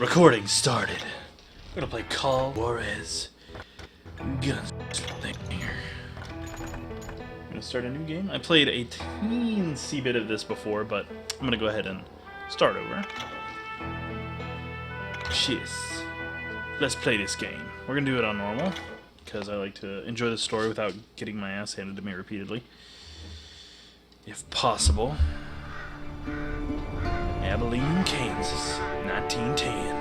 Recording started. We're gonna play Call Juarez Gunslinger. I'm gonna start a new game. I played a teensy bit of this before, but I'm gonna go ahead and start over. Cheers. Let's play this game. We're gonna do it on normal, because I like to enjoy the story without getting my ass handed to me repeatedly. If possible. Abilene, Kansas, 1910.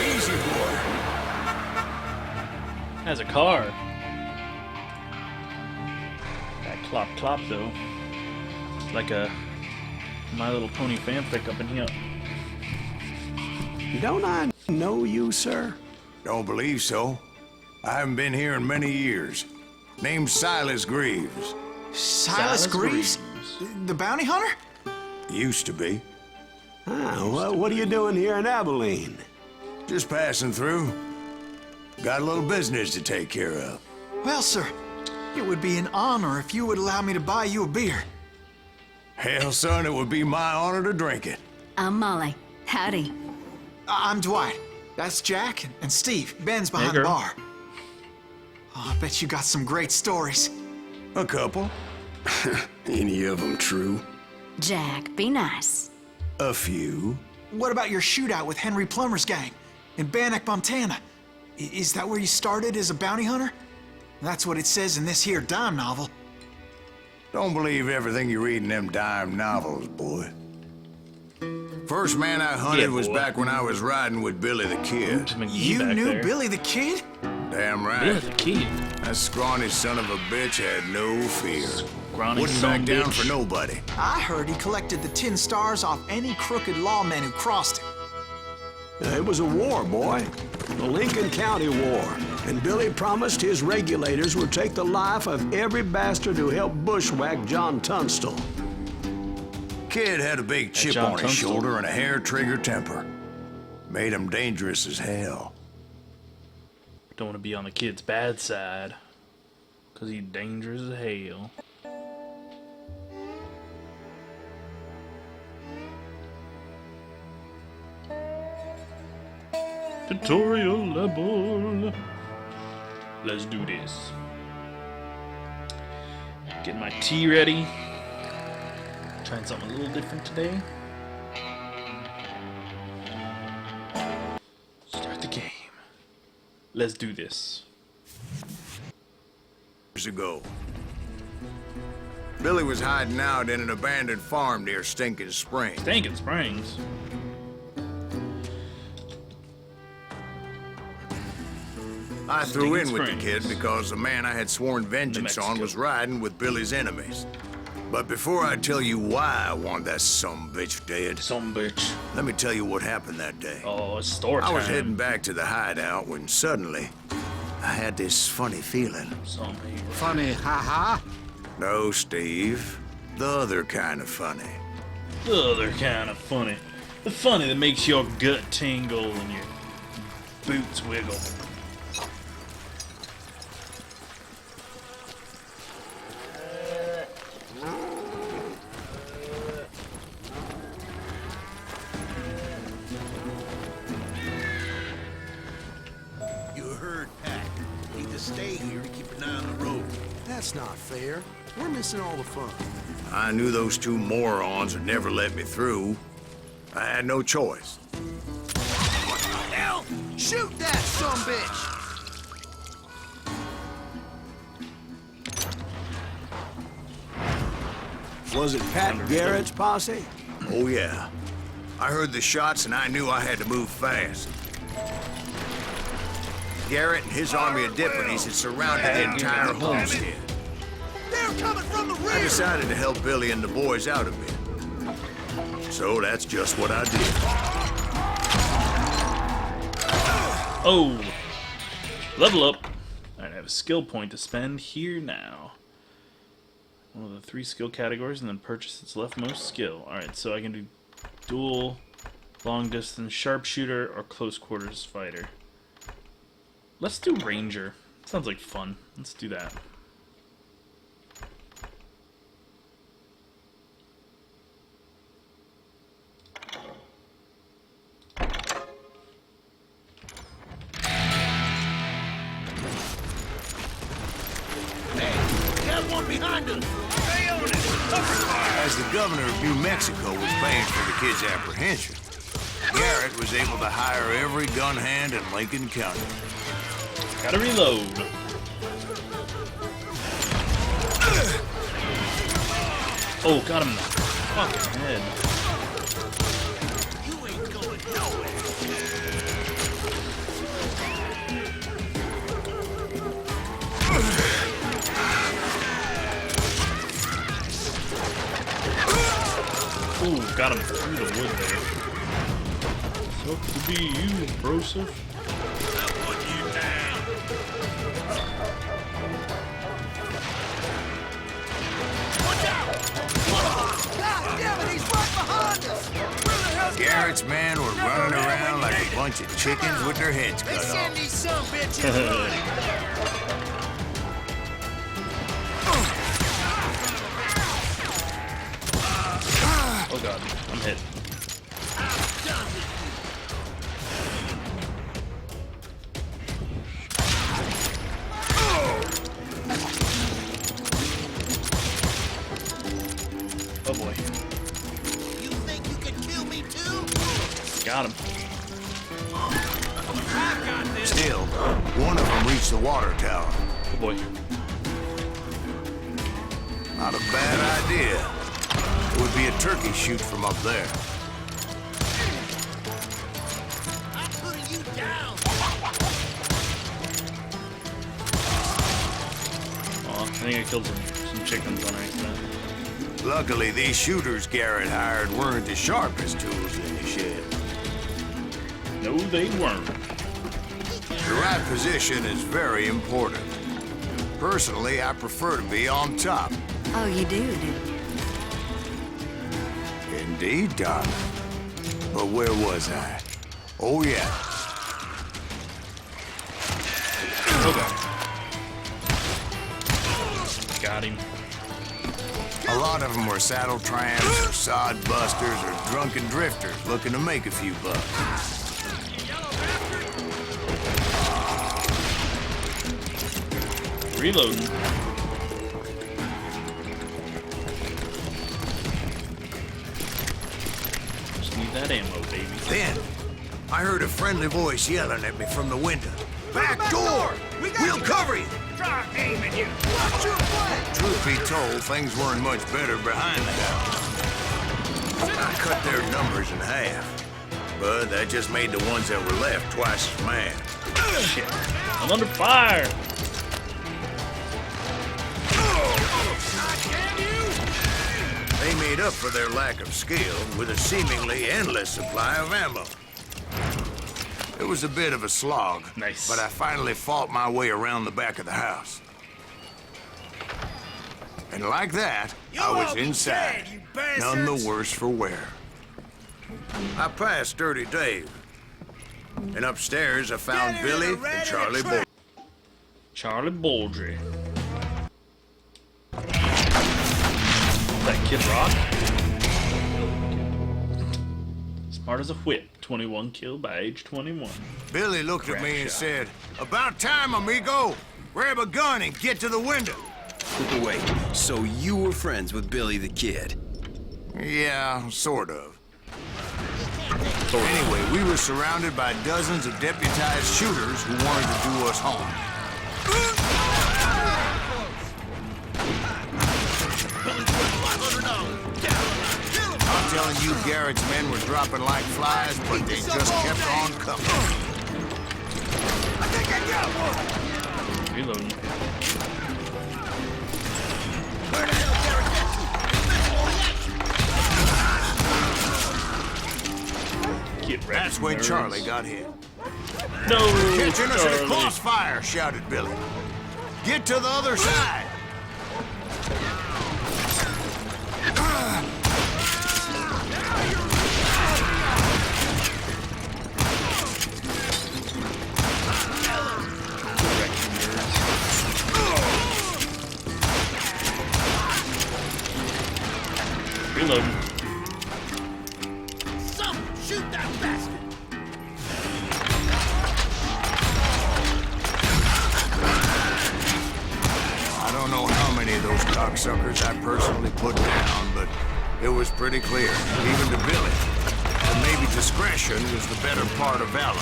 Easy, boy. Has a car. That clop clop though. Like a My Little Pony fanfic up in here. Don't I know you, sir? Don't believe so. I haven't been here in many years. Name's Silas Greaves. Silas Greaves? The bounty hunter? Used to be. Well, what are you doing here in Abilene? Just passing through. Got a little business to take care of. Well, sir, it would be an honor if you would allow me to buy you a beer. Hell, son, it would be my honor to drink it. I'm Molly. Howdy. I'm Dwight. That's Jack and Steve. Ben's behind the girl. bar. Oh, I bet you got some great stories. A couple. Any of them true? Jack, be nice. A few. What about your shootout with Henry Plummer's gang in Bannock, Montana? Is that where you started as a bounty hunter? That's what it says in this here dime novel. Don't believe everything you read in them dime novels, boy. First man I hunted was back when I was riding with Billy the Kid. You knew Billy the Kid? Damn right. Billy the Kid. That scrawny son of a bitch had no fear. Scrawny Wouldn't son back down bitch. for nobody. I heard he collected the 10 stars off any crooked lawmen who crossed him. It was a war, boy. The Lincoln County War. And Billy promised his regulators would take the life of every bastard who helped bushwhack John Tunstall. Kid had a big chip John on his Tunstall. shoulder and a hair-trigger temper. Made him dangerous as hell. Don't want to be on the kid's bad side, because he's dangerous as hell. Tutorial level. Let's do this. Getting my tea ready. Trying something a little different today. Start the game. Let's do this. Years ago, Billy was hiding out in an abandoned farm near Stinking Springs. Stinking Springs. I threw in Stinking with the kid Springs. because the man I had sworn vengeance on Mexico. was riding with Billy's enemies. But before I tell you why I want that sumbitch dead, Some bitch. let me tell you what happened that day. Oh, it's story I time. was heading back to the hideout when suddenly I had this funny feeling. Some Funny, haha. No, Steve. The other kind of funny. The other kind of funny. The funny that makes your gut tingle and your boots wiggle. You heard Pat. Need to stay here to keep an eye on the road. That's not fair. We're missing all the fun. I knew those two morons would never let me through. I had no choice. What the hell? Shoot that sumbitch! Was it Pat Garrett's posse? Oh, yeah. I heard the shots and I knew I had to move fast. Garrett and his army of deputies had surrounded the entire homestead. They're coming from the I rear! decided to help Billy and the boys out a bit. So that's just what I did. Oh! Level up. Alright, I have a skill point to spend here now. One of the 3 skill categories, and then purchase its leftmost skill. Alright, so I can do dual, long distance sharpshooter, or close quarters fighter. Let's do ranger. Sounds like fun. Let's do that. As the governor of New Mexico was paying for the kid's apprehension, Garrett was able to hire every gun hand in Lincoln County. Gotta reload. Oh, got him in the fucking head. You ain't going nowhere. Ooh, got him through the wood there. Sucks to be you, Broseph. I'll put you down. Watch out! God damn it, he's right behind us! Where the hell's Garrett's men were running around like a bunch of chickens with their heads They cut send off. these some bitches running. Oh god, I'm hit. Oh boy. You think you can kill me too? Got him. Still, one of them reached the water tower. Oh boy. Not a bad idea. It would be a turkey shoot from up there. I'm putting you down. Oh, I think I killed some chickens on accident. Luckily, these shooters Garrett hired weren't the sharpest tools in the shed. No, they weren't. The right position is very important. Personally, I prefer to be on top. Oh, you do? Indeed, darling. But where was I? Oh, yeah. Oh god. Got him. A lot of them were saddle tramps or sod busters or drunken drifters looking to make a few bucks. Reloading. Just need that ammo, baby. Then, I heard a friendly voice yelling at me from the window. Back door! We'll cover you! Try aiming you. Watch your flank. Truth be told, things weren't much better behind the house. I cut their numbers in half, but that just made the ones that were left twice as mad. Shit. I'm under fire! They made up for their lack of skill with a seemingly endless supply of ammo. It was a bit of a slog, Nice. but I finally fought my way around the back of the house. And like that, I was inside, none the worse for wear. I passed Dirty Dave, and upstairs I found Billy and Charlie Boy. Charlie Baldry. That Kid Rock? Smart as a whip. 21 killed by age 21. Billy looked at me and shot. said, "About time, amigo. Grab a gun and get to the window." Wait, so you were friends with Billy the Kid? Yeah, sort of. Anyway, we were surrounded by dozens of deputized shooters who wanted to do us harm. I'm telling you, Garrett's men were dropping like flies, but they just kept on coming. Reloading. Get ready. That's when nerds. Charlie got hit. No, "Catching us in a Charlie. crossfire," shouted Billy. "Get to the other side." Reloading. Someone shoot that bastard. I don't know how many of those those cocksuckers I personally put down, but it was pretty clear, even to Billy, that maybe discretion was the better part of valor.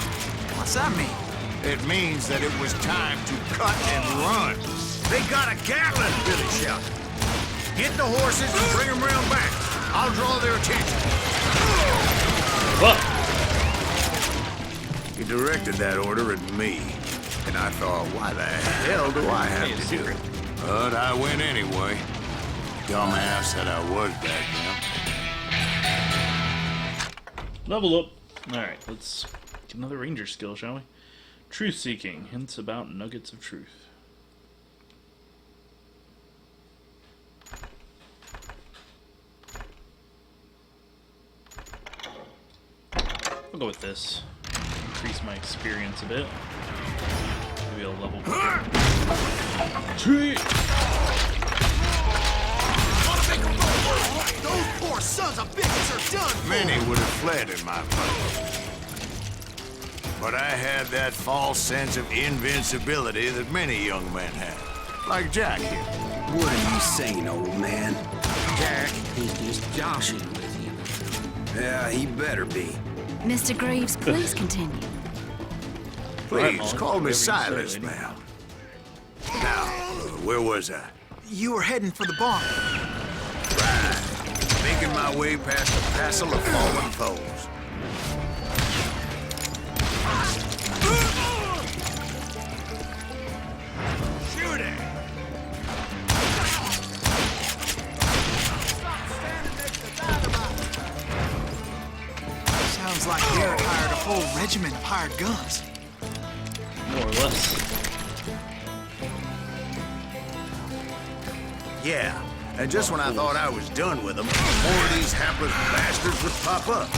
What's that mean? It means that it was time to cut and run. They got a Gatlin, Billy shouted. Get the horses and bring them round back. I'll draw their attention. What? He directed that order at me, and I thought, why the hell do I have to do it? But I went anyway. Dumbass that I was back then. Level up. Alright, let's get another ranger skill, shall we? Truth seeking. Hints about nuggets of truth. I'll go with this. Increase my experience a bit. Maybe a level quicker. Sweet! Those poor sons of bitches are done for. Many would have fled in my place. But I had that false sense of invincibility that many young men have. Like Jack here. What are you saying, old man? Jack, he's just joshing with you. Yeah, he better be. Mr. Greaves, please continue. Please, Molly. call me Whatever you say, Silas, lady. ma'am. Now, where was I? You were heading for the barn. Right. Making my way past a passel of fallen foes. Shoot it! Sounds like Garrett hired a whole regiment of hired guns. More or less. Yeah, and just when I thought I was done with them, more of these hapless bastards would pop up.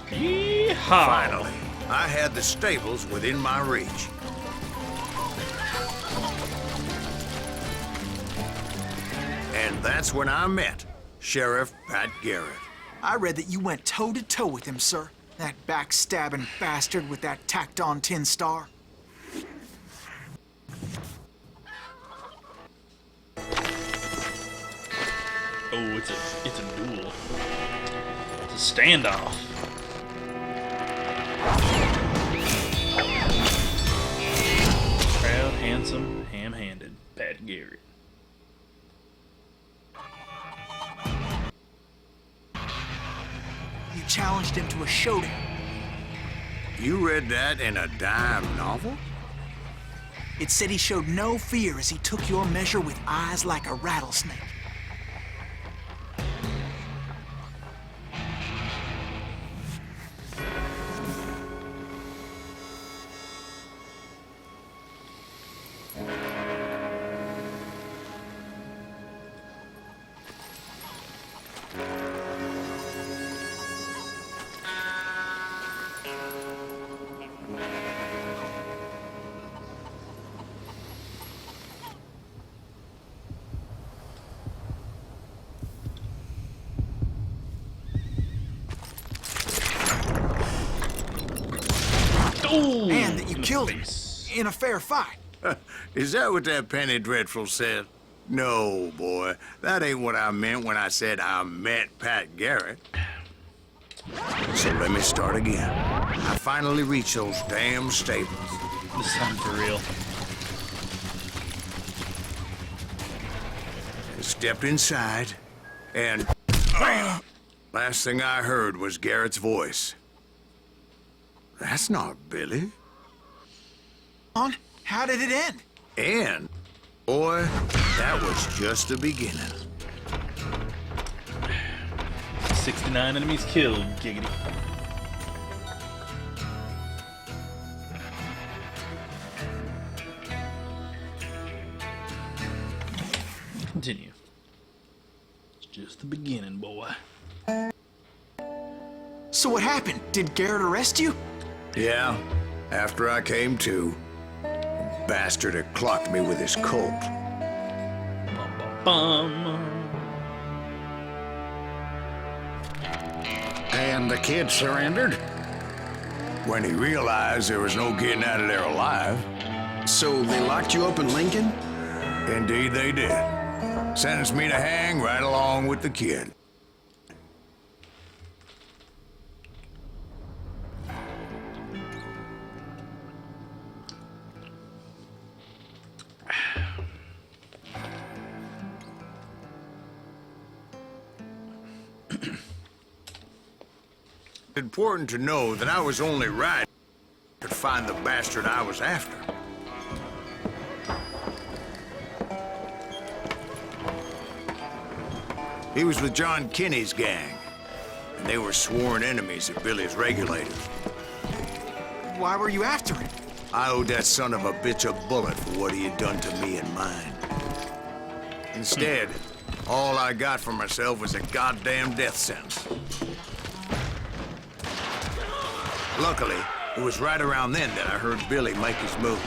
Yeehaw! Finally, I had the stables within my reach. And that's when I met Sheriff Pat Garrett. I read that you went toe-to-toe with him, sir. That backstabbing bastard with that tacked-on tin star. Oh, it's a duel. It's a standoff. Proud, handsome, ham-handed Pat Garrett. You challenged him to a showdown. You read that in a dime novel? It said he showed no fear as he took your measure with eyes like a rattlesnake. Oh, And that you in the killed him face. in a fair fight. Is that what that Penny Dreadful said? No, boy. That ain't what I meant when I said I met Pat Garrett. So let me start again. I finally reached those damn stables. This sounds for real. Stepped inside, and bam! Last thing I heard was Garrett's voice. That's not Billy. On? How did it end? And, boy, that was just the beginning. 69 enemies killed, giggity. Continue. It's just the beginning, boy. So what happened? Did Garrett arrest you? Yeah, after I came to, the bastard had clocked me with his Colt. Bum, bum, bum. And the kid surrendered? when he realized there was no getting out of there alive. So they locked you up in Lincoln? Indeed they did. Sentenced me to hang right along with the kid. Important to know that I was only right to find the bastard I was after. He was with John Kinney's gang, and they were sworn enemies of Billy's regulators. Why were you after him? I owed that son of a bitch a bullet for what he had done to me and mine. Instead, all I got for myself was a goddamn death sentence. Luckily, it was right around then that I heard Billy make his move.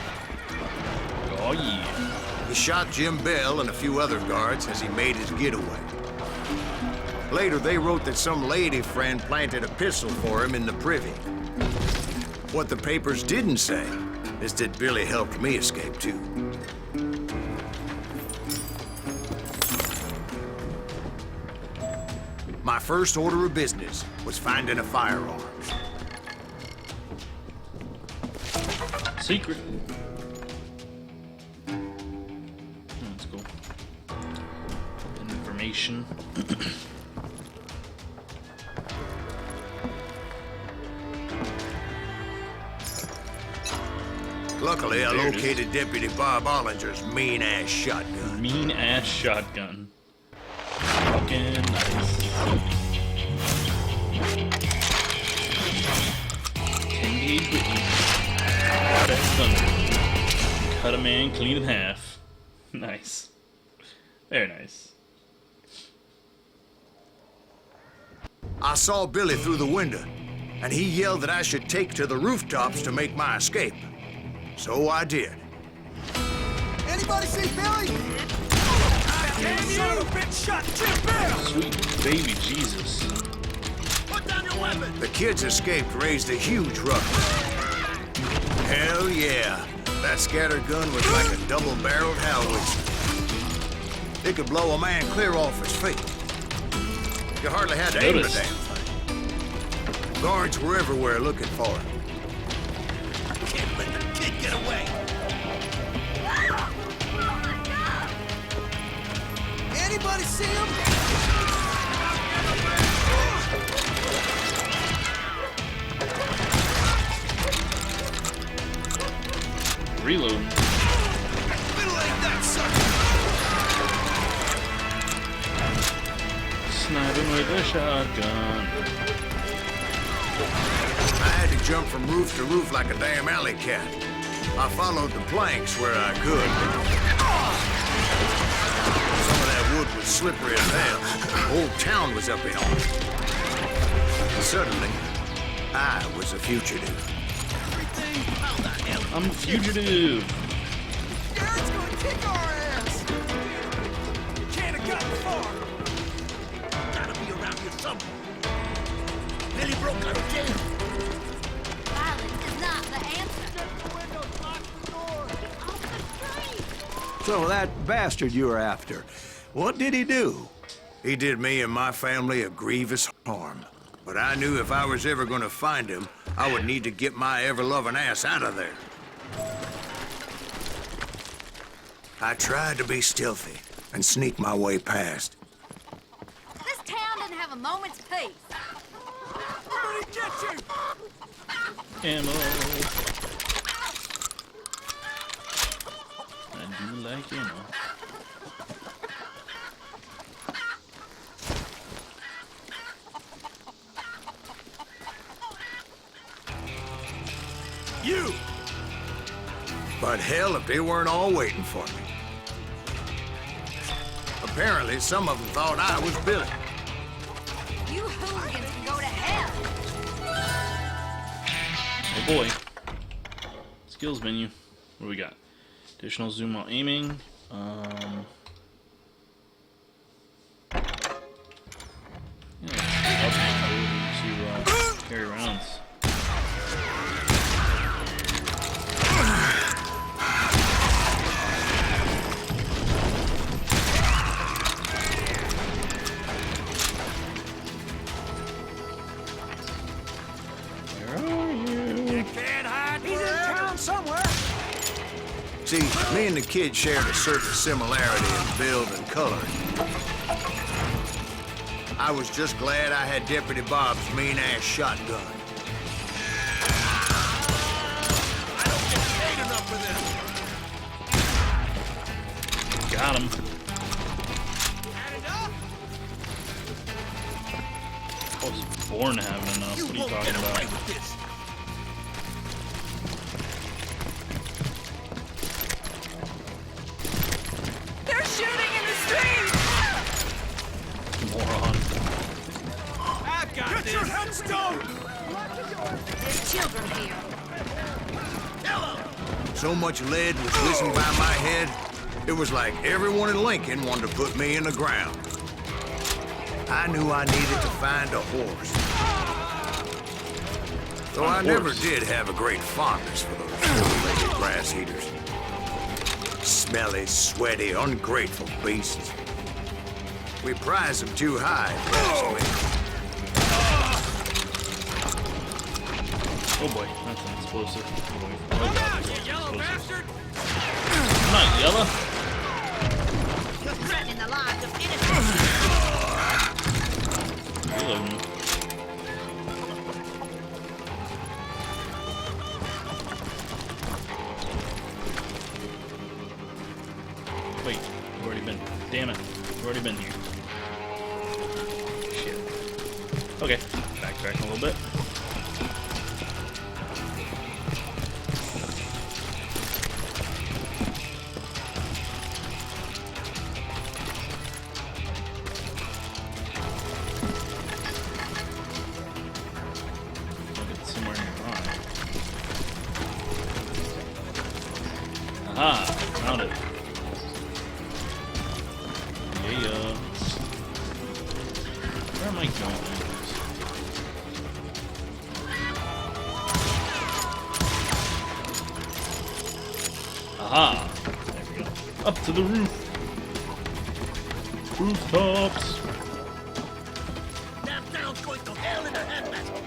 Oh, yeah. He shot Jim Bell and a few other guards as he made his getaway. Later, they wrote that some lady friend planted a pistol for him in the privy. What the papers didn't say is that Billy helped me escape, too. My first order of business was finding a firearm. Secret. That's cool. Information. Luckily, I located Deputy Bob Ollinger's mean-ass shotgun. Mean-ass shotgun. Fucking nice. 10-gauge Whitney. That's thunder. Cut a man clean in half. Nice. Very nice. I saw Billy through the window, and he yelled that I should take to the rooftops to make my escape. So I did. Anybody see Billy? Damn you! Bitch shot Jim Bell! Sweet baby Jesus. Put down your weapon! The kids escaped, raised a huge ruckus. Hell yeah. That scatter gun was like a double-barreled howitzer. It could blow a man clear off his feet. You hardly had to aim the damn thing. Guards were everywhere looking for him. Can't let the kid get away! Anybody see him? Reload. Middle-aged that sucker! Sniping with a shotgun. I had to jump from roof to roof like a damn alley cat. I followed the planks where I could. Some of that wood was slippery as hell. The whole town was up in arms. Suddenly, I was a fugitive. I'm a fugitive. Garrett's gonna kick our ass! Can't have gotten far. Gotta be around here somewhere. Billy broke out of jail. Violence is not the answer. Check the windows, lock the door. Off the street. So that bastard you were after, what did he do? He did me and my family a grievous harm. But I knew if I was ever going to find him, I would need to get my ever-loving ass out of there. I tried to be stealthy and sneak my way past. This town doesn't have a moment's peace. Where'd he get you? Ammo. I do like ammo. You! But hell, if they weren't all waiting for me. Apparently, some of them thought I was Billy. You hooligans can go to hell. Oh boy. Skills menu. What do we got? Additional zoom while aiming. Yeah, up to carry rounds. See, me and the kid shared a certain similarity in build and coloring. I was just glad I had Deputy Bob's mean-ass shotgun. I don't get paid enough for this. Got him. Had enough? I was born having enough. You What are you won't talking get away about? with this. They're shooting in the street! Moron. I've got this. Get your headstone! There's children here. So much lead was whizzing by my head, it was like everyone in Lincoln wanted to put me in the ground. I knew I needed to find a horse. Though I never did have a great fondness for those four-legged grass eaters. Smelly, sweaty, ungrateful beasts. We prize them too high, honestly. Oh boy, that's an explosive. Come out, you yellow bastard! I'm not yellow. You're threatening the lives of innocent Reloading. Wait, I've already been. Damn it. I've already been here. Shit. Okay, backtracking a little bit. Somewhere nearby. Aha! Found it. Yeah. Where am I going? Aha! There we go. Up to the roof. Rooftops. That town's going to hell in a handbasket.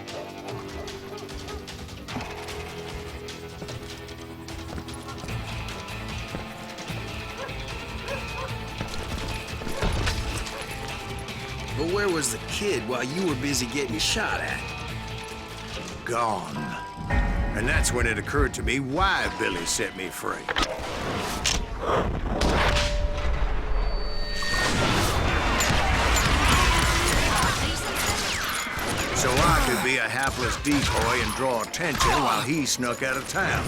But where was the kid while you were busy getting shot at? Gone. And that's when it occurred to me why Billy set me free. So I could be a hapless decoy and draw attention while he snuck out of town.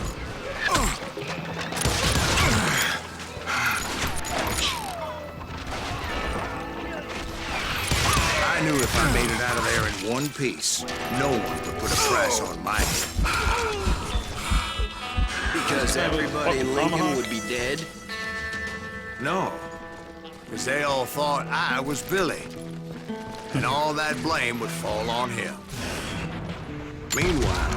I knew if I made it out of there in one piece, no one would put a price on my head. Because everybody in Lincoln would be dead? No, because they all thought I was Billy. And all that blame would fall on him. Meanwhile,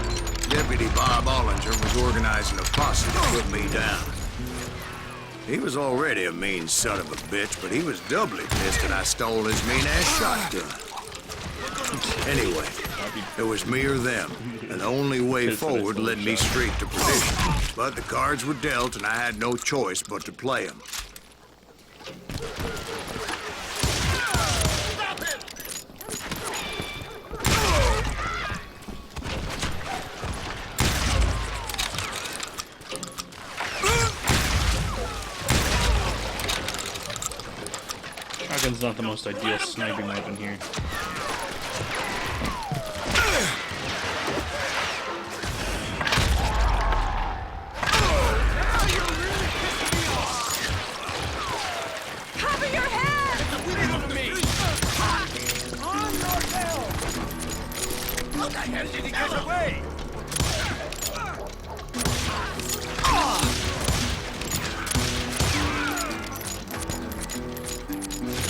Deputy Bob Ollinger was organizing a posse to put me down. He was already a mean son of a bitch, but he was doubly pissed that I stole his mean-ass shotgun. Anyway, it was me or them, and the only way forward led me straight to perdition. But the cards were dealt, and I had no choice but to play them. Shotgun's not the most ideal sniping weapon here. Cover your head! Leave it to me! On your tail! How the hell did he get away?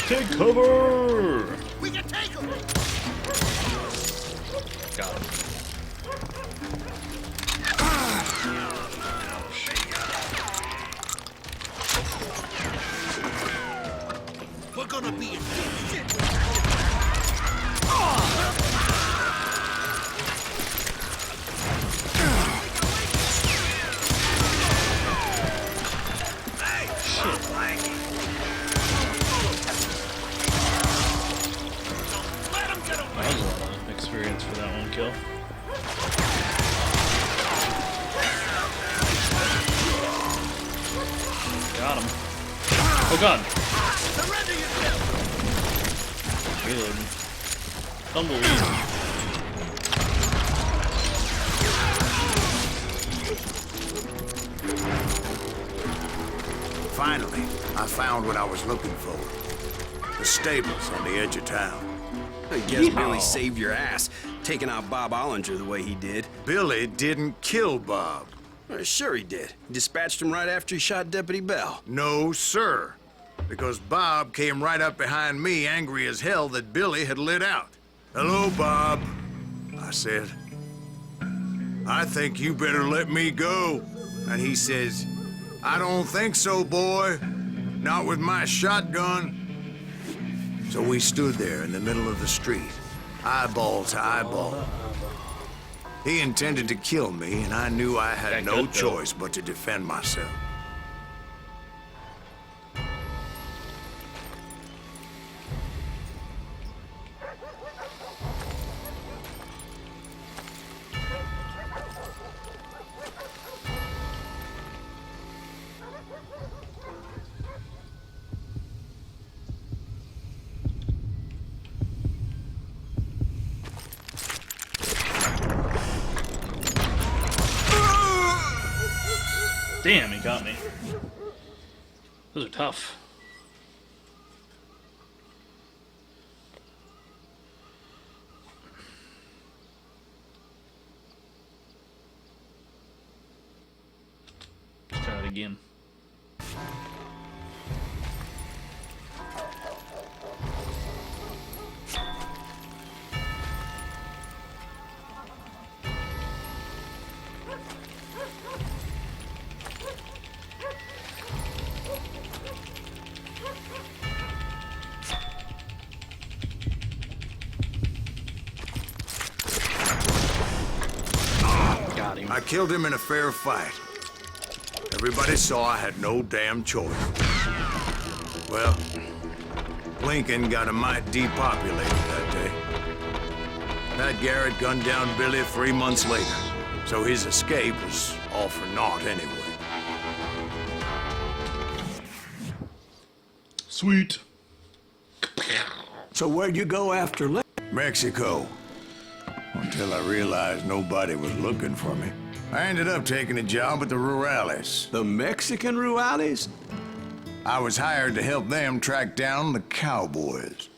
Take cover! We can take him! Got him. We're gonna be in deep shit. Oh god. Surrender yourself! Reloading. Tumbleweed. Finally, I found what I was looking for. The stables on the edge of town. I guess Billy saved your ass, taking out Bob Ollinger the way he did. Billy didn't kill Bob. Well, sure he did. Dispatched him right after he shot Deputy Bell. No, sir. Because Bob came right up behind me, angry as hell that Billy had lit out. Hello, Bob, I said. I think you better let me go. And he says, I don't think so, boy. Not with my shotgun. So we stood there in the middle of the street, eyeball to eyeball. He intended to kill me, and I knew I had no choice but to defend myself. Damn, he got me. Those are tough. Let's try it again. I killed him in a fair fight. Everybody saw I had no damn choice. Well, Lincoln got a mite depopulated that day. Pat Garrett gunned down Billy 3 months later, so his escape was all for naught anyway. Sweet. So where'd you go after Lincoln? Mexico. Until I realized nobody was looking for me. I ended up taking a job at the Rurales. The Mexican Rurales? I was hired to help them track down the cowboys.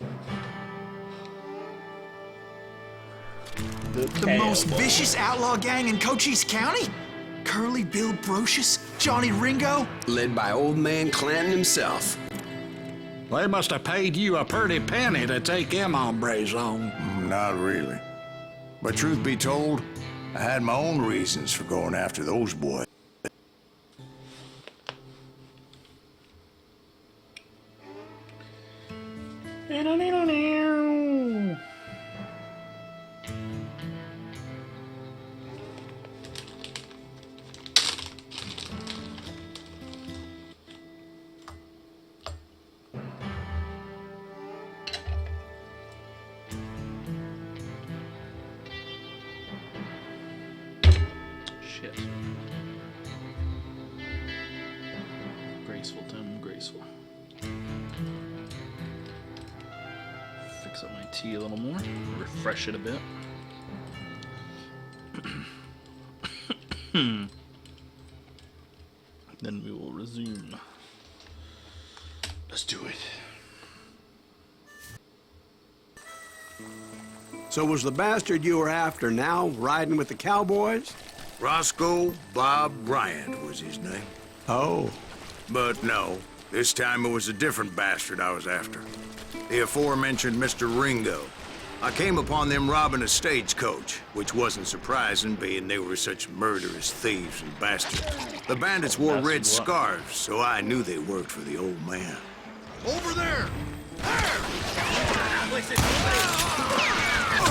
The most vicious outlaw gang in Cochise County? Curly Bill Brocious? Johnny Ringo? Led by old man Clanton himself. They must have paid you a pretty penny to take them hombres on. Not really. But truth be told, I had my own reasons for going after those boys. Shit. Graceful, Tim, graceful. Fix up my tea a little more, refresh it a bit. Then we will resume. Let's do it. So was the bastard you were after now riding with the cowboys? Roscoe Bob Bryant was his name. Oh. But no, this time it was a different bastard I was after. The aforementioned Mr. Ringo. I came upon them robbing a stagecoach, which wasn't surprising, being they were such murderous thieves and bastards. The bandits wore red scarves, so I knew they worked for the old man. Over there!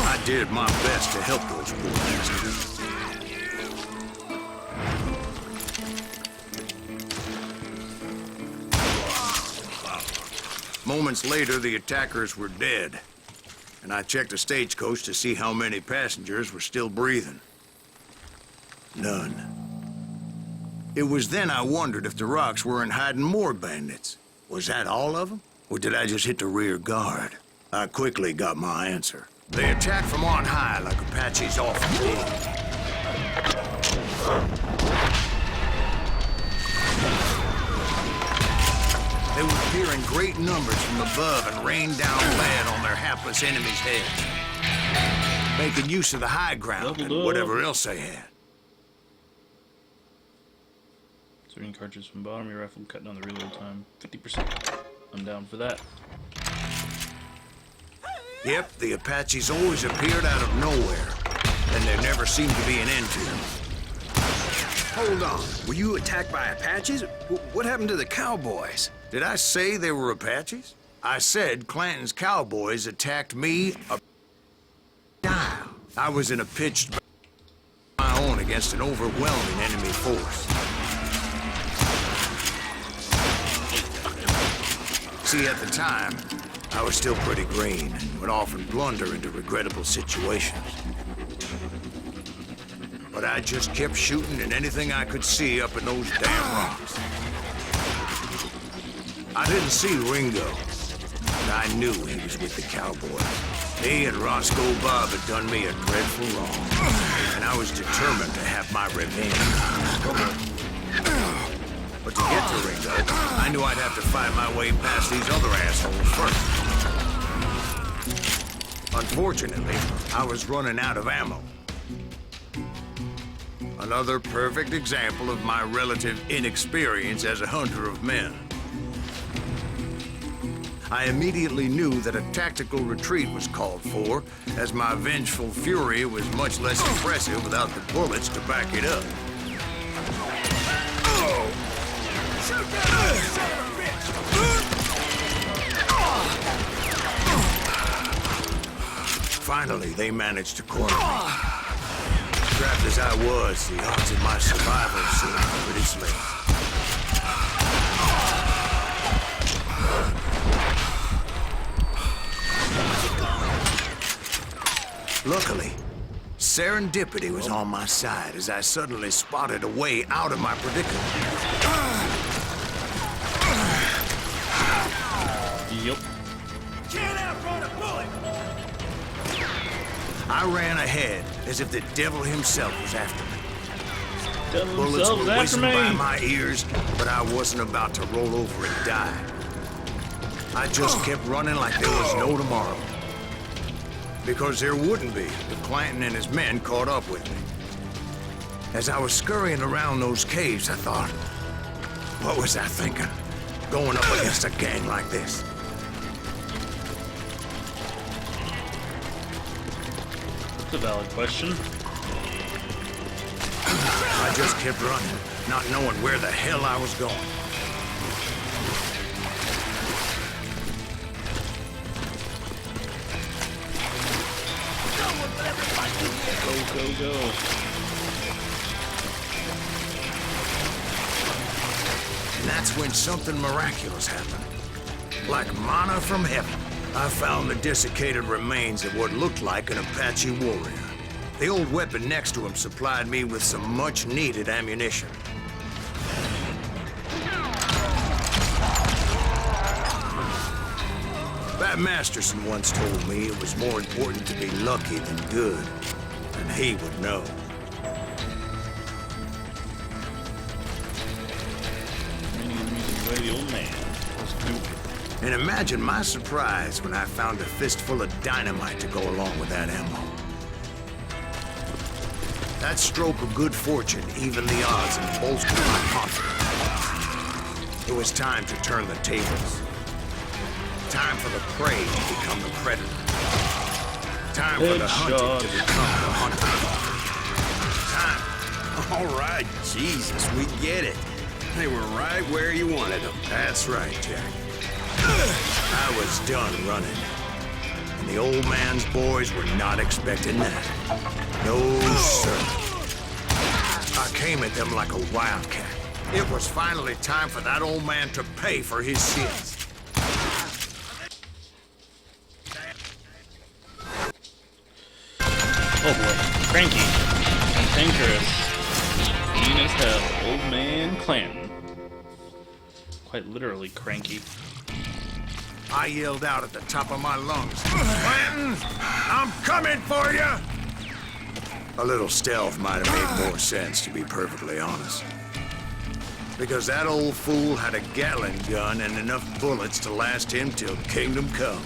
I did my best to help those poor bastards. Moments later, the attackers were dead, and I checked the stagecoach to see how many passengers were still breathing. None. It was then I wondered if the rocks weren't hiding more bandits. Was that all of them? Or did I just hit the rear guard? I quickly got my answer. They attacked from on high like Apaches often did. They would appear in great numbers from above and rain down lead on their hapless enemies' heads, making use of the high ground and whatever else they had. Sorting cartridges from bottom, your rifle cut down the reload time 50%. I'm down for that. Yep, the Apaches always appeared out of nowhere, and there never seemed to be an end to them. Hold on. Were you attacked by Apaches? What happened to the cowboys? Did I say they were Apaches? I said Clanton's cowboys attacked me. I was in a pitched my own against an overwhelming enemy force. See, at the time, I was still pretty green and would often blunder into regrettable situations. But I just kept shooting at anything I could see up in those damn rocks. I didn't see Ringo, but I knew he was with the cowboys. He and Roscoe Bob had done me a dreadful wrong, and I was determined to have my revenge. But to get to Ringo, I knew I'd have to fight my way past these other assholes first. Unfortunately, I was running out of ammo. Another perfect example of my relative inexperience as a hunter of men. I immediately knew that a tactical retreat was called for, as my vengeful fury was much less impressive without the bullets to back it up. Shoot that other son of a bitch! Finally, they managed to corner me. Trapped as I was, the odds of my survival seemed pretty slim. Luckily, serendipity was on my side as I suddenly spotted a way out of my predicament. Yup. Can't outrun a bullet! I ran ahead as if the devil himself was after me. Devil Bullets himself were is after whizzing by me. my ears, but I wasn't about to roll over and die. I just kept running like there was no tomorrow. Because there wouldn't be if Clanton and his men caught up with me. As I was scurrying around those caves, I thought, what was I thinking? Going up against a gang like this? That's a valid question. I just kept running, not knowing where the hell I was going. Go, go, go. And that's when something miraculous happened. Like manna from heaven, I found the desiccated remains of what looked like an Apache warrior. The old weapon next to him supplied me with some much-needed ammunition. Bat Masterson once told me it was more important to be lucky than good, and he would know. The old man. And imagine my surprise when I found a fistful of dynamite to go along with that ammo. That stroke of good fortune evened the odds and bolstered my confidence. It was time to turn the tables. Time for the prey to become the predator. Time for the hunted to become the hunter. Time. All right, Jesus, we get it. They were right where you wanted them. That's right, Jack. I was done running. And the old man's boys were not expecting that. No, sir. I came at them like a wildcat. It was finally time for that old man to pay for his sins. Oh boy. Cranky. Cantankerous. Mean as hell. Old man Clanton. Quite literally cranky. I yelled out at the top of my lungs, Clanton, I'm coming for you! A little stealth might have made more sense, to be perfectly honest. Because that old fool had a Gatling gun and enough bullets to last him till kingdom come.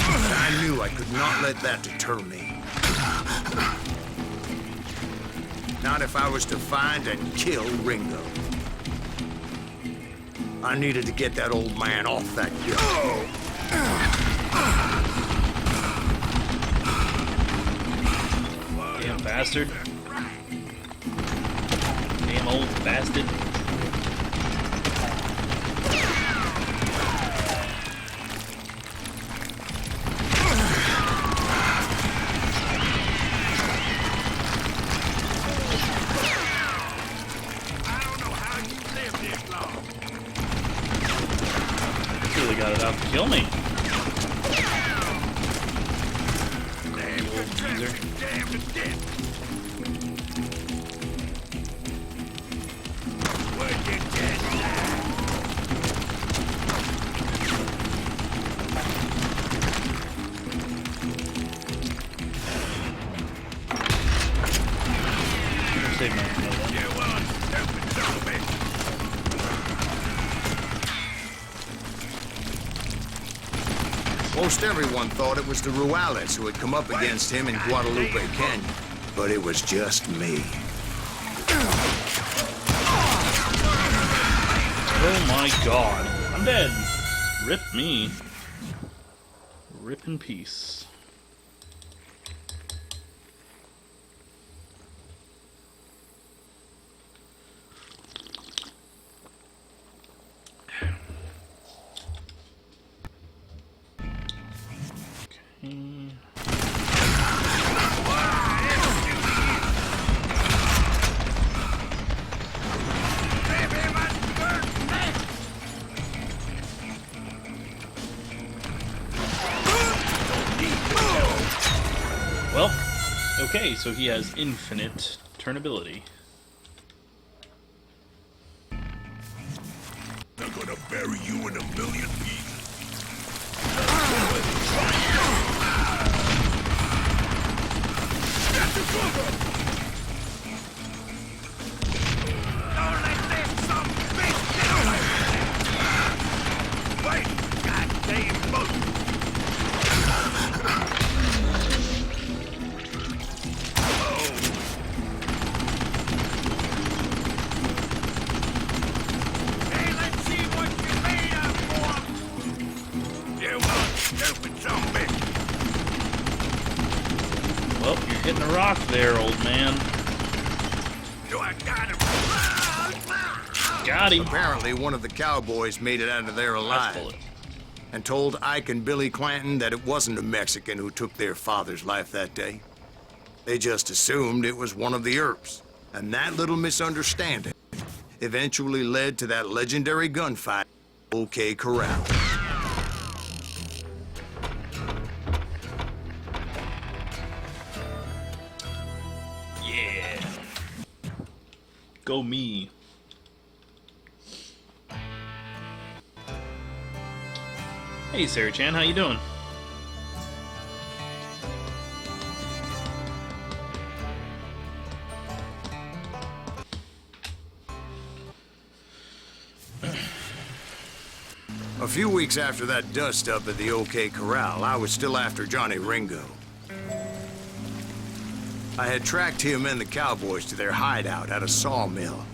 And I knew I could not let that deter me. Not if I was to find and kill Ringo. I needed to get that old man off that gun. Damn bastard. Damn old bastard. Really got it out to kill me. Damn old geezer. Save my Most everyone thought it was the Ruales who had come up against him in Guadalupe Canyon, but it was just me. Oh my god. I'm dead. Rip me. Rip in peace. Well, okay, so he has infinite turnability. They're gonna bury you in a million pieces. Well, you're hitting a rock there, old man. Got him. Apparently, one of the cowboys made it out of there alive Bullet. and told Ike and Billy Clanton that it wasn't a Mexican who took their father's life that day. They just assumed it was one of the Earps. And that little misunderstanding eventually led to that legendary gunfight at OK Corral. Yeah. Go me. Hey, Sarah Chan, how you doing? A few weeks after that dust-up at the OK Corral, I was still after Johnny Ringo. I had tracked him and the cowboys to their hideout at a sawmill.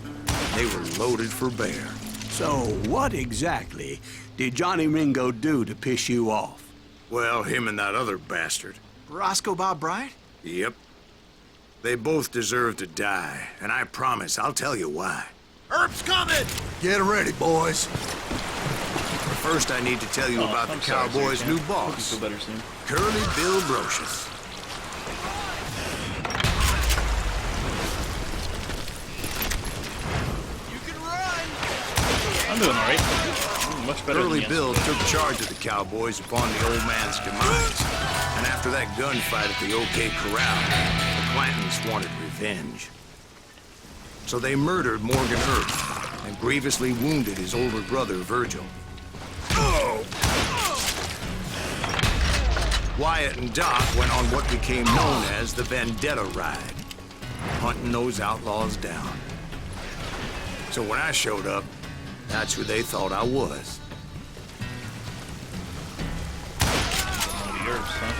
They were loaded for bear. So, what exactly did Johnny Ringo do to piss you off? Well, him and that other bastard. Roscoe Bob Bryant? Yep. They both deserve to die, and I promise I'll tell you why. Earp's coming! Get ready, boys. First, I need to tell you about the I'm sorry, Cowboys' Sarah new Chan. Hope you boss, feel better soon. Curly Bill Brocious. You can run! I'm doing alright. Much better Curly than Bill yesterday. took charge of the Cowboys upon the old man's demise. And after that gunfight at the OK Corral, the Clantons wanted revenge. So they murdered Morgan Earp and grievously wounded his older brother, Virgil. Wyatt and Doc went on what became known as the Vendetta Ride, hunting those outlaws down. So when I showed up, that's who they thought I was. Yours, huh?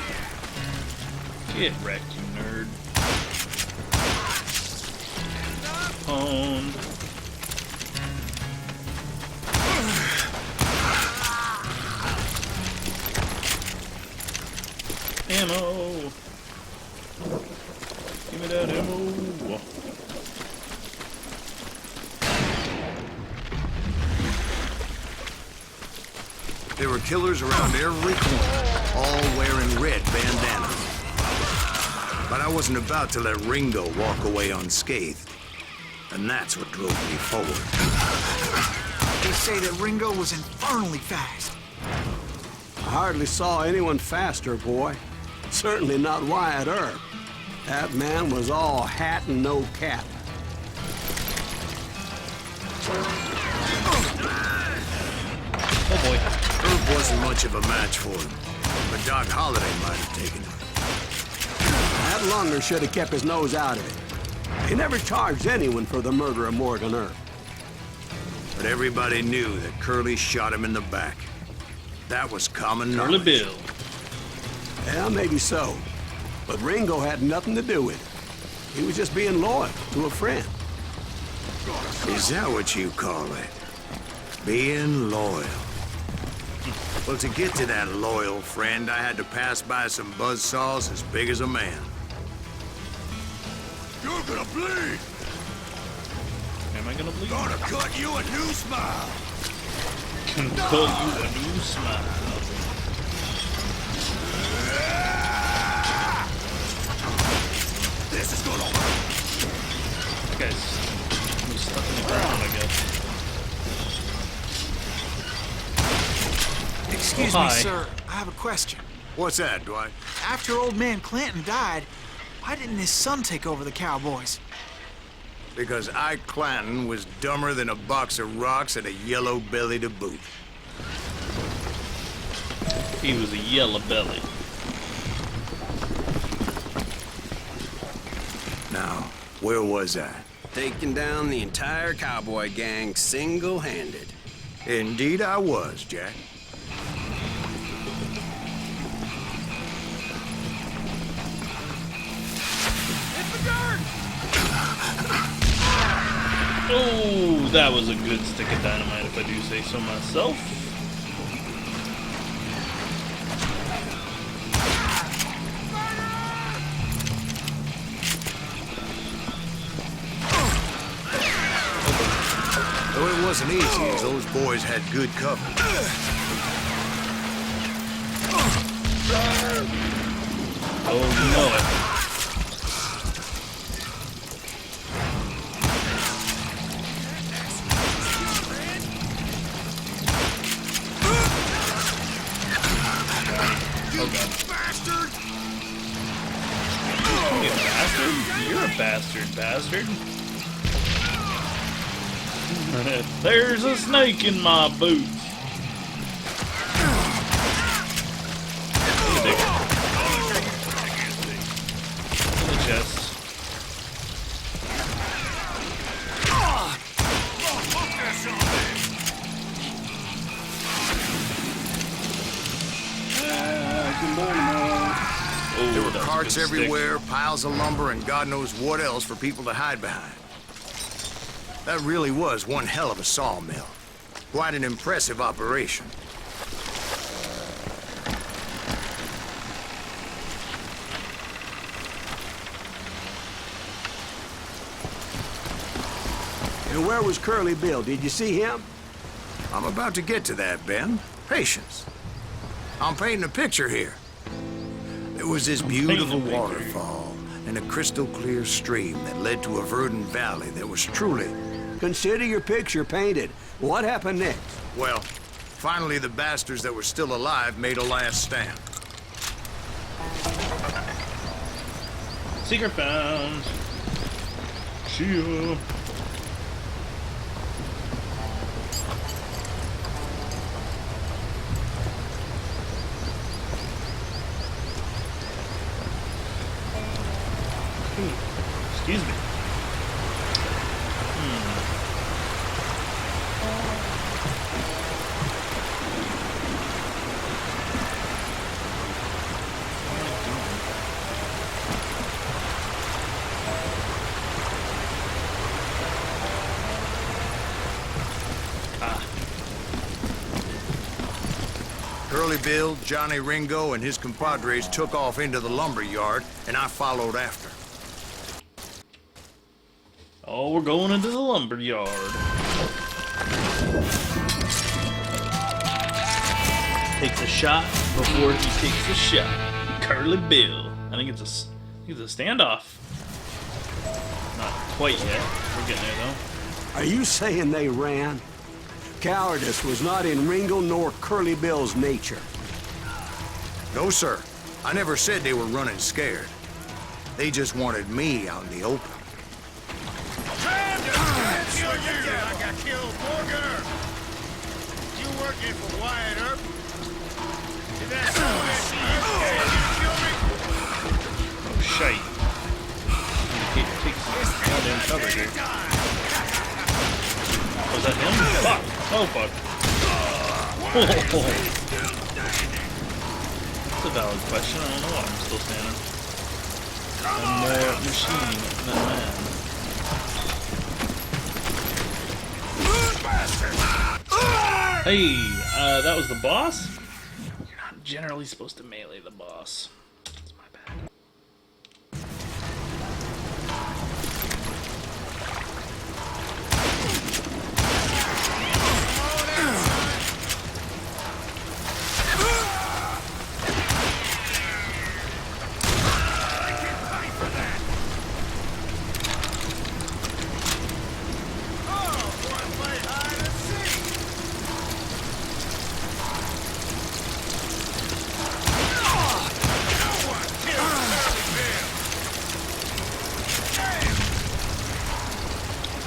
Get wrecked, you nerd. Owned. Ammo. Give me that ammo. There were killers around every corner, all wearing red bandanas. But I wasn't about to let Ringo walk away unscathed. And that's what drove me forward. They say that Ringo was infernally fast. I hardly saw anyone faster, boy. Certainly not Wyatt Earp. That man was all hat and no cap. Oh boy. Earp wasn't much of a match for him, but Doc Holliday might have taken him. That lunger should have kept his nose out of it. He never charged anyone for the murder of Morgan Earp. But everybody knew that Curly shot him in the back. That was common Curly knowledge. Bill. Yeah, maybe so. But Ringo had nothing to do with it. He was just being loyal to a friend. Is that what you call it? Being loyal. Well, to get to that loyal friend, I had to pass by some buzzsaws as big as a man. You're gonna bleed! Am I gonna bleed? Gonna cut you a new smile! Can cut you a new smile. This is gonna hurt! That guy's stuck in the ground, I guess. Excuse Oh, me, hi. sir. I have a question. What's that, Dwight? After old man Clanton died, why didn't his son take over the Cowboys? Because Ike Clanton was dumber than a box of rocks and a yellow belly to boot. He was a yellow belly. Now, where was I? Taking down the entire cowboy gang single-handed. Indeed I was, Jack. Oh, that was a good stick of dynamite, if I do say so myself. Though it wasn't easy, as those boys had good cover. Oh, you know it. Bastard! You bastard? You're a bastard. There's a snake in my boot. In the chest. Oh, There were that was a carts good stick. everywhere, piles of lumber, and God knows what else for people to hide behind. That really was one hell of a sawmill. Quite an impressive operation. And where was Curly Bill? Did you see him? I'm about to get to that, Ben. Patience. I'm painting a picture here. There was this beautiful painting a picture. waterfall and a crystal clear stream that led to a verdant valley that was truly, Consider your picture painted. What happened next? well, finally the bastards that were still alive made a last stand. Secret found. See ya. Curly Bill, Johnny Ringo, and his compadres took off into the lumber yard, and I followed after. Oh, we're going into the lumber yard. Takes a shot before he takes a shot. Curly Bill. I think it's a standoff. Not quite yet. We're getting there though. Are you saying they ran? Cowardice was not in Ringo nor Curly Bill's nature. No, sir. I never said they were running scared. They just wanted me out in the open. I got killed, Morgan. You working for Wyatt Earp? Did that son of a bitch kill me? Oh shite. Take some goddamn cover here. Was that him? Fuck. Oh fuck. That's a valid question. I don't know why I'm still standing. I'm more machine than man. Hey, that was the boss? You're not generally supposed to melee the boss. That's my bad.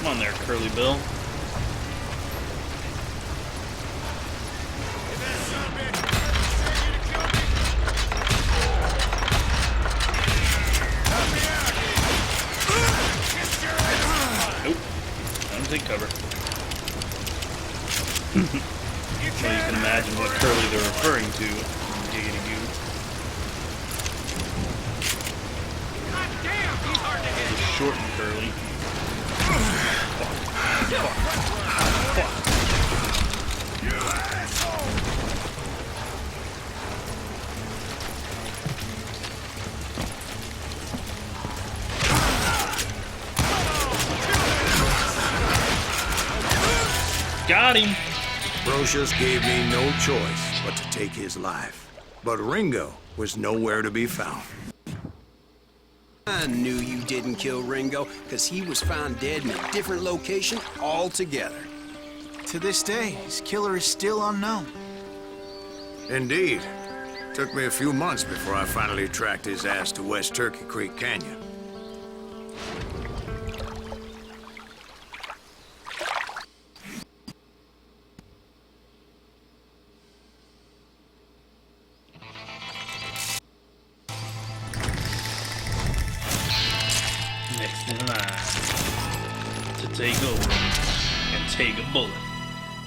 Come on there, Curly Bill. Nope. I don't take cover. Well, you can imagine what Curly they're referring to. Giggity goo. Just short and curly. Got him! Brocious gave me no choice but to take his life. But Ringo was nowhere to be found. I knew you didn't kill Ringo, because he was found dead in a different location altogether. To this day, his killer is still unknown. Indeed. Took me a few months before I finally tracked his ass to West Turkey Creek Canyon. Next in line to take over and take a bullet.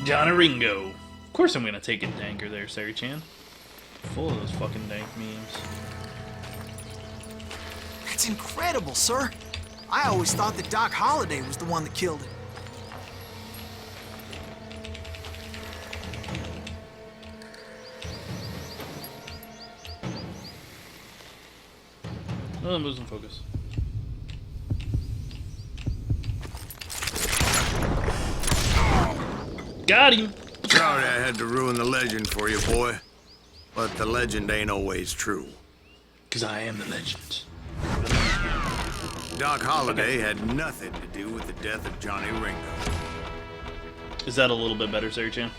Johnny Ringo. Of course I'm gonna take a danker there, Sari-chan. Full of those fucking dank memes. That's incredible, sir. I always thought that Doc Holliday was the one that killed him. Oh, I'm losing focus. Got him! Sorry I had to ruin the legend for you, boy. But the legend ain't always true. Because I am the legend. Doc Holliday had nothing to do with the death of Johnny Ringo. Is that a little bit better, Sari-chan?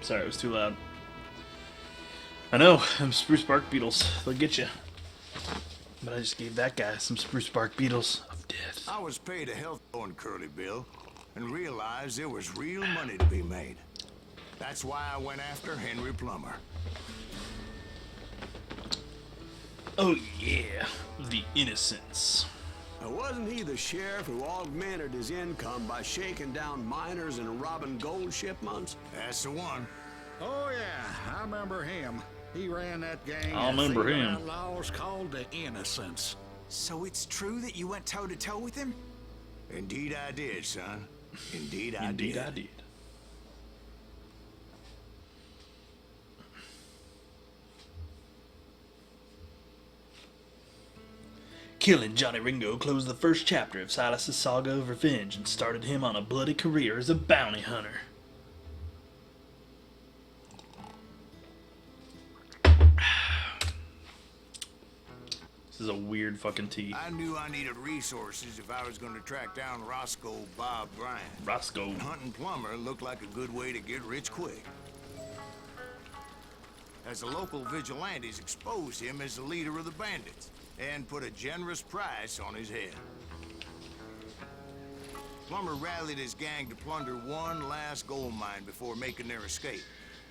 Sorry, it was too loud. I know, them spruce bark beetles. They'll get you. But I just gave that guy some spruce bark beetles of death. I was paid a health on Curly Bill and realized there was real money to be made. That's why I went after Henry Plummer. Oh yeah, the innocents. Now, wasn't he the sheriff who augmented his income by shaking down miners and robbing gold shipments? That's the one. Oh, yeah, I remember him. He ran that gang I of remember thieving him. outlaws called the Innocents. So it's true that you went toe-to-toe with him? Indeed I did, son. Indeed I Indeed, did. I did. Killing Johnny Ringo closed the first chapter of Silas' saga of revenge and started him on a bloody career as a bounty hunter. This is a weird fucking tea. I knew I needed resources if I was going to track down Roscoe Bob Bryant. Roscoe. Hunting Plumber looked like a good way to get rich quick. As the local vigilantes exposed him as the leader of the bandits and put a generous price on his head. Plumber rallied his gang to plunder one last gold mine before making their escape,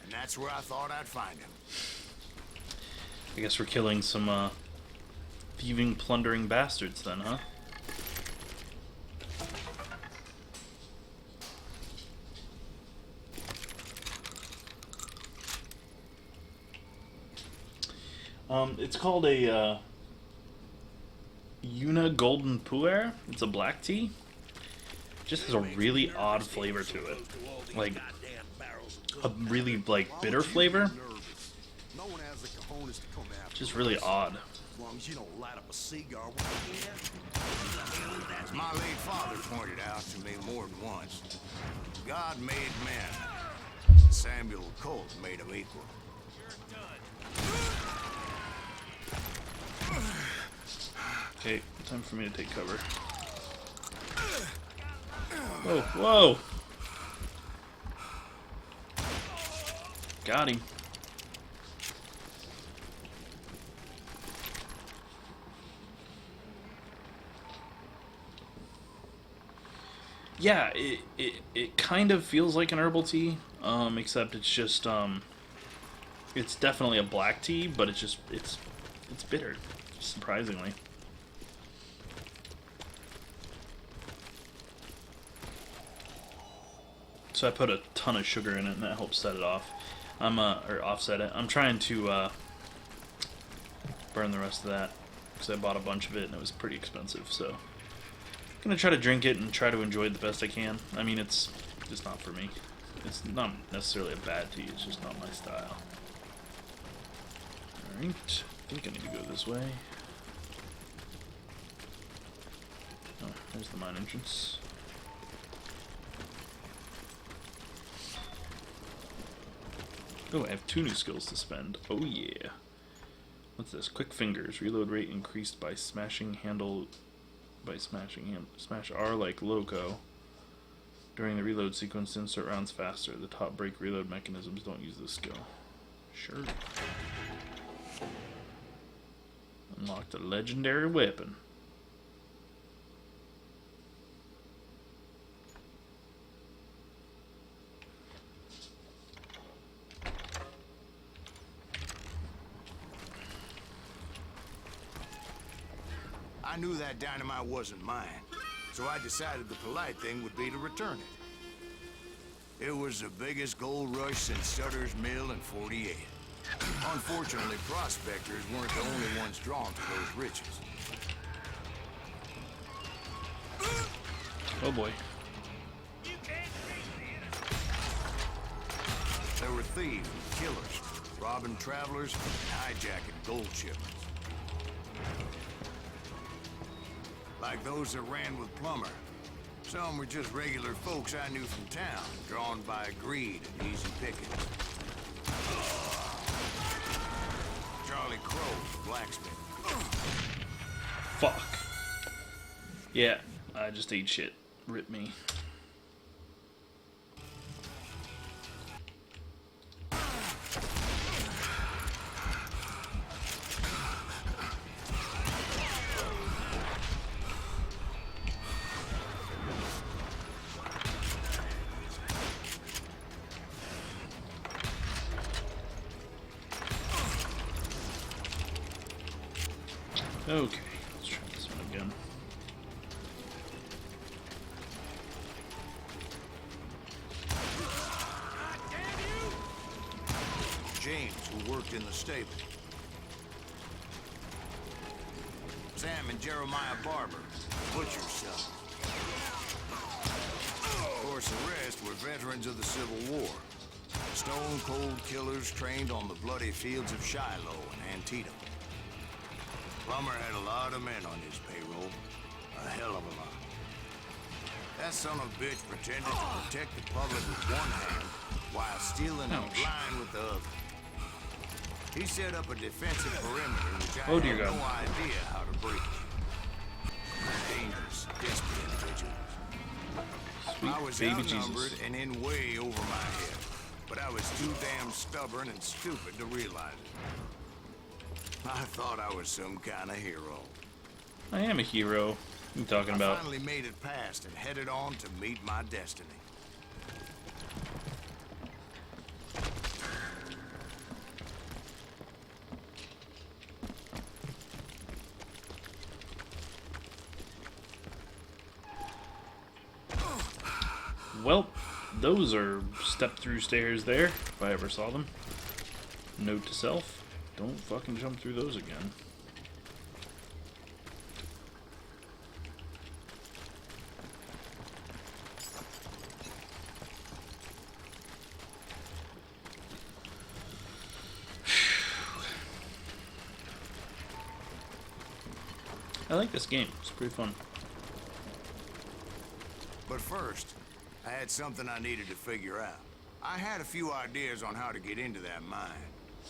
and that's where I thought I'd find him. I guess we're killing some, thieving, plundering bastards then, huh? It's called a, Una Golden Puer. It's a black tea. Just has a really odd flavor to it. Like, a really, like, bitter flavor. No one has the cojones to come after Just really odd. as long as you don't light up a cigar. As my late father pointed out to me more than once, God made men. Samuel Colt made them equal. Okay, time for me to take cover. Whoa, whoa! Got him. Yeah, it kind of feels like an herbal tea, except it's just, it's definitely a black tea, but it's bitter, surprisingly. So I put a ton of sugar in it, and that helps set it off. Or offset it. I'm trying to, burn the rest of that, because I bought a bunch of it, and it was pretty expensive, so... I'm gonna try to drink it and try to enjoy it the best I can. I mean, it's just not for me. It's not necessarily a bad tea, it's just not my style. Alright, I think I need to go this way. Oh, there's the mine entrance. Oh, I have 2 new skills to spend. Oh yeah. What's this? Quick fingers. Reload rate increased by smashing handle... Smash R like loco. During the reload sequence, insert rounds faster. The top break reload mechanisms don't use this skill. Sure. Unlocked a legendary weapon. I knew that dynamite wasn't mine, so I decided the polite thing would be to return it. It was the biggest gold rush since Sutter's Mill in '48. Unfortunately, prospectors weren't the only ones drawn to those riches. Oh boy. There were thieves and killers, robbing travelers and hijacking gold shipments. Like those that ran with Plummer. Some were just regular folks I knew from town, drawn by greed and easy pickings. Charlie Crow, blacksmith. Fuck. Yeah, I just ate shit. Rip me. Okay, let's try this one again. worked in the stable. Sam and Jeremiah Barber, butcher's son. Of course, the rest were veterans of the Civil War. Stone-cold killers trained on the bloody fields of Shiloh and Antietam. Plummer had a lot of men on his payroll. A hell of a lot. That son of a bitch pretended to protect the public with one hand while stealing and lying with the other. He set up a defensive perimeter which I had no idea how to breach. Dangerous, desperate individuals. I was outnumbered and in way over my head, but I was too damn stubborn and stupid to realize it. I thought I was some kind of hero. I am a hero. What are you talking about? I finally made it past and headed on to meet my destiny. Well, those are step-through stairs there, if I ever saw them. Note to self, don't fucking jump through those again. I like this game, it's pretty fun. But first, I had something I needed to figure out. I had a few ideas on how to get into that mine,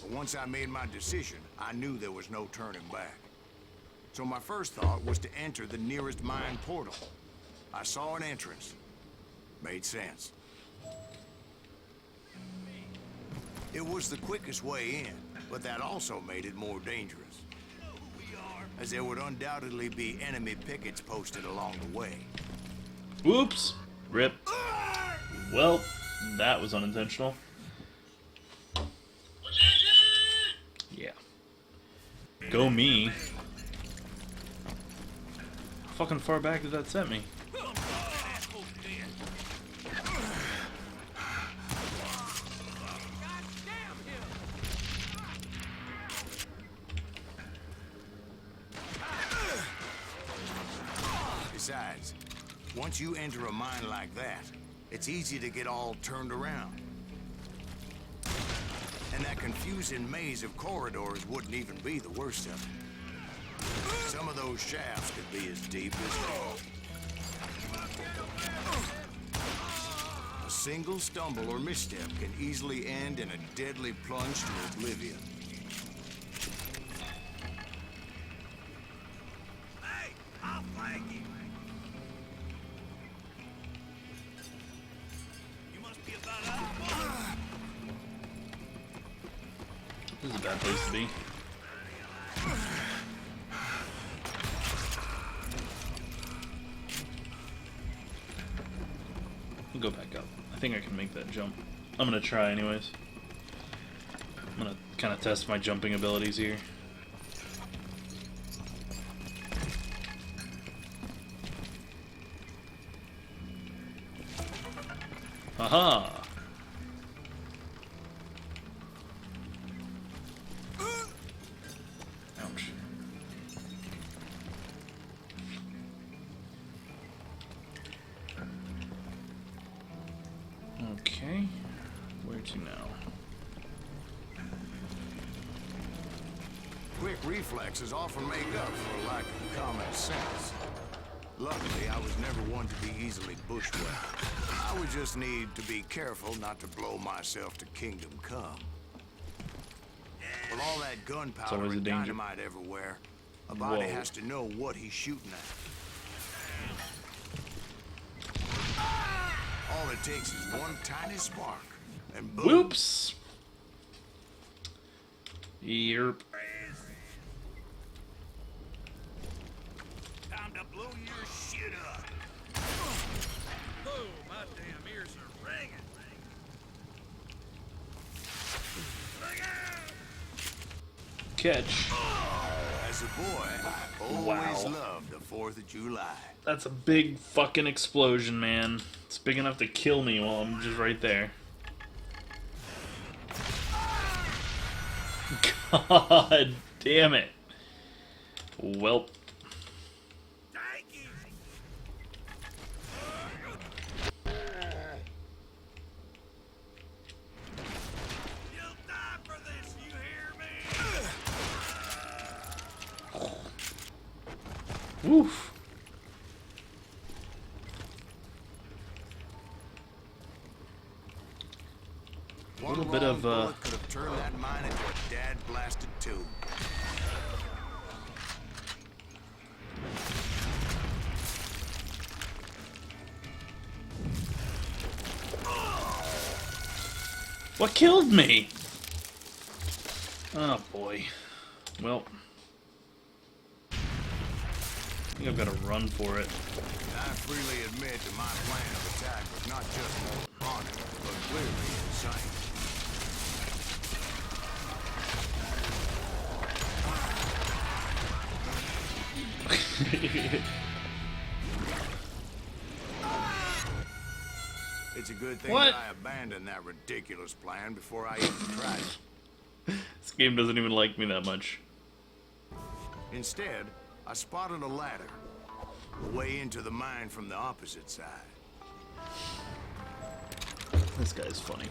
but once I made my decision, I knew there was no turning back. So my first thought was to enter the nearest mine portal. I saw an entrance. Made sense. It was the quickest way in, but that also made it more dangerous, as there would undoubtedly be enemy pickets posted along the way. Whoops! Rip. Well, that was unintentional. Yeah. Go me. How fucking far back did that set me? Besides, once you enter a mine like that, it's easy to get all turned around. And that confusing maze of corridors wouldn't even be the worst of it. Some of those shafts could be as deep as hell. A single stumble or misstep can easily end in a deadly plunge to oblivion. Hey, I'll flag you. You must be about out. This is a bad place to be. I'll go back up. I think I can make that jump. I'm gonna try anyways. I'm gonna kind of test my jumping abilities here. Haha! Ouch. Okay, where to now? Quick reflexes often make up for a lack of common sense. Luckily, I was never one to be easily bushwhacked. I would just need to be careful not to blow myself to kingdom come. With all that gunpowder always a and danger. dynamite everywhere, a body Whoa. has to know what he's shooting at. All it takes is one tiny spark, and boom. Whoops! Yerp. Time to blow your shit up. Oh, my damn ears are ringing. Look out! Catch. As a boy, I always Wow. loved the 4th of July. That's a big fucking explosion, man. It's big enough to kill me while I'm just right there. God damn it. Welp. You'll die for this, you hear me? Woof. A little bit of could have turned that mine into a dad-blasted tomb. what killed me? Oh boy. Well, I think I've got to run for it. I freely admit that my plan of attack was not just moronic, but clearly insane. It's a good thing What? that I abandoned that ridiculous plan before I even tried it. This game doesn't even like me that much. Instead, I spotted a ladder, a way into the mine from the opposite side. This guy's funny.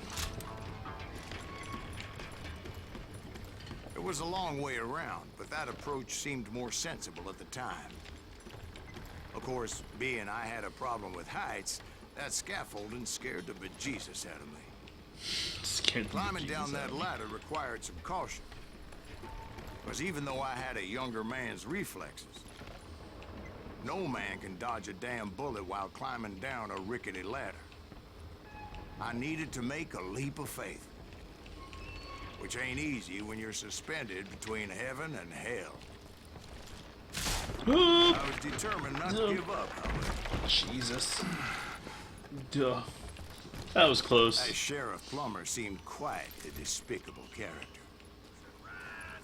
It was a long way around, but that approach seemed more sensible at the time. Of course, being I had a problem with heights, that scaffolding scared the bejesus out of me. Scared the Climbing bejesus down out that of me. ladder required some caution. Because even though I had a younger man's reflexes, no man can dodge a damn bullet while climbing down a rickety ladder. I needed to make a leap of faith. Which ain't easy when you're suspended between heaven and hell. I was determined not to give up, however. Jesus. Duh. That was close. That Sheriff Plummer seemed quite a despicable character.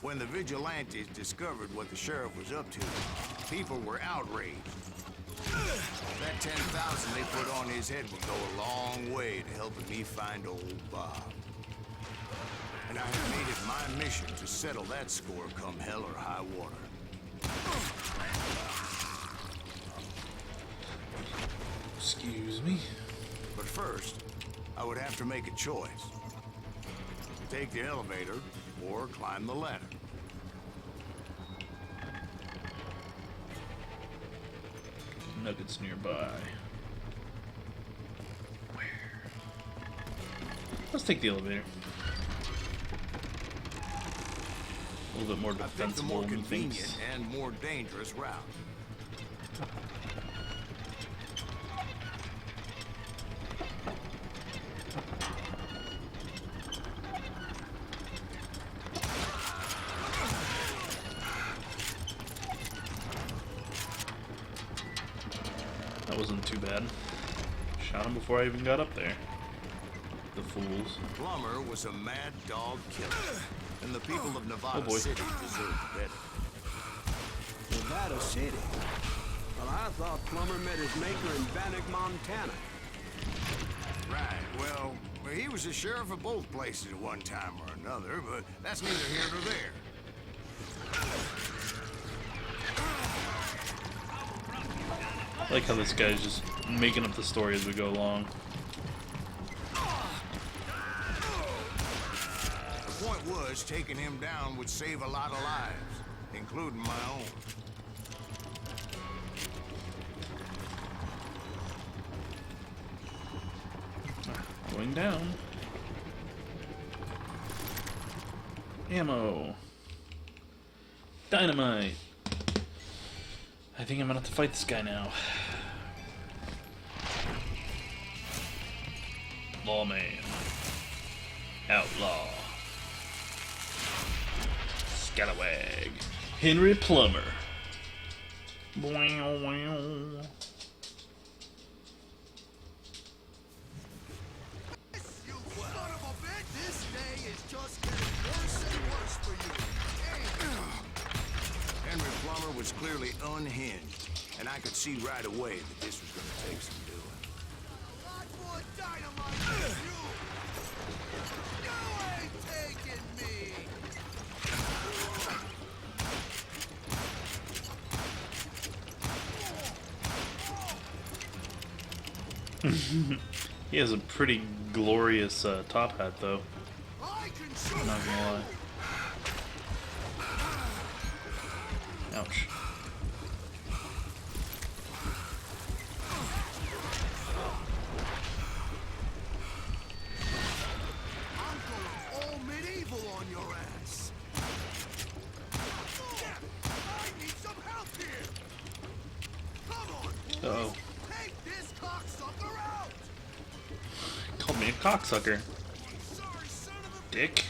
When the vigilantes discovered what the sheriff was up to, people were outraged. That 10,000 they put on his head would go a long way to helping me find old Bob. And I had made it my mission to settle that score come hell or high water. Excuse me. But first, I would have to make a choice. Take the elevator or climb the ladder. Nuggets nearby. Where? Let's take the elevator. A little bit more I picked the defensible more than convenient things. and more dangerous route. That wasn't too bad. Shot him before I even got up there. The fools. Plummer was a mad dog killer, and the people of Nevada boy. City deserved better. Nevada City. Well, I thought Plummer met his maker in Bannock, Montana. Right, well, he was the sheriff of both places at one time or another, but that's neither here nor there. I like how this guy's just making up the story as we go along. The point was, taking him down would save a lot of lives, including my own. Going down. Ammo. Dynamite. I think I'm gonna have to fight this guy now. Lawman. Outlaw. Scalawag. Henry Plummer. Boing, boing. You son of a bitch! This day is just getting worse and worse for you. Henry Plummer was clearly unhinged, and I could see right away that this was going to take some doing. Lockwood Dynamite, you! You ain't taking me! He has a pretty glorious top hat, though. I'm not gonna lie. Ouch. I'm going all medieval on your ass. I need some help here. Come on, boys. Uh-oh. Take this cocksucker out. Called me a cocksucker. Sorry, son of a Dick.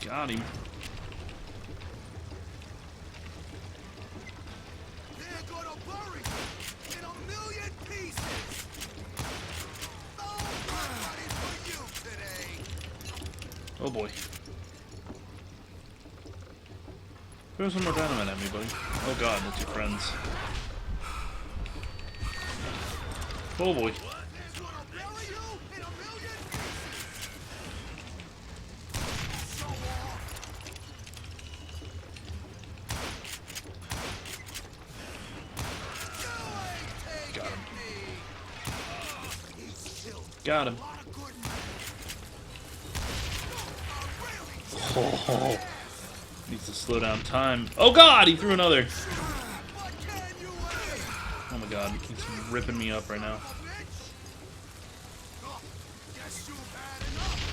Got him. They're gonna bury you in a million pieces. Oh, nobody's for you today. Oh boy. Throw some more dynamite at me, buddy. Oh god, that's your friends. Oh boy. They're gonna bury you in a million pieces. So off. You ain't taking Got him. me. He's killed Got him. a lot of good men. Oh. Needs to slow down time. Oh god, he threw another. What can you weigh? Oh my god, he's ripping me up right now. Bitch? Oh, guess you've had enough.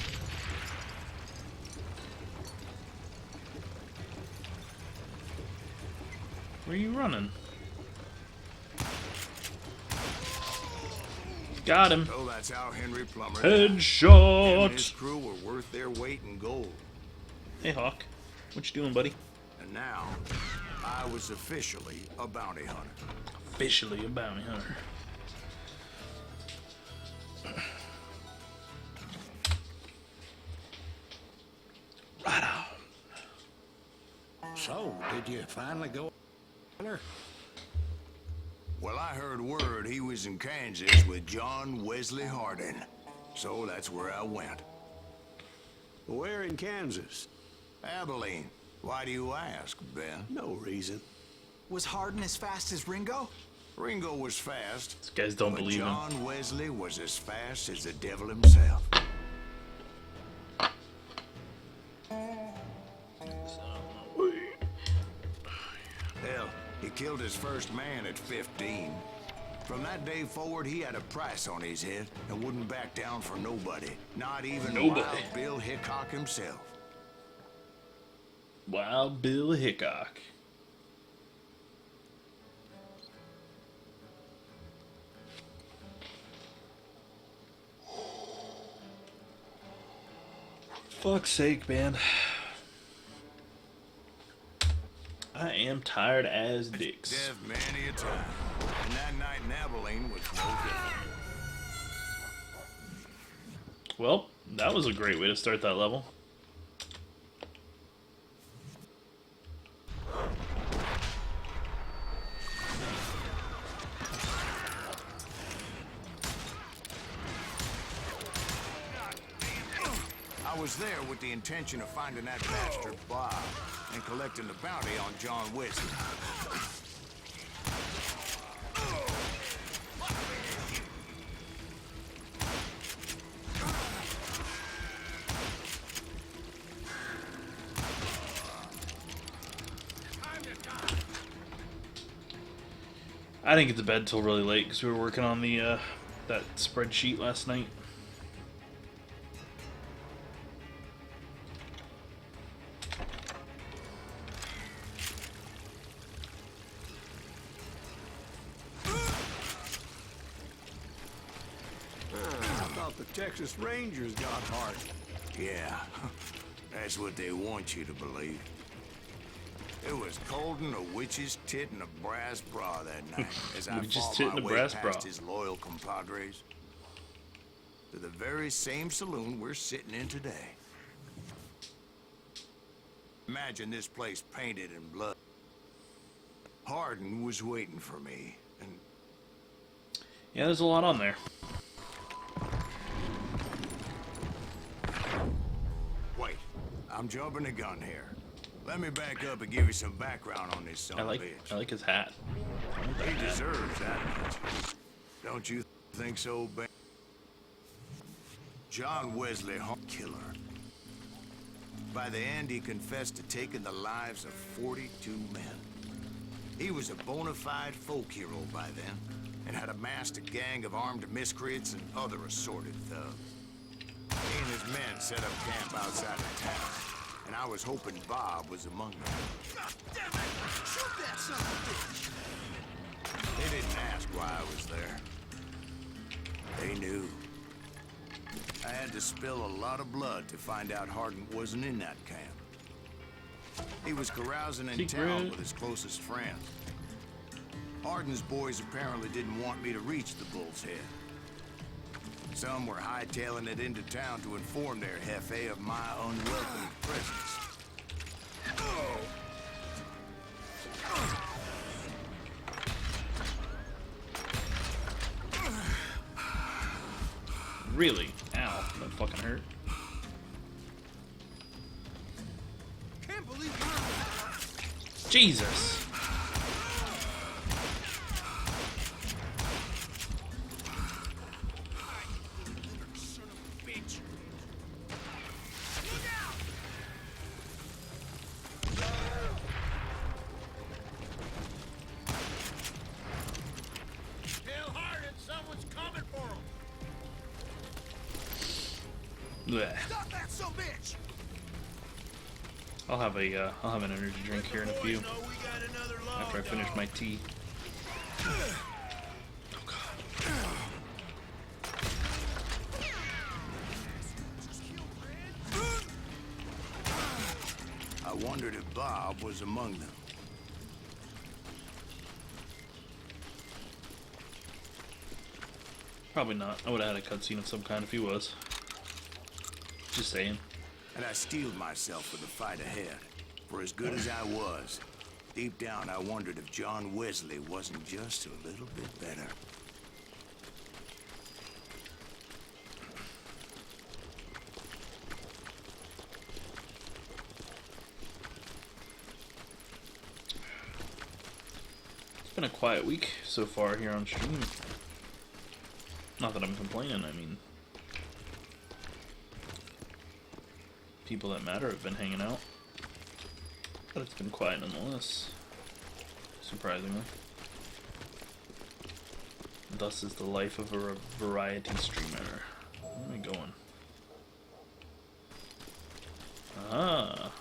Where are you running? Got him. So that's how Henry Plummer. Him and his Headshot. crew were worth their weight in gold. Hey Hawk, what you doing, buddy? And now, I was officially a bounty hunter. Officially a bounty hunter. Right on. So, did you finally go? Well, I heard word he was in Kansas with John Wesley Hardin. So that's where I went. Where in Kansas? Abilene. Why do you ask, Ben? No reason. Was Hardin as fast as Ringo? Ringo was fast. These guys don't but believe him. John Wesley was as fast as the devil himself. Hell, he killed his first man at 15. From that day forward, he had a price on his head and wouldn't back down for nobody. Not even Nobody. Wild Bill Hickok himself. Wild Bill Hickok. Fuck's sake, man. I am tired as dicks. Death many a time. And that night in Abilene was no different. Well, that was a great way to start that level. I was there with the intention of finding that bastard Bob and collecting the bounty on John Wesley. I didn't get to bed till really late because we were working on the that spreadsheet last night. I thought the Texas Rangers got Hardin. Yeah, that's what they want you to believe. It was cold in a witch's tit and a brass bra that night as I Witch's fought tit my and a way brass past bra. his loyal compadres to the very same saloon we're sitting in today. Imagine this place painted in blood. Hardin was waiting for me, and Yeah, there's a lot on there. wait, I'm jumping the gun here. Let me back up and give you some background on this son I of a like bitch. his hat. I want that He hat. deserves that much. Don't you think so, Ben? John Wesley, killer. By the end, he confessed to taking the lives of 42 men. He was a bona fide folk hero by then, and had amassed a gang of armed miscreants and other assorted thugs. He and his men set up camp outside of town, and I was hoping Bob was among them. God damn it! Shoot that son of a bitch! They didn't ask why I was there. They knew. I had to spill a lot of blood to find out Hardin wasn't in that camp. He was carousing in town with his closest friends. Hardin's boys apparently didn't want me to reach the Bull's Head. Some were hightailing it into town to inform their jefe of my unwelcome presence. Really? Ow, that fucking hurt. Can't believe you. Jesus. Son of a bitch. Look out! Tell Hardin someone's coming for him. Blech. Stop that son of a bitch! I'll have an energy drink here in a few Boys know we got another log after I finish dog. my tea. Oh God. I wondered if Bob was among them. Probably not. I would have had a cutscene of some kind if he was. Just saying. And I steeled myself for the fight ahead. For as good as I was, deep down I wondered if John Wesley wasn't just a little bit better. It's been a quiet week so far here on stream. Not that I'm complaining, I mean, people that matter have been hanging out. But it's been quiet nonetheless. Surprisingly. Thus is the life of a variety streamer. Where am I going? Ah.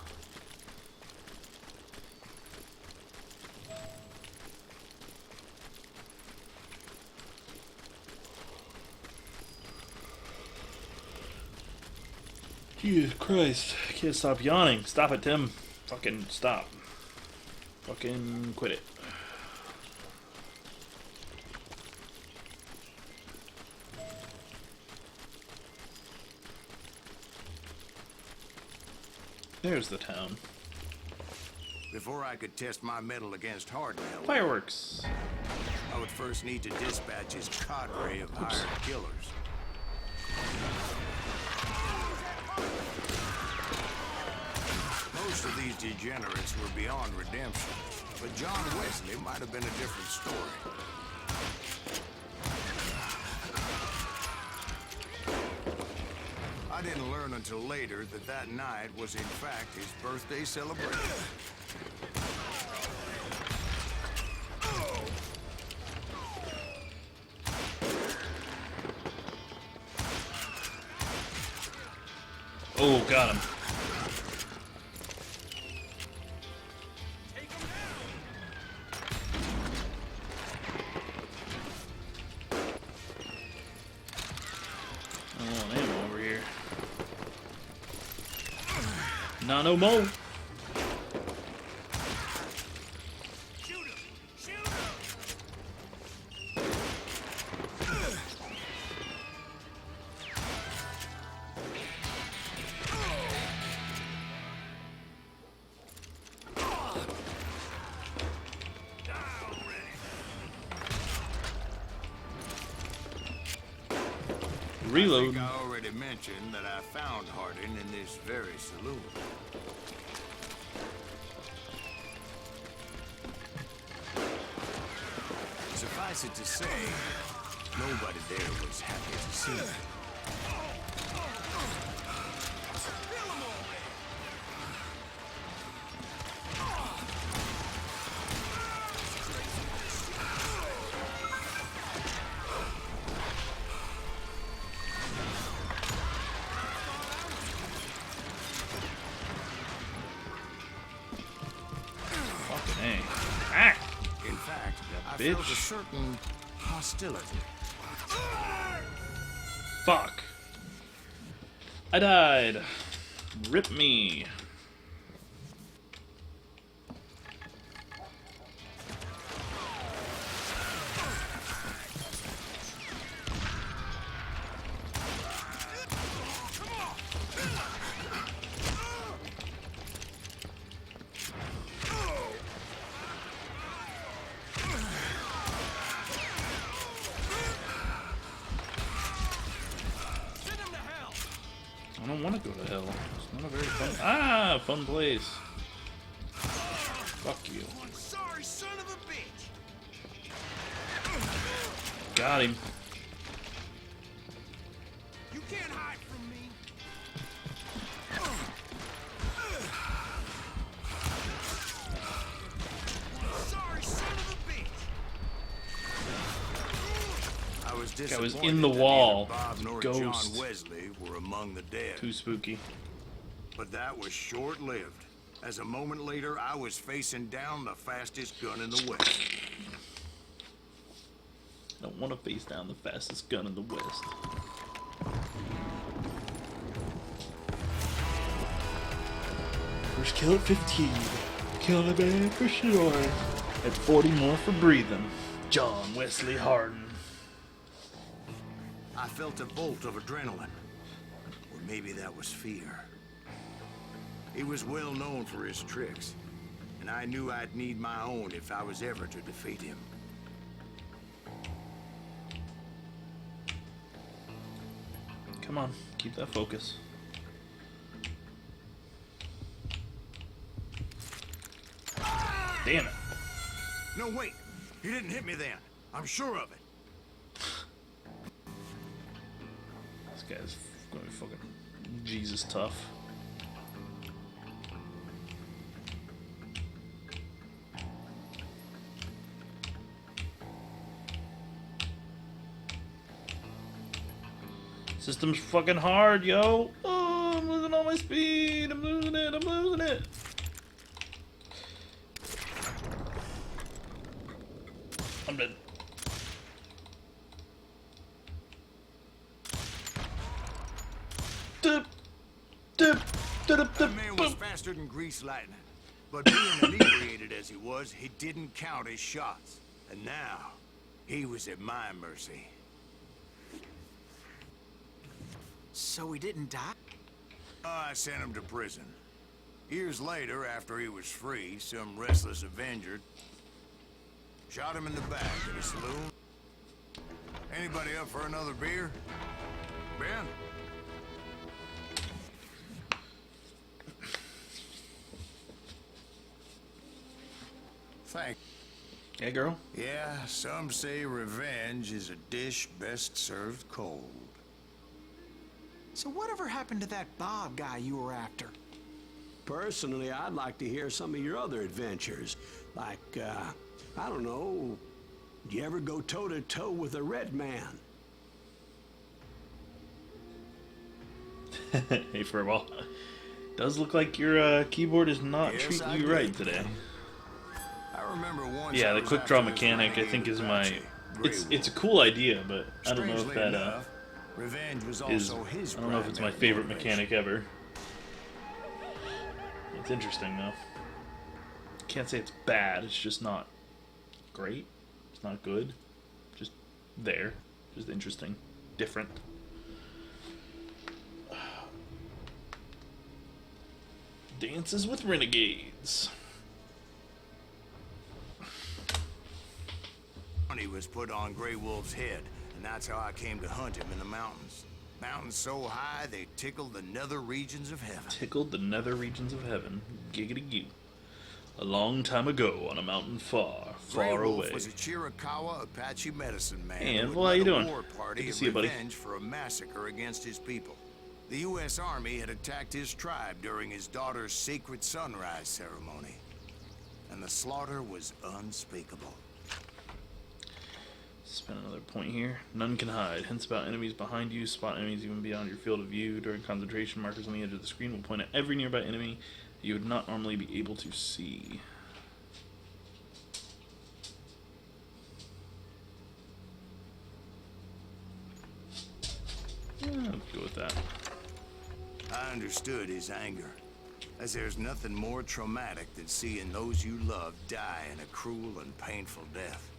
Jesus Christ. I can't stop yawning. Stop it, Tim. Fucking stop. Fucking quit it. There's the town. Before I could test my mettle against Hardin, however, Fireworks. I would first need to dispatch his cadre of hired killers. Most of these degenerates were beyond redemption, but John Wesley might have been a different story. I didn't learn until later that that night was in fact his birthday celebration. Oh, got him. Take him down! I don't want ammo over here. Nah, no more. Shoot him! Shoot him! Reload. I already mentioned mention that I found Hardin in this very saloon. Suffice it to say, nobody there was happy to see me. In fact, I felt a certain hostility. Fuck. I died. Rip me. I don't want to go to hell. It's not a very fun... fun place. Fuck you. Sorry, son of a bitch. Got him. You can't hide from me. Sorry, son of a bitch. I was in the wall. Bob nor Ghost. John Wesley were among the dead. Too spooky. But that was short-lived. As a moment later, I was facing down the fastest gun in the West. I don't want to face down the fastest gun in the West. First kill at 15. Kill a man for sure. At 40 more for breathing. John Wesley Hardin. I felt a bolt of adrenaline. Or maybe that was fear. He was well known for his tricks, and I knew I'd need my own if I was ever to defeat him. Come on, keep that focus. Damn it. No, wait. You didn't hit me then. I'm sure of it. This guy's gonna be fucking Jesus tough. System's fucking hard, yo. Oh, I'm losing all my speed. I'm losing it. I'm losing it. I'm dead. That man was faster than grease lightning. But being inebriated as he was, he didn't count his shots. And now, he was at my mercy. So he didn't die? I sent him to prison. Years later, after he was free, some restless Avenger shot him in the back at a saloon. Anybody up for another beer? Ben? Thank Yeah, girl. Yeah, some say revenge is a dish best served cold. So whatever happened to that Bob guy you were after? Personally, I'd like to hear some of your other adventures. Like, I don't know, do you ever go toe-to-toe with a red man? Hey, for a while. Does look like your keyboard is not Yes, treating I you did. right today. I remember once Yeah, I the was quick after draw this mechanic I renegade think is my... Apache, Grey It's a Wolf. cool idea, but I don't know if Strangely that enough, revenge was is... also his I don't know if it's my primary favorite motivation. mechanic ever. It's interesting though. Can't say it's bad, it's just not great. It's not good. Just there. Just interesting. Different. Dances with Renegades. Money was put on Grey Wolf's head, and that's how I came to hunt him in the mountains. Mountains so high they tickled the nether regions of heaven. Tickled the nether regions of heaven. Giggity goo. A long time ago on a mountain far, far Grey Wolf away. was a Chiricahua Apache medicine man. And who how had you led a doing? war party Good to of see you, buddy. revenge for a massacre against his people. The U.S. Army had attacked his tribe during his daughter's sacred sunrise ceremony, and the slaughter was unspeakable. Spend another point here. None can hide. Hints about enemies behind you. Spot enemies even beyond your field of view. During concentration, markers on the edge of the screen will point at every nearby enemy you would not normally be able to see. Yeah, I'll go with that. I understood his anger, as there's nothing more traumatic than seeing those you love die in a cruel and painful death.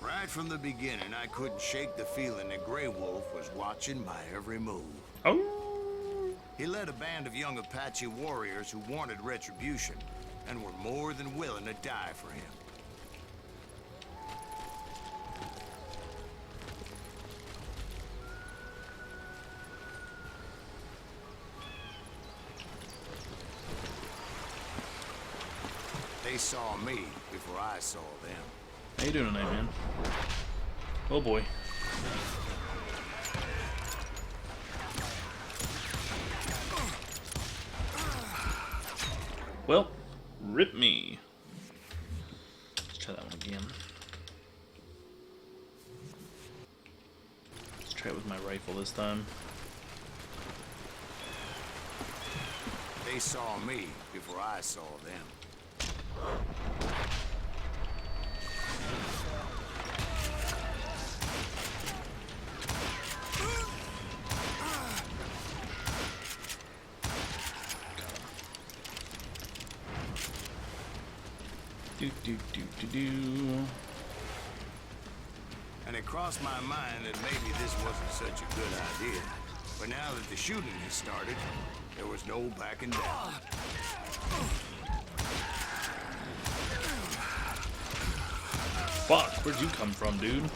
Right from the beginning, I couldn't shake the feeling that Grey Wolf was watching my every move. Oh! He led a band of young Apache warriors who wanted retribution and were more than willing to die for him. They saw me before I saw them. How you doing tonight, man? Oh boy. Well, rip me. Let's try that one again. Let's try it with my rifle this time. They saw me before I saw them. Do. And it crossed my mind that maybe this wasn't such a good idea. But now that the shooting has started, there was no backing down. Fuck, where'd you come from, dude?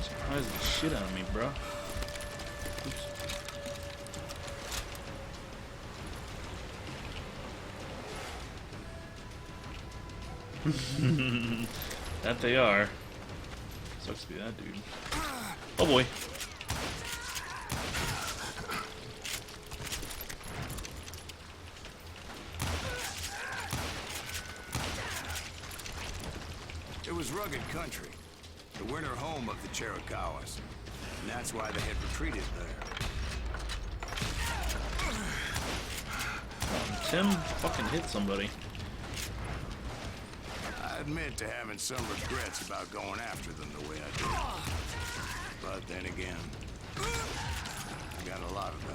Surprised the shit out of me, bro. That they are. Sucks to be that dude. Oh boy. It was rugged country, the winter home of the Chiricahuas, and that's why they had retreated there. Tim fucking hit somebody. I admit to having some regrets about going after them the way I did. But then again, I got a lot of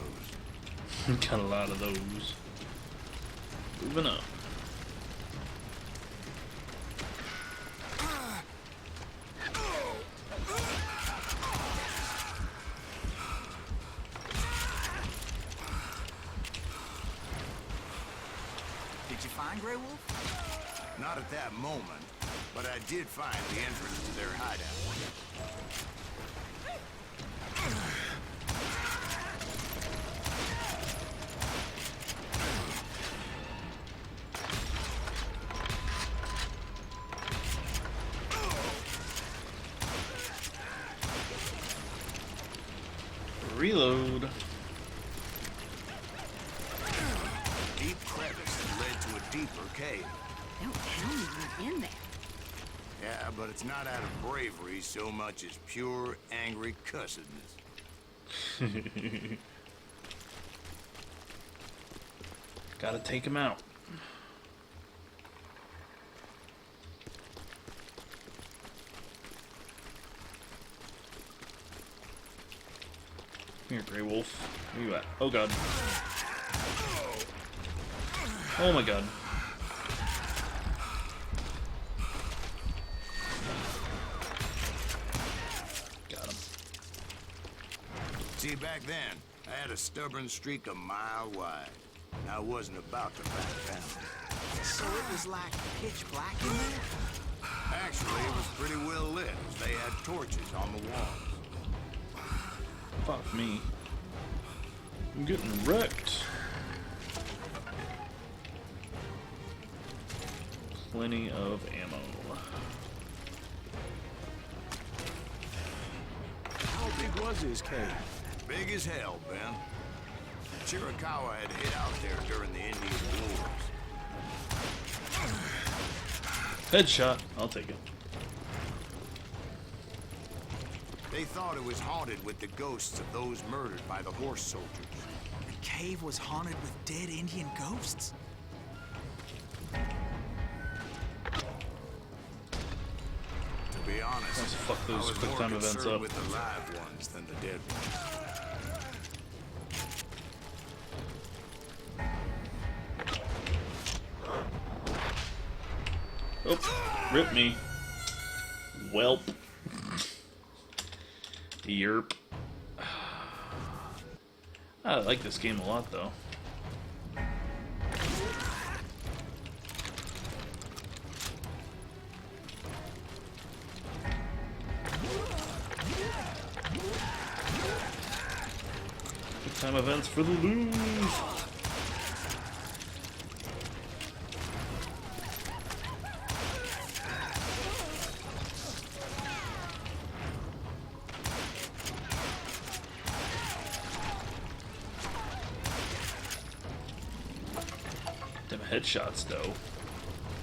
those. Got a lot of those. Moving up. Did you find Grey Wolf? Not at that moment, but I did find the entrance to their hideout. Reload. Deep crevice that led to a deeper cave. Don't tell me you're in there. Yeah, but it's not out of bravery so much as pure, angry cussedness. Gotta take him out. Come here, Grey Wolf. Where you at? Oh god. Oh my god. Got him. See, back then, I had a stubborn streak a mile wide. And I wasn't about to back down. So it was like pitch black in there? Actually, it was pretty well lit, as they had torches on the walls. Fuck me. I'm getting wrecked. Plenty of ammo. How big was this cave? Big as hell, Ben. Chiricahua had hid out there during the Indian Wars. Headshot. I'll take it. They thought it was haunted with the ghosts of those murdered by the horse soldiers. The cave was haunted with dead Indian ghosts? To be honest, Let's fuck I those was quick more time events concerned up. with the live ones than the dead ones. Oh, rip me. Welp. Yerp. I like this game a lot, though. Quick time events for the lose. Them headshots, though.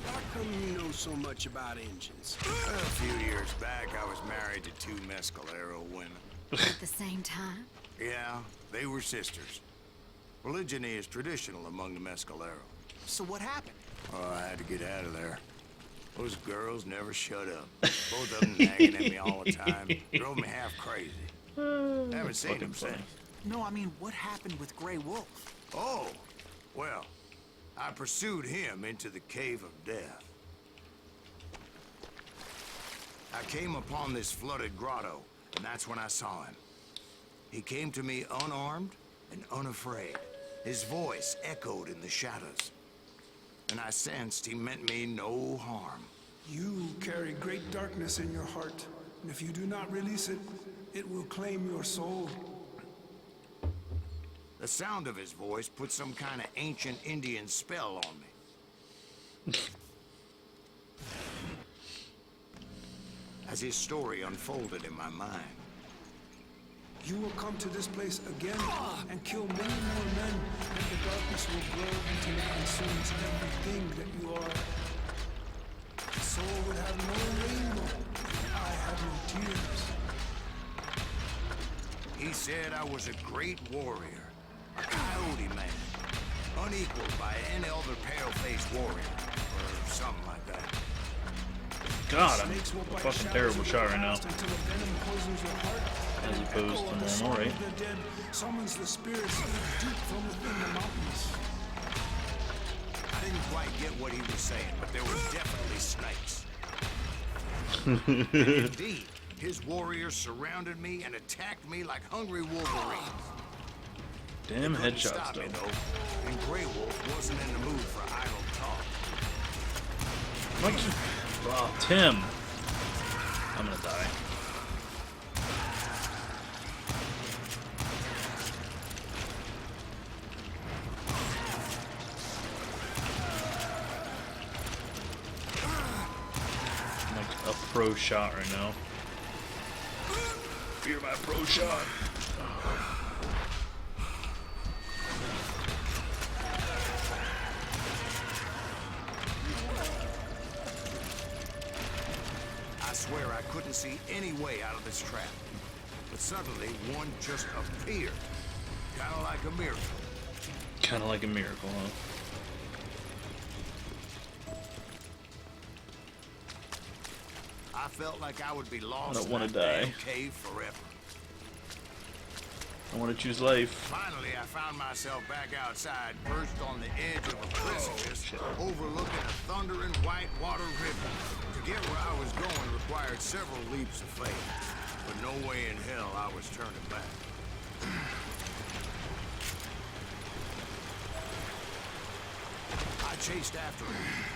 How come you know so much about engines? A few years back, I was married to two Mescalero women. At the same time? Yeah, they were sisters. Polygyny is traditional among the Mescalero. So what happened? Oh, I had to get out of there. Those girls never shut up. Both of them nagging at me all the time. Drove me half crazy. Haven't seen them funny. since. No, I mean, what happened with Grey Wolf? Oh, well, I pursued him into the Cave of Death. I came upon this flooded grotto, and that's when I saw him. He came to me unarmed and unafraid. His voice echoed in the shadows. And I sensed he meant me no harm. You carry great darkness in your heart, and if you do not release it, it will claim your soul. The sound of his voice put some kind of ancient Indian spell on me. As his story unfolded in my mind, You will come to this place again and kill many more men, and the darkness will grow until it consumes everything that you are. The soul would have no rainbow. I have no tears. he said I was a great warrior, a coyote man, unequaled by any other pale-faced warrior, or something like that. God, I'm Snakes will a bite fucking shadows terrible of the shot right now. past until the venom poisons your heart. As The opposed echo to of the normal, song right? of the dead summons the spirits deep from within the mountains. I didn't quite get what he was saying, but there was definitely snakes. Indeed, his warriors surrounded me and attacked me like hungry wolverines. Damn Couldn't headshots, stop me, though. though, and Grey Wolf wasn't in the mood for idle talk. Oh, Tim. I'm gonna die. I'm like a pro shot right now. Fear my pro shot. I swear I couldn't see any way out of this trap. But suddenly, one just appeared. Kind of like a miracle. Kind of like a miracle, huh? I felt like I would be lost I don't in wanna that die. damn cave forever. I want to choose life. Finally, I found myself back outside, perched on the edge of a precipice, overlooking a thundering whitewater river. To get where I was going required several leaps of faith, but no way in hell I was turning back. chased after him,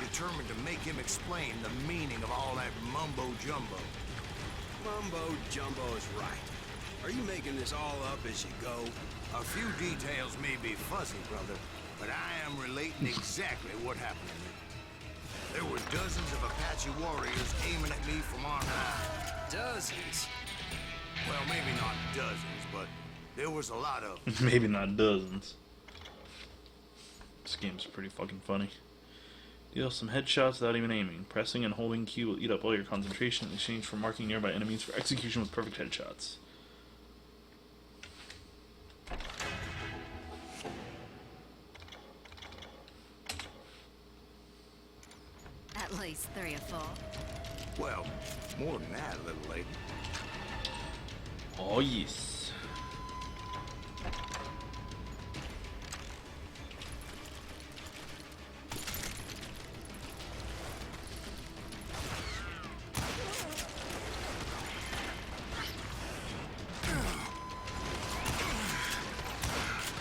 determined to make him explain the meaning of all that mumbo-jumbo. Mumbo-jumbo is right. Are you making this all up as you go? A few details may be fuzzy, brother, but I am relating exactly what happened to me. There were dozens of Apache warriors aiming at me from on high. Dozens? Well, maybe not dozens, but there was a lot of them. Maybe not dozens. This game's pretty fucking funny. Deal some headshots without even aiming. Pressing and holding Q will eat up all your concentration in exchange for marking nearby enemies for execution with perfect headshots. At least 3 or 4. Well, more than that, little lady. Oh yes.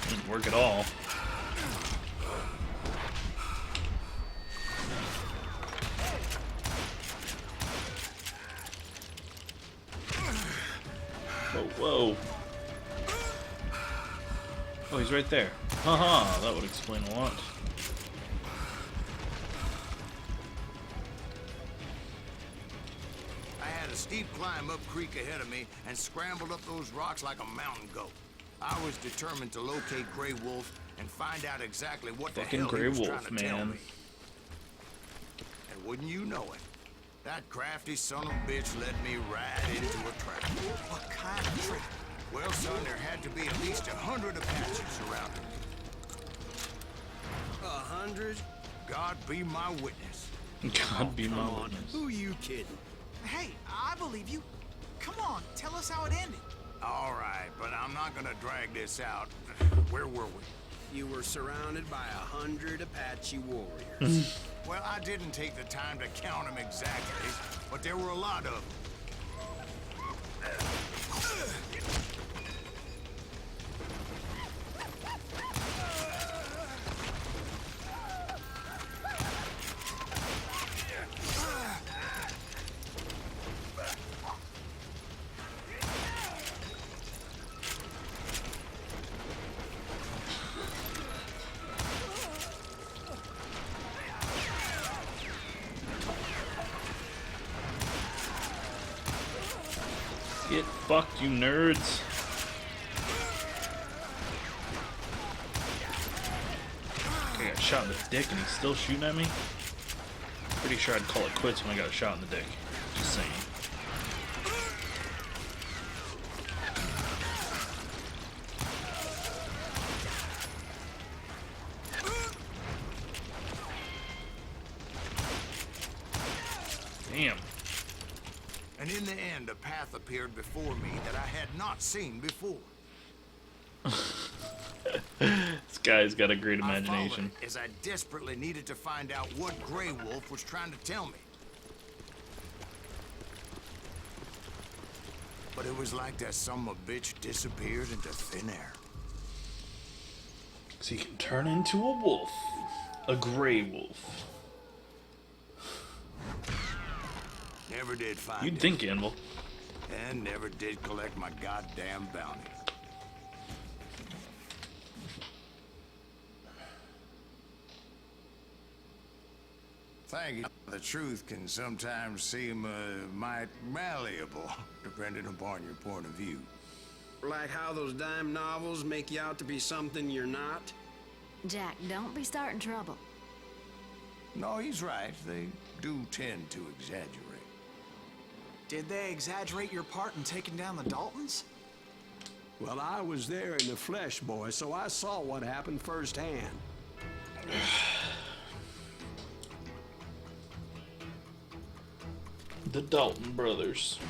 Didn't work at all. Whoa. Oh, he's right there. Haha, that would explain a lot. I had a steep climb up creek ahead of me and scrambled up those rocks like a mountain goat. I was determined to locate Grey Wolf and find out exactly what the hell he was trying to tell me. And wouldn't you know it, that crafty son of a bitch led me right into a trap. What kind of trap? Well, son, there had to be at least 100 Apaches around me. 100? God be my witness. God be my Come on, witness. who you kidding? Hey, I believe you. Come on, tell us how it ended. All right, but I'm not gonna drag this out. Where were we? You were surrounded by 100 Apache warriors. Well, I didn't take the time to count them exactly, but there were a lot of them. Get fucked, you nerds. I got shot in the dick and he's still shooting at me? Pretty sure I'd call it quits when I got shot in the dick. Just saying. Damn. And in the end, a path appeared before me that I had not seen before. This guy's got a great I imagination. followed as I desperately needed to find out what Grey Wolf was trying to tell me. But it was like that son of a bitch disappeared into thin air. So he can turn into a wolf. A gray wolf. Never did find You'd it. think, Anvil. And never did collect my goddamn bounty. Thank you. The truth can sometimes seem might malleable, depending upon your point of view. Like how those dime novels make you out to be something you're not? Jack, don't be starting trouble. No, he's right. They do tend to exaggerate. Did they exaggerate your part in taking down the Daltons? Well, I was there in the flesh, boy, so I saw what happened firsthand. The Dalton brothers.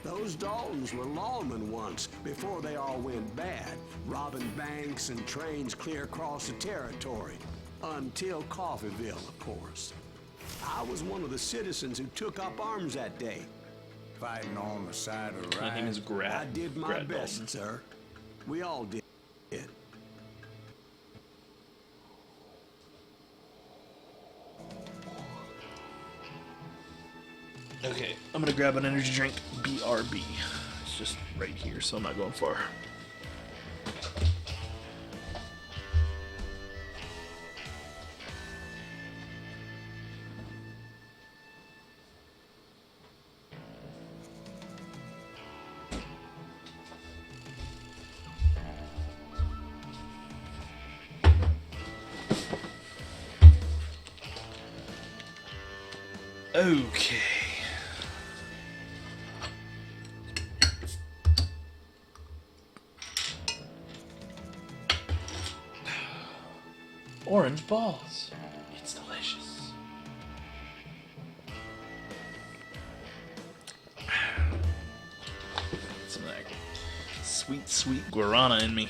Those Daltons were lawmen once, before they all went bad, robbing banks and trains clear across the territory. Until Coffeeville, of course. I was one of the citizens who took up arms that day. Fighting on the side of the My name is right. Grad. I did my Grad best, Dalton. sir. We all did. I'm gonna grab an energy drink. BRB. It's just right here, so I'm not going far. Okay. Orange balls. It's delicious. Some of that sweet, sweet guarana in me.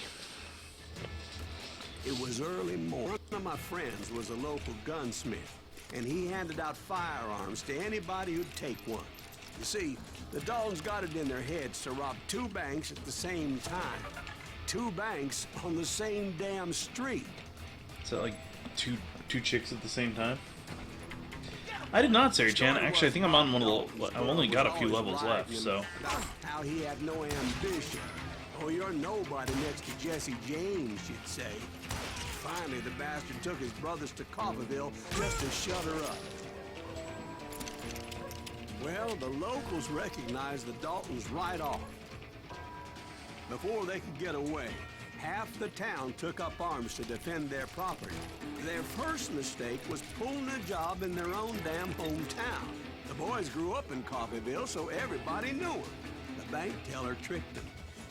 It was early morning. One of my friends was a local gunsmith, and he handed out firearms to anybody who'd take one. You see, the Daltons got it in their heads to rob 2 banks at the same time. 2 banks on the same damn street. Is that like two chicks at the same time? I did not, Sarah Chan. Actually, I think I'm on one of the... I've only got a few levels left, so... How he had no ambition. Oh, you're nobody next to Jesse James, you'd say. Finally, the bastard took his brothers to Coffeyville just to shut her up. Well, the locals recognized the Daltons right off. Before they could get away, half the town took up arms to defend their property. Their first mistake was pulling a job in their own damn hometown. The boys grew up in Coffeyville, so everybody knew them. The bank teller tricked them,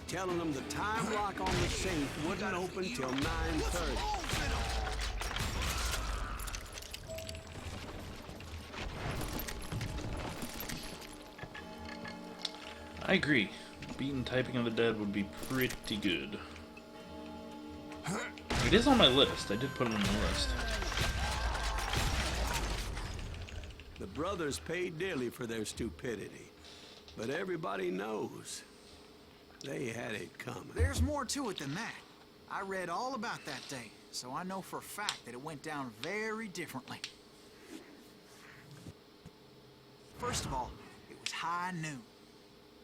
telling them the time lock on the safe wouldn't open till 9:30. I agree. Beating Typing of the Dead would be pretty good. It is on my list. I did put it on the list. The brothers paid dearly for their stupidity, but everybody knows they had it coming. There's more to it than that. I read all about that day, so I know for a fact that it went down very differently. First of all, it was high noon.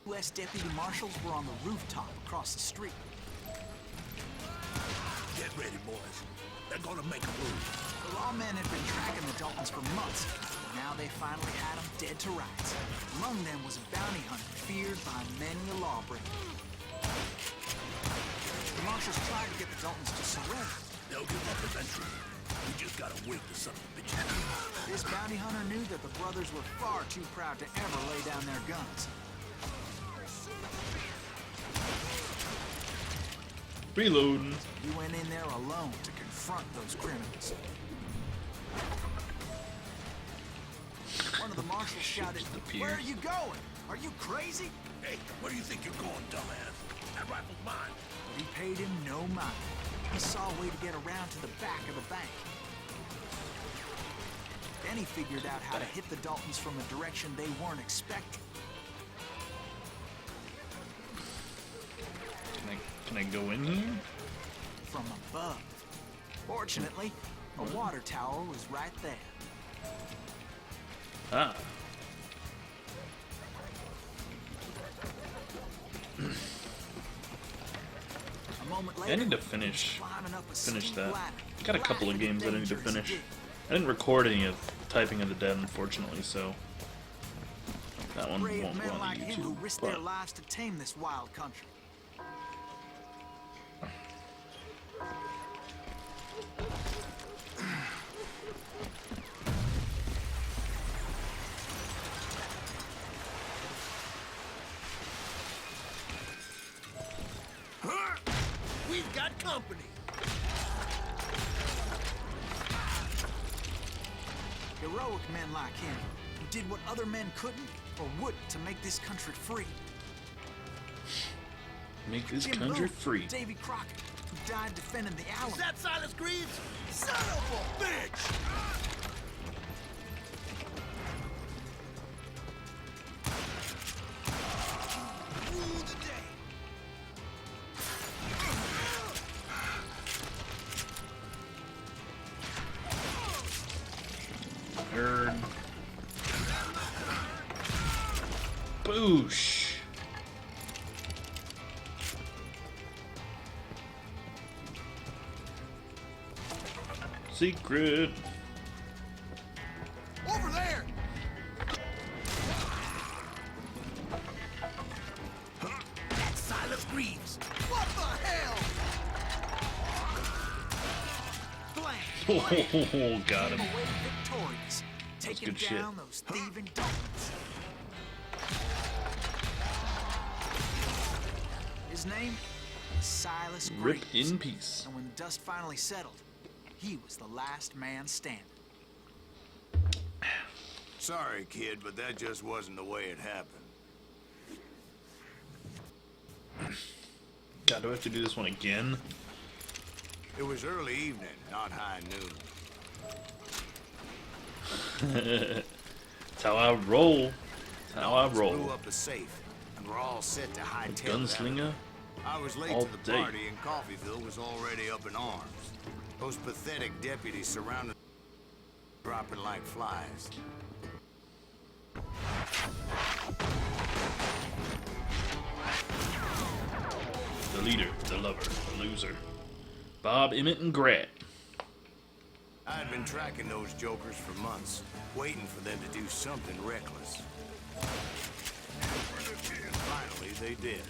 U.S. deputy marshals were on the rooftop across the street. Get ready, boys. They're gonna make a move. The lawmen had been tracking the Daltons for months. Now they finally had them dead to rights. Among them was a bounty hunter feared by many a lawbreaker. The marshals tried to get the Daltons to surrender. They'll give up eventually. We just gotta wait for some of the bitches. This bounty hunter knew that the brothers were far too proud to ever lay down their guns. Reloading. He went in there alone to confront those criminals. One of the marshals shouted, "Where are you going? Are you crazy?" Hey, where do you think you're going, dumbass? That rifle's mine. But he paid him no mind. He saw a way to get around to the back of the bank. Then he figured out how to hit the Daltons from a direction they weren't expecting. Can I go in here? From above. Fortunately, a water tower was right there. Ah. A moment later, I need to finish climbing up a that. steep ladder, Got a couple of games that I need to finish. I didn't record any of Typing of the Dead, unfortunately, so that one brave won't go men on like the him who YouTube. risked their But lives to tame this wild country. We've got company. Heroic men like him, who did what other men couldn't or wouldn't to make this country free. make this Jim country Booth, free. Davy Crockett, who died defending the Alamo. Is that Silas Greaves? Son of a bitch! Rule the day. Nerd. Boosh. Secret. Over there! That's Silas Greaves. What the hell? Oh, got him. Victorious, taking good shit. down those thieving Daltons. His name? Silas Rip Greaves. in peace. And when the dust finally settled, he was the last man standing. Sorry, kid, but that just wasn't the way it happened. God, do I have to do this one again? It was early evening, not high noon. That's how I roll. That's how I Blew roll. up a safe, and we're all set to hightail it out. Gunslinger. I was late all to the day. party, and Coffeeville was already up in arms. Those pathetic deputies surrounded, dropping like flies. The leader, the lover, the loser. Bob, Emmett, and Grat. I had been tracking those jokers for months, waiting for them to do something reckless. Finally, they did.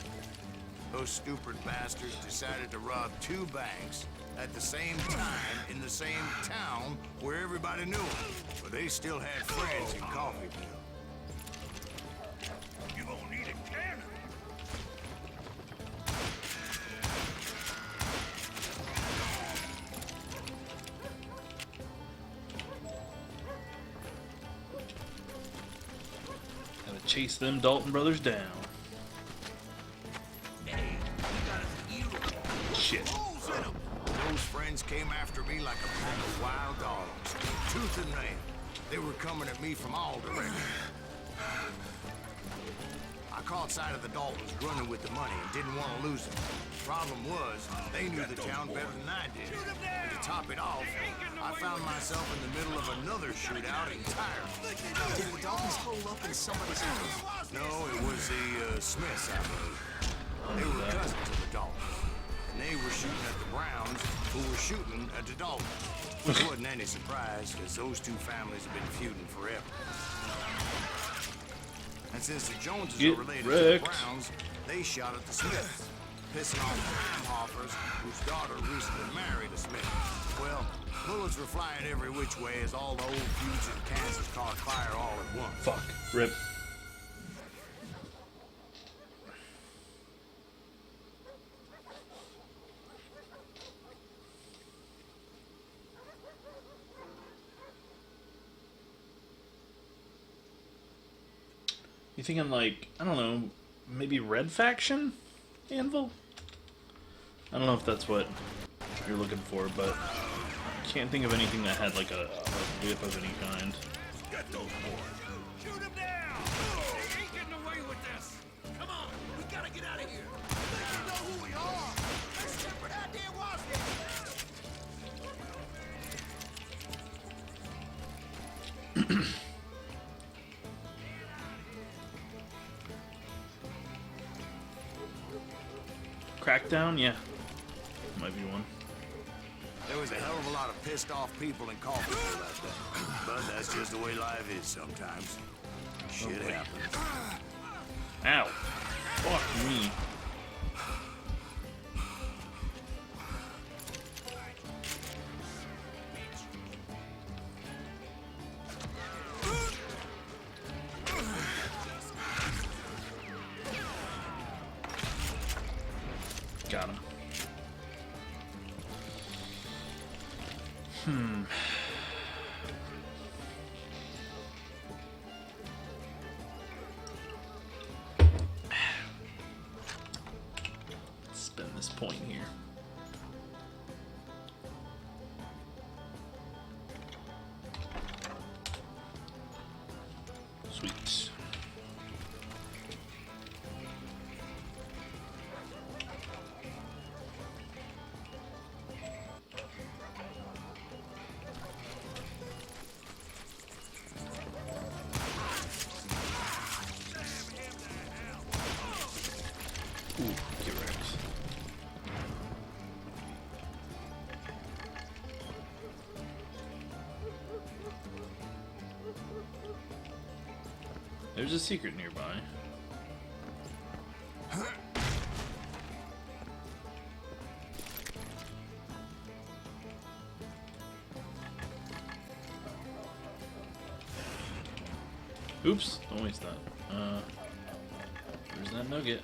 Those stupid bastards decided to rob 2 banks at the same time in the same town where everybody knew them. But they still had friends in Coffeeville. You gonna need a cannon. Gotta chase them Dalton brothers down. Shit. Those friends came after me like a pack of wild dogs, tooth and nail. They were coming at me from all directions. I caught sight of the Daltons running with the money and didn't want to lose them. Problem was, they knew the town better than I did. And to top it off, I found myself in the middle of another shootout entirely. Did the Daltons hole up in somebody's house? No, it was the Smiths, I believe. They were cousins of the Daltons. And they were shooting at the Browns, who were shooting at the Daltons. Which wasn't any surprise, because those 2 families have been feuding forever. And since the Joneses are related to the Browns, they shot at the Smiths, pissing off the Hamhoffers, whose daughter recently married a Smith. Well, bullets were flying every which way as all the old feuds in Kansas caught fire all at once. Fuck. Rip. You thinking like, I don't know, maybe Red Faction Anvil? I don't know if that's what you're looking for, but I can't think of anything that had like a whip of any kind. Get those boys. Shoot them down. They ain't getting away with this. Come on, we gotta get out of here. They know who we are. Let's shepherd out there, Washington. Crackdown? Yeah. Might be one. There was a hell of a lot of pissed off people in Coffeeville that day. But that's just the way life is sometimes. Shit happens. Ow. Fuck me. Got him. Let's spend this point here. Sweet. There's a secret nearby. Oops, don't waste that. There's that nugget.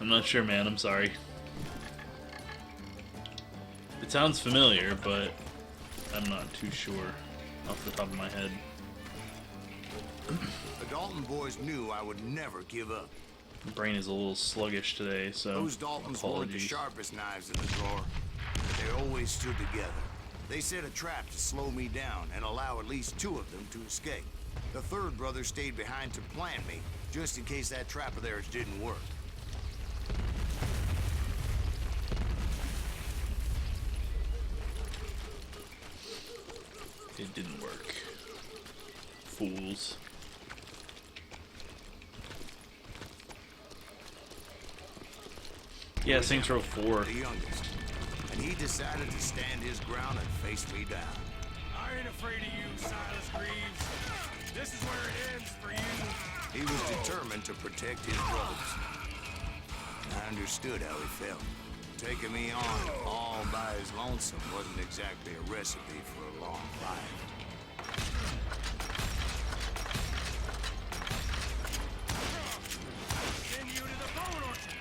I'm not sure, man. I'm sorry. It sounds familiar, but I'm not too sure off the top of my head. The Dalton boys knew I would never give up. My brain is a little sluggish today, so Those Daltons weren't the apologies. sharpest knives in the drawer, but they always stood together. They set a trap to slow me down and allow at least 2 of them to escape. The third brother stayed behind to plant me, just in case that trap of theirs didn't work. It didn't work. Fools. Yeah, Saints Row 4. The youngest, and he decided to stand his ground and face me down. I ain't afraid of you, Silas Greaves. This is where it ends for you. He was determined to protect his brothers. I understood how he felt. Taking me on all by his lonesome wasn't exactly a recipe for a long life. Send you to the bone orchard.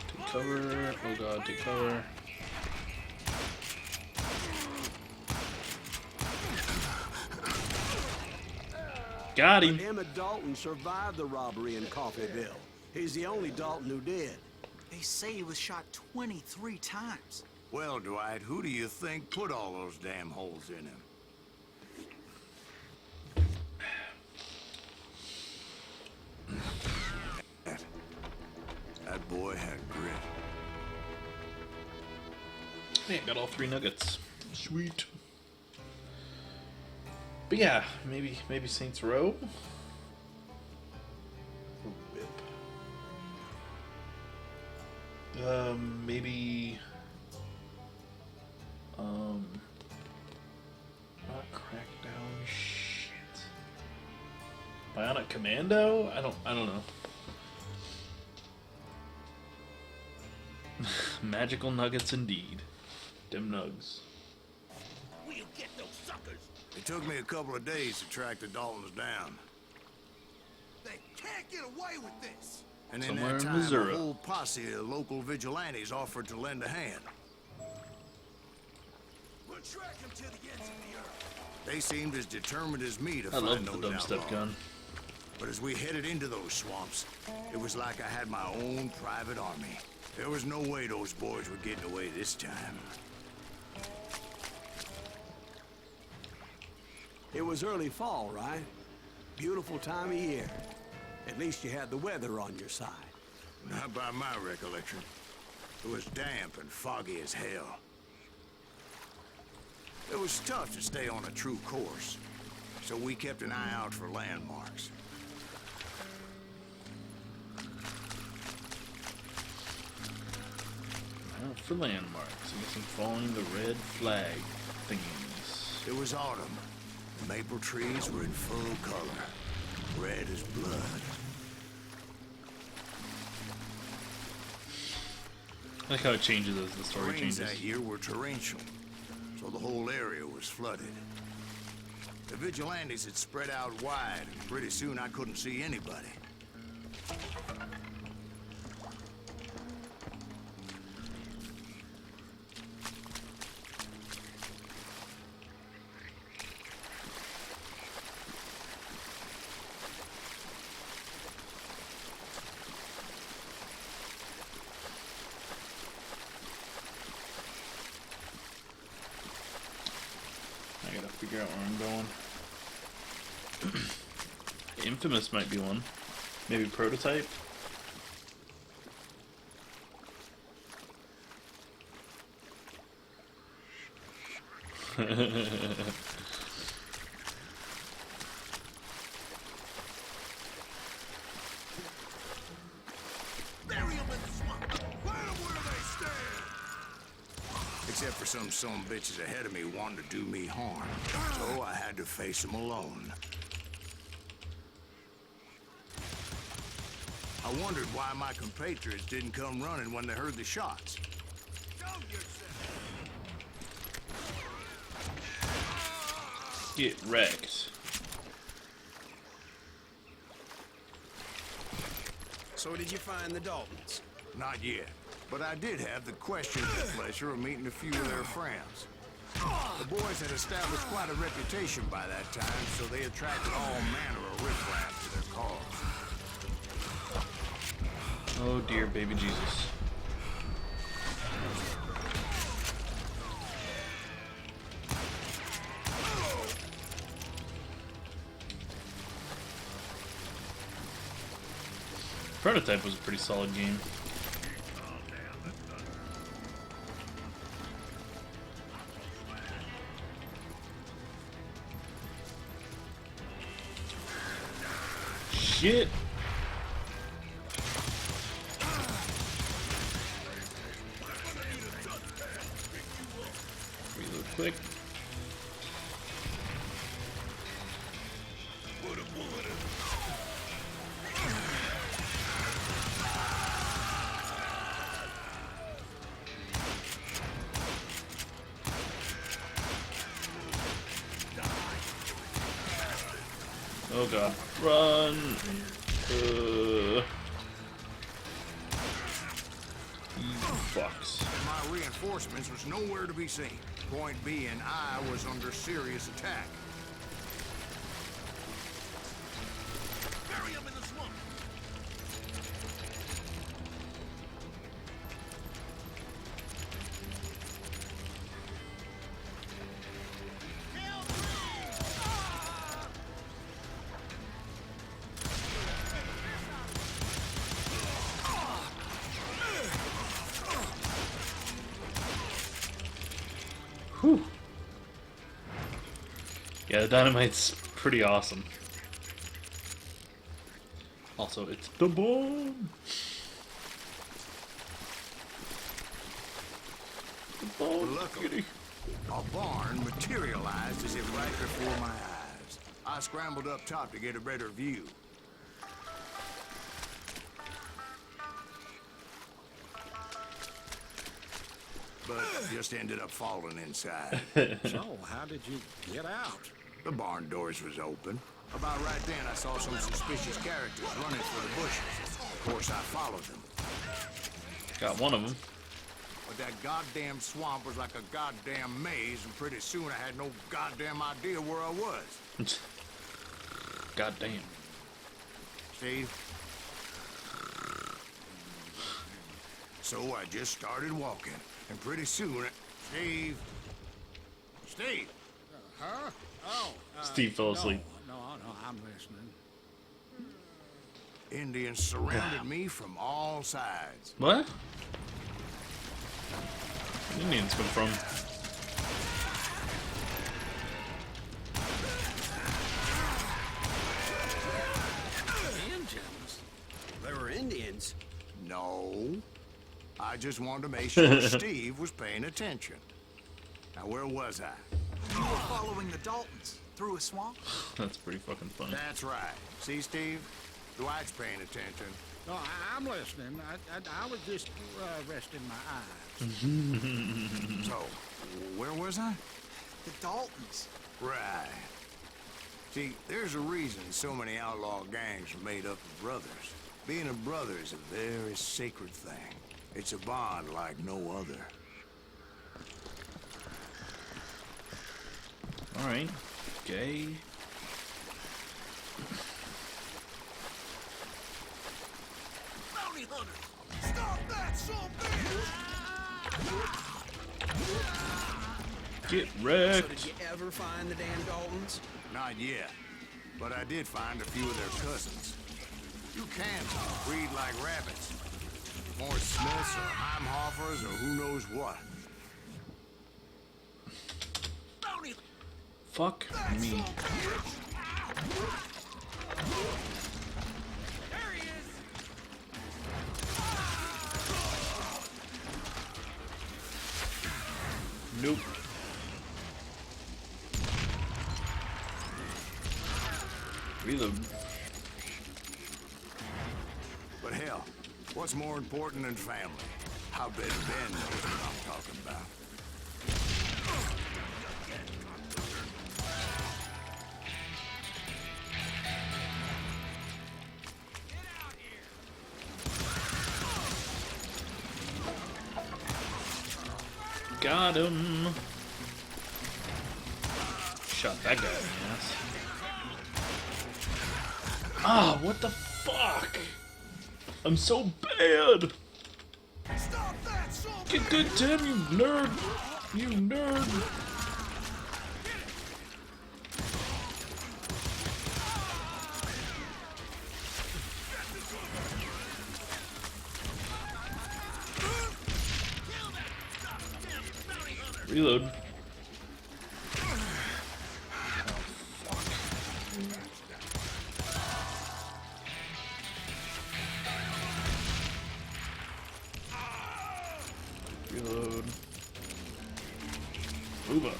Take cover. Oh god, take cover. Got him. Emmett Dalton survived the robbery in Coffeyville. He's the only Dalton who did. They say he was shot 23 times. Well, Dwight, who do you think put all those damn holes in him? That boy had grit. Hey, got all 3 nuggets. Sweet. But yeah, maybe Saints Row. Whip. Maybe. Not Crackdown. Shit. Bionic Commando. I don't know. Magical nuggets indeed. Dim nugs. We'll get those suckers. It took me a couple of days to track the Daltons down. They can't get away with this. And in Somewhere that in time, Missouri. a whole posse of local vigilantes offered to lend a hand. We'll track them to the ends of the earth. They seemed as determined as me to I find love those the dubstep outlaws. gun. But as we headed into those swamps, it was like I had my own private army. There was no way those boys were getting away this time. It was early fall, right? Beautiful time of year. At least you had the weather on your side. Not by my recollection. It was damp and foggy as hell. It was tough to stay on a true course, so we kept an eye out for landmarks. Out for landmarks. I guess I'm following the red flag thingies. It was autumn. The maple trees were in full color, red as blood. I like how it changes as the story Rains changes. that year were torrential, so the whole area was flooded. The vigilantes had spread out wide, and pretty soon I couldn't see anybody. I gotta figure out where I'm going. Infamous might be one. Maybe Prototype. Except for some bitches ahead of me wanting to do me harm. So I had to face them alone. I wondered why my compatriots didn't come running when they heard the shots. Get wrecked. So did you find the Daltons? Not yet, but I did have the questionable pleasure of meeting a few of their friends. The boys had established quite a reputation by that time, so they attracted all manner of riffraff to their cause. Oh dear, baby Jesus. Prototype was a pretty solid game. Shit! Reload quick. Oh god. Run! You fucks. My reinforcements was nowhere to be seen. Point being, I was under serious attack. Bury him in the swamp. Whew. Yeah, the dynamite's pretty awesome. Also, it's the bomb. The bomb. Luckily, a barn materialized as if right before my eyes. I scrambled up top to get a better view. But just ended up falling inside. So, how did you get out? The barn doors was open. About right then, I saw some suspicious characters running for the bushes. Of course, I followed them. Got one of them. But that goddamn swamp was like a goddamn maze, and pretty soon I had no goddamn idea where I was. Goddamn. Steve? So I just started walking, and pretty soon, Steve? Steve? Huh? Oh. Steve fell asleep. No, I'm listening. Indians surrounded me from all sides. What? Where did Indians come from? Indians? There were Indians. No. I just wanted to make sure Steve was paying attention. Now, where was I? You were following the Daltons through a swamp? That's pretty fucking funny. That's right. See, Steve? Dwight's paying attention. No, I'm listening. I was just resting my eyes. So, where was I? The Daltons. Right. See, there's a reason so many outlaw gangs are made up of brothers. Being a brother is a very sacred thing. It's a bond like no other. Alright. Gay. Bounty hunters! Stop that, son Get So wrecked. did you ever find the damn Daltons? Not yet. But I did find a few of their cousins. You can't breed like rabbits. More Smiths or Heimhoffers or who knows what. Fuck me. Nope. Reload. But hell, what's more important than family? How bet Ben knows what I'm talking about. Got him. Shot that guy in the ass. Ah, what the fuck? I'm so bad. Get good, Tim, you nerd. You nerd. Reload. Reload. Move up.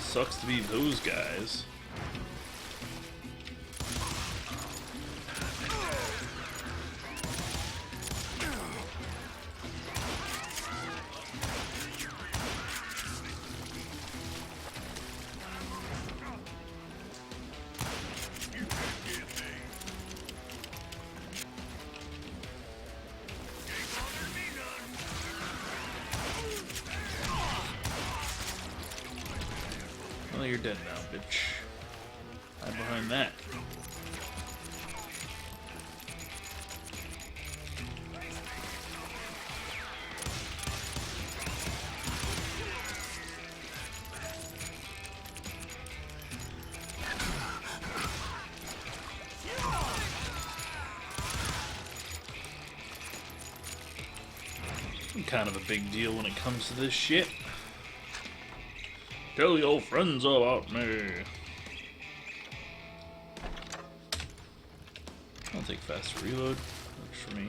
Sucks to be those guys. Well, you're dead now, bitch. Hide behind that. I'm kind of a big deal when it comes to this shit. Tell your friends about me. I'll take faster reload. Works for me.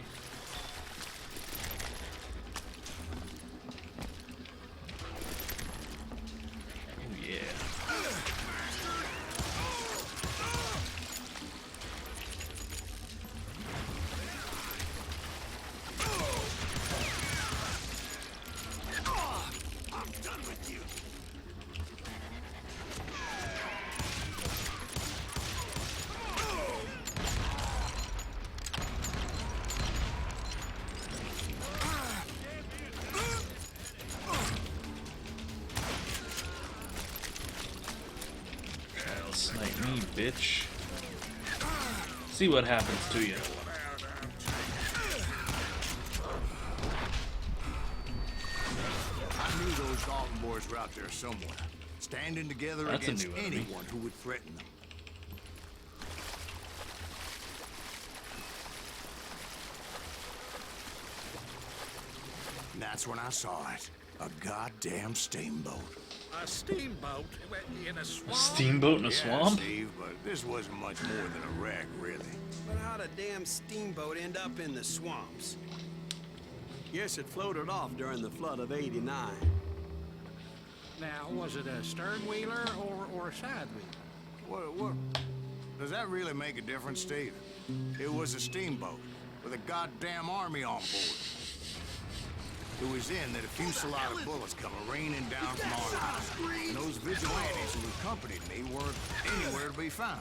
Oh yeah. Snipe me, bitch. See what happens to you. I knew those Dalton boys were out there somewhere, standing together That's against a new enemy. anyone who would threaten them. And that's when I saw it. A goddamn steamboat. A steamboat in a swamp? Steamboat in a Yeah, swamp? Steve, but this wasn't much more than a wreck, really. But how'd a damn steamboat end up in the swamps? Yes, it floated off during the flood of '89. Now, was it a stern wheeler or a side wheeler? What? Does that really make a difference, Steve? It was a steamboat with a goddamn army on board. It was then that a fusillade of bullets come raining down from on high, and those vigilantes who accompanied me weren't anywhere to be found.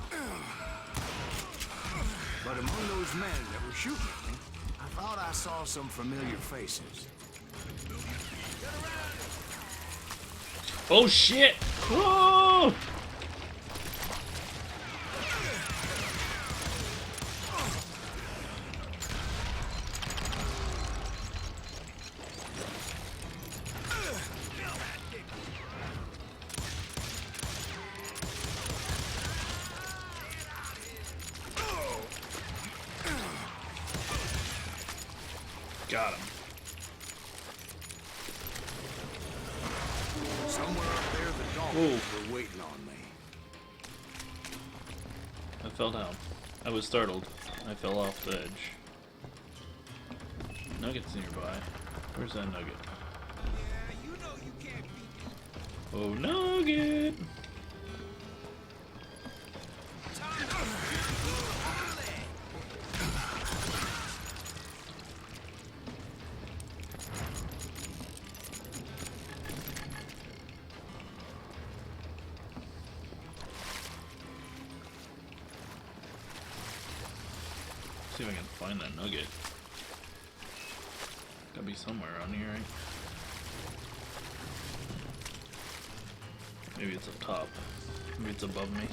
But among those men that were shooting at me, I thought I saw some familiar faces. Oh shit! Whoa! Got him. Somewhere up there, the dolphins were waiting on me. I fell down. I was startled. I fell off the edge. Nugget's nearby. Where's that nugget? Oh, nugget! See if I can find that nugget. Gotta be somewhere around here, right? Maybe it's up top. Maybe it's above me.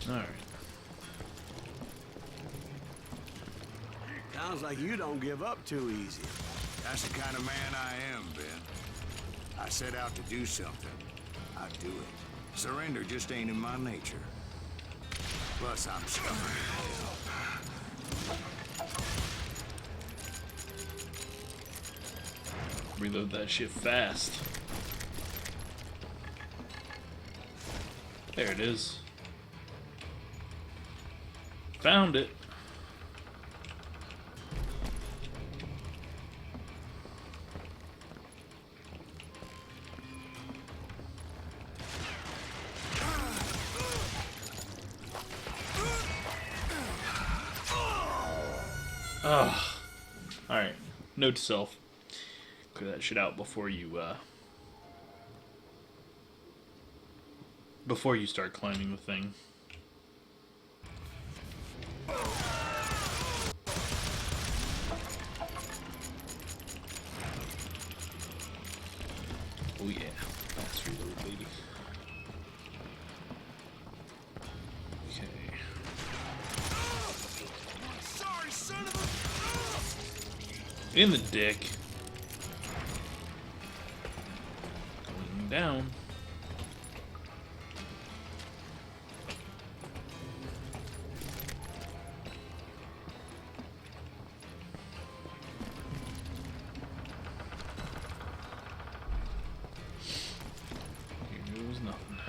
Alright. Sounds like you don't give up too easy. That's the kind of man I am, Ben. I set out to do something. I do it. Surrender just ain't in my nature. Plus, I'm stubborn. Reload that shit fast. There it is. Found it. Ugh. Alright. Note to self. Clear that shit out before you start climbing the thing. Oh yeah. Fast reload, baby. Okay. Sorry, son of a... In the dick. Going down. Here goes nothing.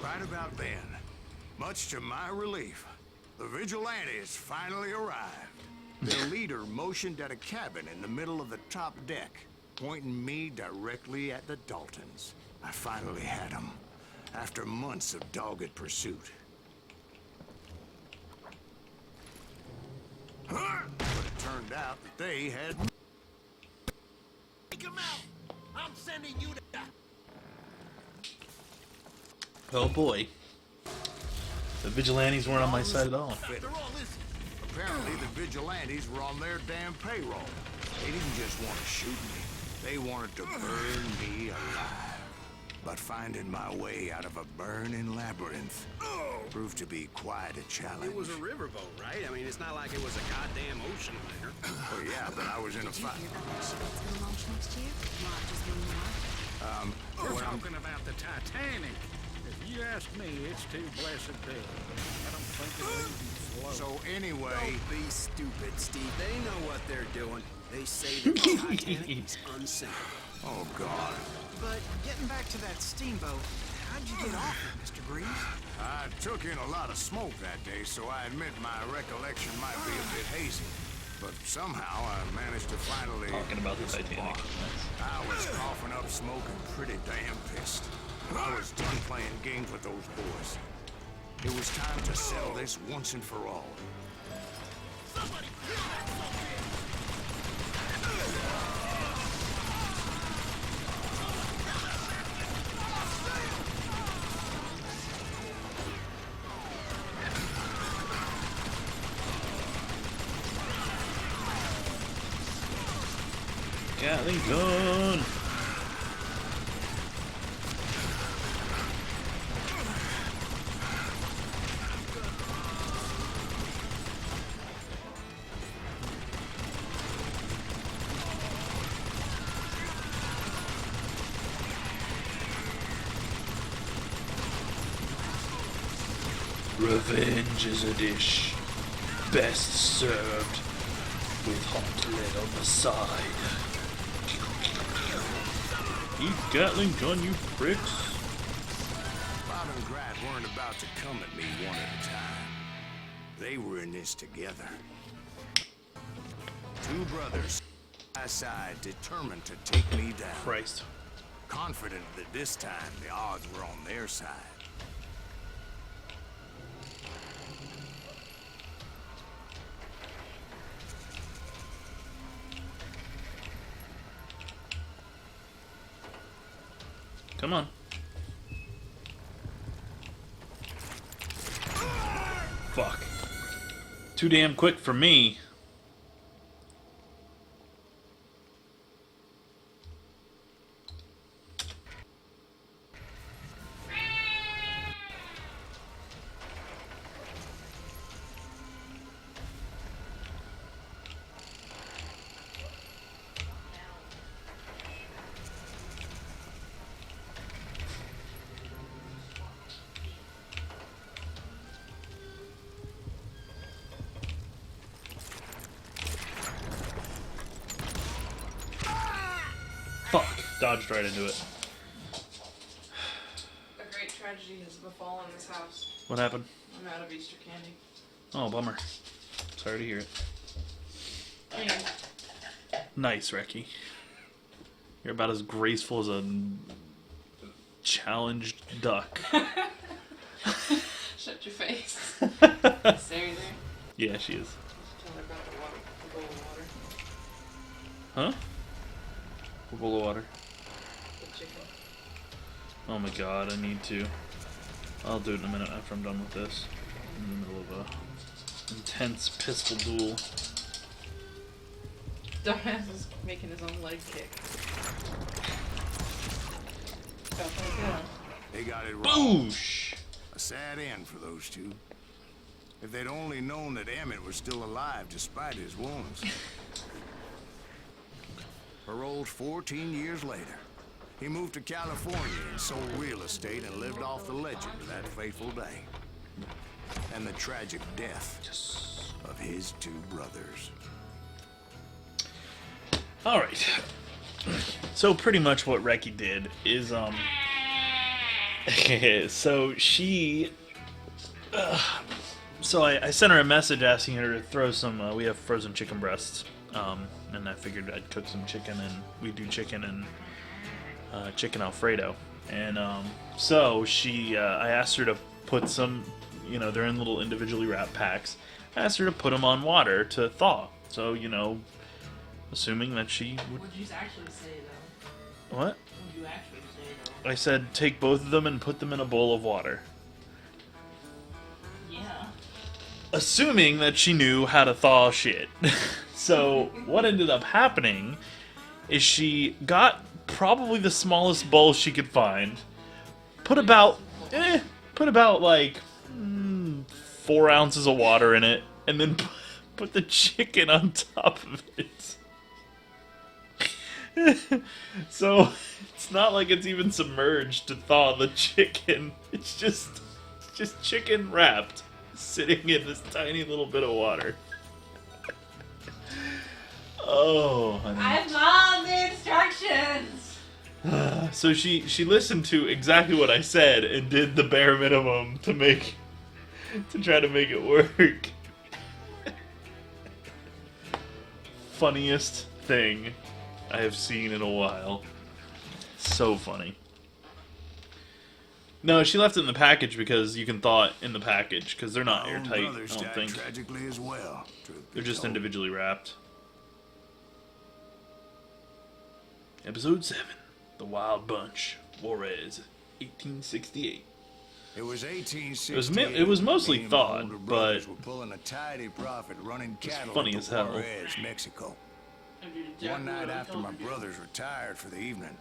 Right about then, much to my relief, the vigilantes finally arrived. Their leader motioned at a cabin in the middle of the top deck, pointing me directly at the Daltons. I finally had them, after months of dogged pursuit. But it turned out that they had... Take him out! I'm sending you to... Oh boy. The vigilantes weren't on my side at all. After all this... Apparently, the vigilantes were on their damn payroll. They didn't just want to shoot me. They wanted to burn me alive. But finding my way out of a burning labyrinth proved to be quite a challenge. It was a riverboat, right? I mean, it's not like it was a goddamn ocean liner. Oh, yeah, but I was in a fight. Gonna launch next year? Not just one more. We're talking about the Titanic. If you ask me, it's too blessed big. I don't think it'll even float. So anyway... Don't be stupid, Steve. They know what they're doing. They say that the Titanic is unsinkable. Oh, God. But getting back to that steamboat, how'd you get off it, Mr. Greaves? I took in a lot of smoke that day, so I admit my recollection might be a bit hazy. But somehow I managed to finally... Talking about the Titanic. I was coughing up smoke and pretty damn pissed. I was done playing games with those boys. It was time to settle this once and for all. Somebody kill that Gatling gun! Revenge is a dish best served with hot lead on the side. Eat Gatling gun, you pricks. Bob and Grat weren't about to come at me one at a time. They were in this together. Two brothers, side by side, determined to take me down. Christ. Confident that this time the odds were on their side. Come on. Fuck. Too damn quick for me. Fuck. Dodged right into it. A great tragedy has befallen this house. What happened? I'm out of Easter candy. Oh, bummer. Sorry to hear it. Nice, Reki. You're about as graceful as a challenged duck. Shut your face. Sarah there? Yeah, she is. Tell her about the bowl of water. Huh? A bowl of water. The chicken. Oh my god, I need to. I'll do it in a minute after I'm done with this. I'm in the middle of a intense pistol duel. Dumbass is making his own leg kick. They got it wrong. Boosh! A sad end for those two. If they'd only known that Emmett was still alive despite his wounds. Paroled 14 years later, he moved to California and sold real estate and lived off the legend of that fateful day. And the tragic death of his two brothers. Alright. So pretty much what Reki did is, so she... so I sent her a message asking her to throw some, we have frozen chicken breasts. And I figured I'd cook some chicken, and we do chicken and chicken Alfredo. And so she, I asked her to put some, you know, they're in little individually wrapped packs. I asked her to put them on water to thaw. So, you know, assuming that she would... What did you actually say, though? What? What did you actually say, though? I said take both of them and put them in a bowl of water. Yeah. Assuming that she knew how to thaw shit. So what ended up happening is she got probably the smallest bowl she could find, put about like 4 ounces of water in it, and then put the chicken on top of it. So it's not like it's even submerged to thaw the chicken. It's just chicken wrapped, sitting in this tiny little bit of water. Oh, honey. I followed the instructions! So she listened to exactly what I said and did the bare minimum to try to make it work. Funniest thing I have seen in a while. So funny. No, she left it in the package because you can thaw it in the package because they're not airtight, I don't think. Tragically as well. They're just individually wrapped. Episode 7, The Wild Bunch, Juarez, 1868. It was 1868. It was mostly thawed, but were pulling a tidy profit running cattle funny into as hell. Juarez, Mexico. One night after my brothers retired for the evening,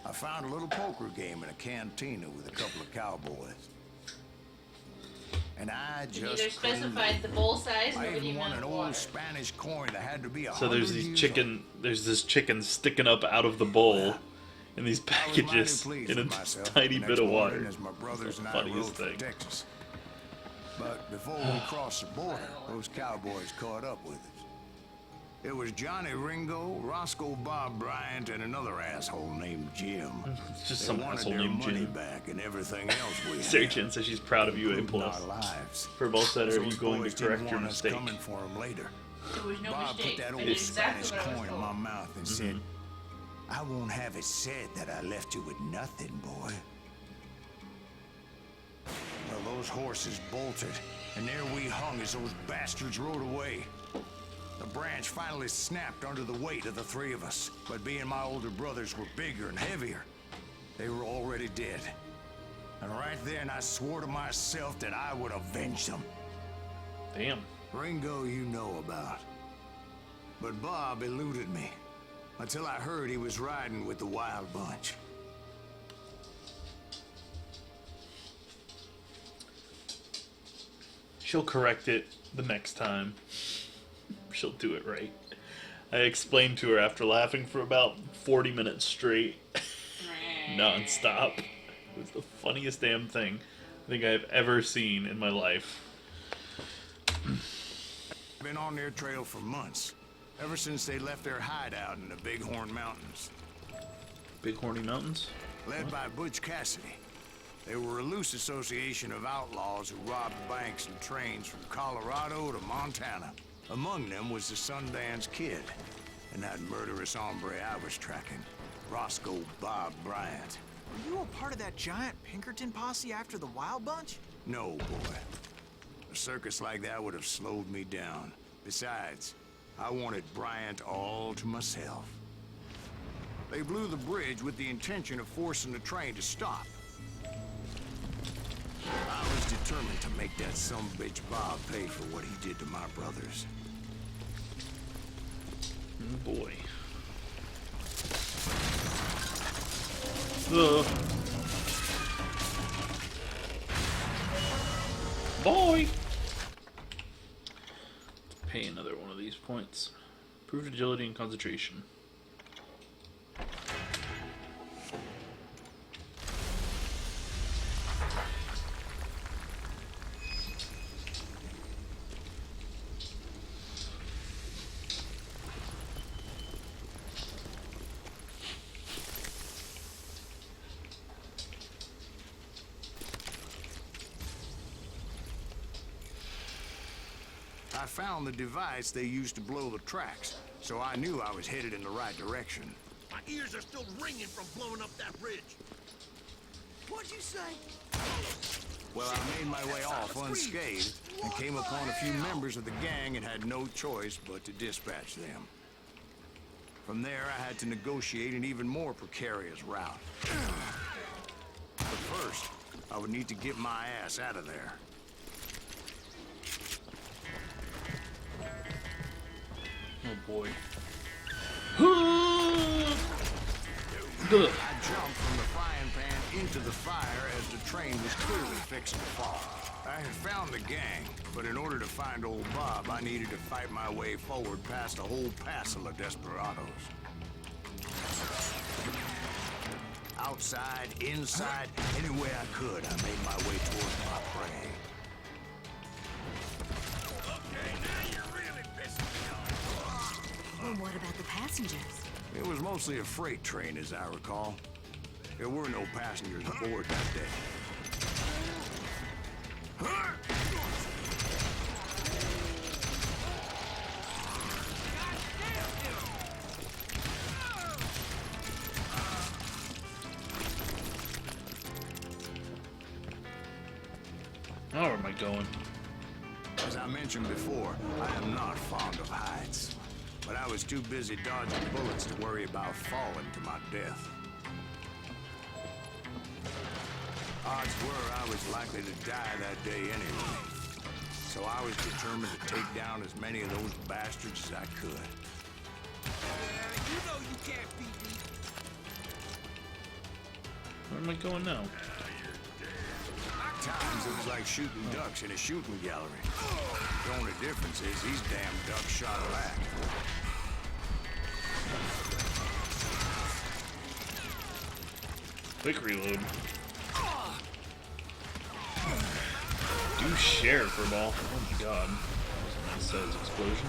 I found a little poker game in a cantina with a couple of cowboys. And I just Neither specified the bowl size I nor the even won amount an of old water. Spanish coin that had to be so there's this chicken sticking up out of the bowl in these packages in a tiny bit of water. As my brothers That's the and I funniest rode for thing. Texas. But before we crossed the border, those cowboys caught up with us. It was Johnny Ringo, Roscoe Bob Bryant, and another asshole named Jim. It's just They some wanted asshole their named money Jim. back and everything else we Sarah had, Chen says she's proud of you, A+. including our lives. For both that, are you Those going boys to correct didn't your want us mistake? coming for 'em later. There was no Bob mistake. put that I old did Spanish exactly what I was coin in told. my mouth and said, I won't have it said that I left you with nothing, boy. Well, those horses bolted, and there we hung as those bastards rode away. The branch finally snapped under the weight of the three of us, but being my older brothers were bigger and heavier, they were already dead. And right then I swore to myself that I would avenge them. Damn. Ringo you know about. But Bob eluded me, until I heard he was riding with the Wild Bunch. She'll correct it the next time. She'll do it right. I explained to her after laughing for about 40 minutes straight. Non-stop. It was the funniest damn thing I think I've ever seen in my life. Been on their trail for months, ever since they left their hideout in the Bighorn Mountains. Big Horny Mountains? Led by Butch Cassidy. They were a loose association of outlaws who robbed banks and trains from Colorado to Montana. Among them was the Sundance Kid, and that murderous hombre I was tracking, Roscoe Bob Bryant. Were you a part of that giant Pinkerton posse after the Wild Bunch? No, boy. A circus like that would have slowed me down. Besides, I wanted Bryant all to myself. They blew the bridge with the intention of forcing the train to stop. I was determined to make that sumbitch Bob pay for what he did to my brothers. Oh boy. Boy! Pay another one of these points. Improved agility and concentration. I found the device they used to blow the tracks, so I knew I was headed in the right direction. My ears are still ringing from blowing up that bridge. What'd you say? Well, I made my way off unscathed and came upon a few members of the gang and had no choice but to dispatch them. From there, I had to negotiate an even more precarious route. But first, I would need to get my ass out of there. Oh boy. I jumped from the frying pan into the fire as the train was clearly fixing to fall. I had found the gang, but in order to find old Bob, I needed to fight my way forward past a whole passel of desperados. Outside, inside, any way I could, I made my way towards my prey. Okay, now you're really pissing me off. Well, what about the passengers? It was mostly a freight train, as I recall. There were no passengers aboard that day. Now where am I going? As I mentioned before, I am not fond of heights. But I was too busy dodging bullets to worry about falling to my death. Odds were I was likely to die that day anyway. So I was determined to take down as many of those bastards as I could. You know you can't beat me. Where am I going now? Times it was like shooting ducks in a shooting gallery. The only difference is these damn ducks shot back. Quick reload. Do share for a ball. Oh my god. That was a nice explosion.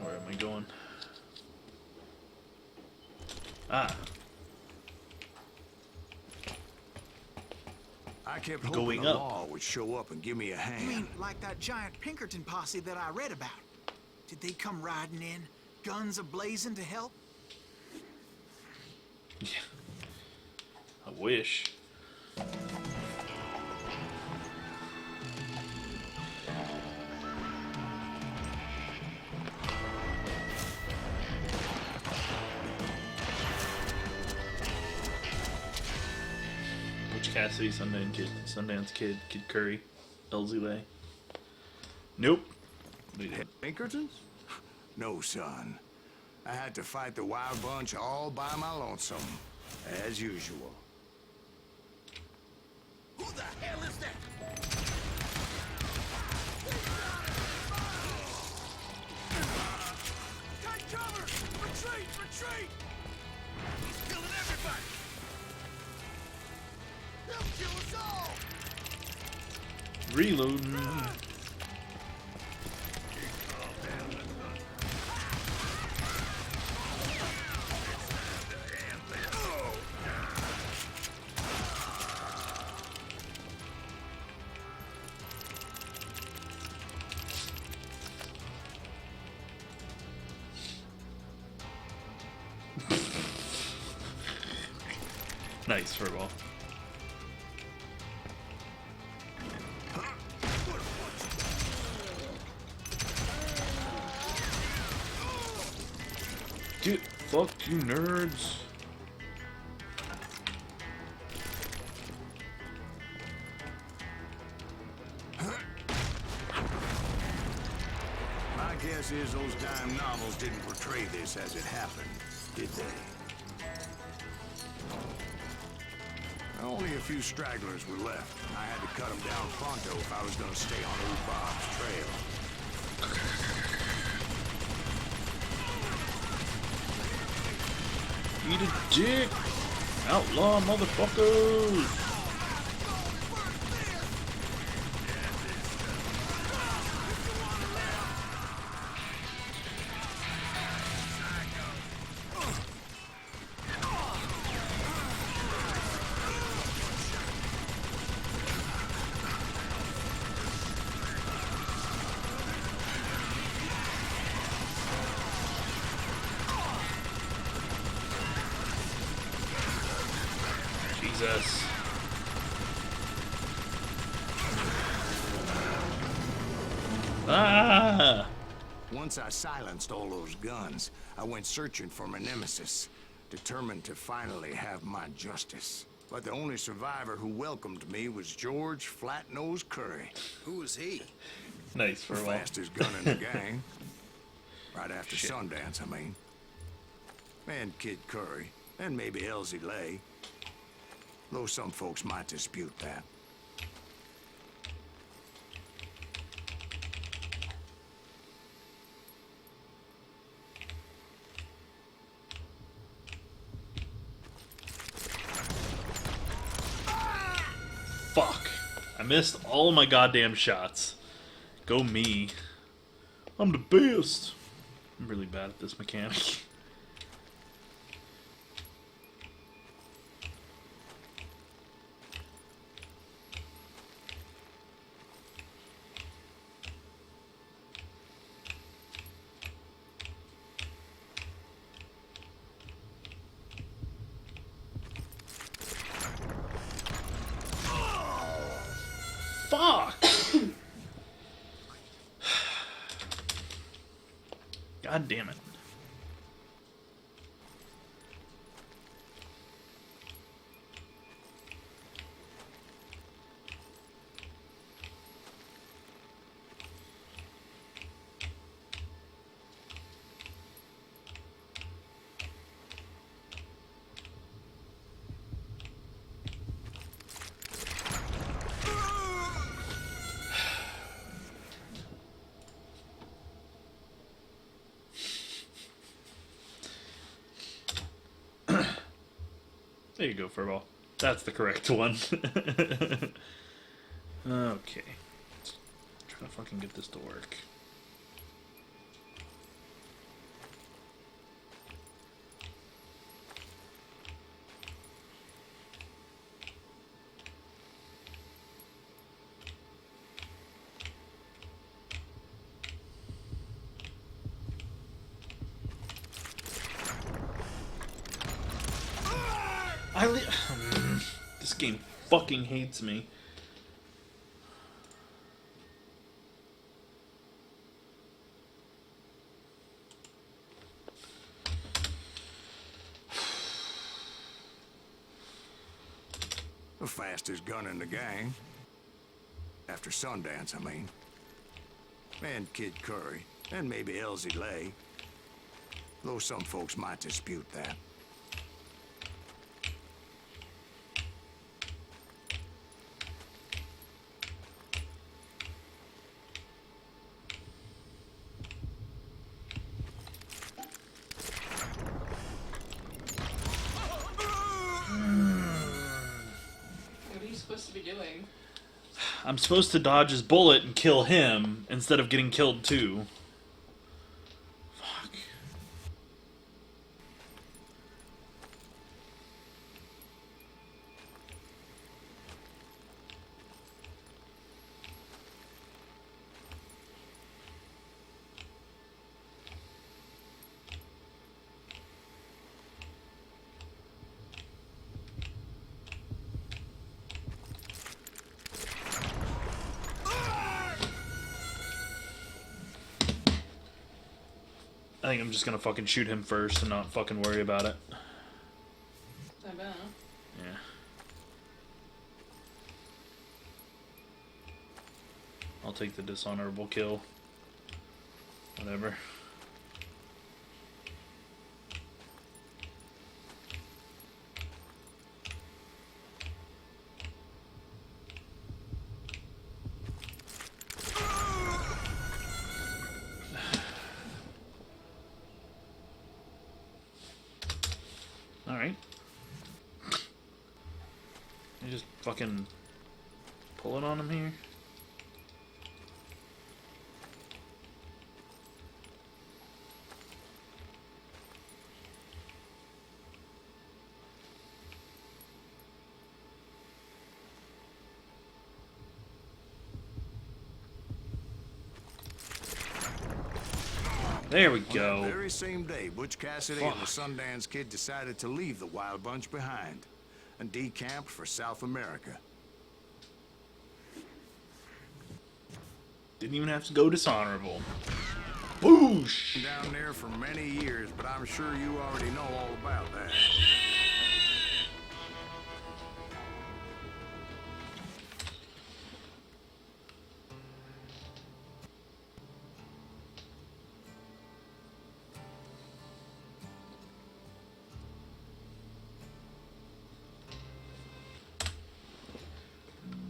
Where am I going? Ah. I kept hoping Going the up. law would show up and give me a You hand. mean like that giant Pinkerton posse that I read about? Did they come riding in, guns a-blazing to help? Yeah. I wish. Butch Cassidy, Sundance Kid, Kid Curry, Elsie Lay. Nope. They didn't. Pinkertons? No, son. I had to fight the wild bunch all by my lonesome, as usual. Who the hell is that? Take cover! Retreat! Retreat! He's killing everybody! He'll kill us all! Reloading. Nice for a ball. Get fucked, you nerds. My guess is those dime novels didn't portray this as it happened, did they? Only a few stragglers were left. I had to cut them down pronto if I was going to stay on old Bob's trail. Eat a dick! Outlaw motherfuckers! Jesus. Ah! Once I silenced all those guns, I went searching for my nemesis, determined to finally have my justice. But the only survivor who welcomed me was George Flat-Nose Curry. Who was he? Nice for The a while. fastest gun in the gang. Right after Shit. Sundance, I mean. And Kid Curry. And maybe Elsie Lay. Though some folks might dispute that. Fuck. I missed all of my goddamn shots. Go me. I'm the best. I'm really bad at this mechanic. Fuck! God damn it. There you go, Furball. That's the correct one. Okay. Trying to fucking get this to work. This game fucking hates me. The fastest gun in the gang. After Sundance, I mean. And Kid Curry, and maybe Elsie Lay. Though some folks might dispute that. What are you supposed to be doing? I'm supposed to dodge his bullet and kill him instead of getting killed too. Fuck. I think I'm just gonna fucking shoot him first and not fucking worry about it. I bet. Yeah. I'll take the dishonorable kill. Whatever. Alright. You just fucking pull it on him here. There we go. On that very same day, Butch Cassidy and the Sundance Kid decided to leave the Wild Bunch behind and decamped for South America. Didn't even have to go dishonorable. Boosh! Down there for many years, but I'm sure you already know all about that.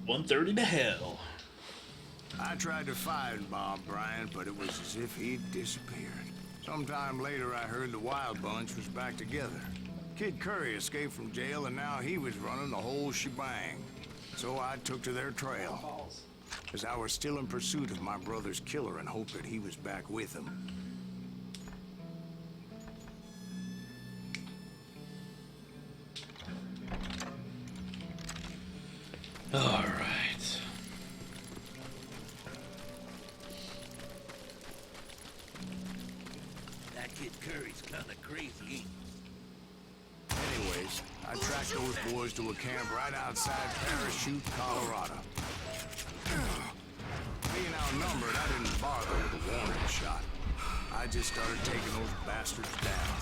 $130 to hell. I tried to find Bob Bryant, but it was as if he'd disappeared. Sometime later, I heard the Wild Bunch was back together. Kid Curry escaped from jail, and now he was running the whole shebang. So I took to their trail, as I was still in pursuit of my brother's killer and hoped that he was back with him. All right. That Kid Curry's kind of crazy. Anyways, I tracked those boys to a camp right outside Parachute, Colorado. Being outnumbered, I didn't bother with a warning shot. I just started taking those bastards down.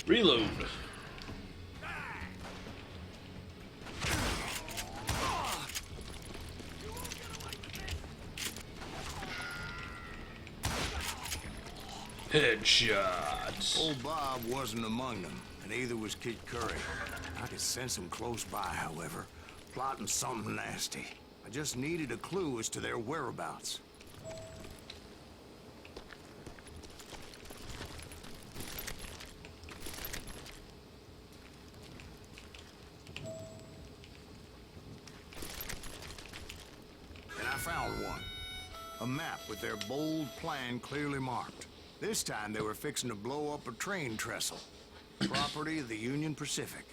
Reload. Headshot. Old Bob wasn't among them, and neither was Kid Curry. I could sense him close by, however, plotting something nasty. I just needed a clue as to their whereabouts. A map with their bold plan clearly marked. This time they were fixing to blow up a train trestle. Property of the Union Pacific.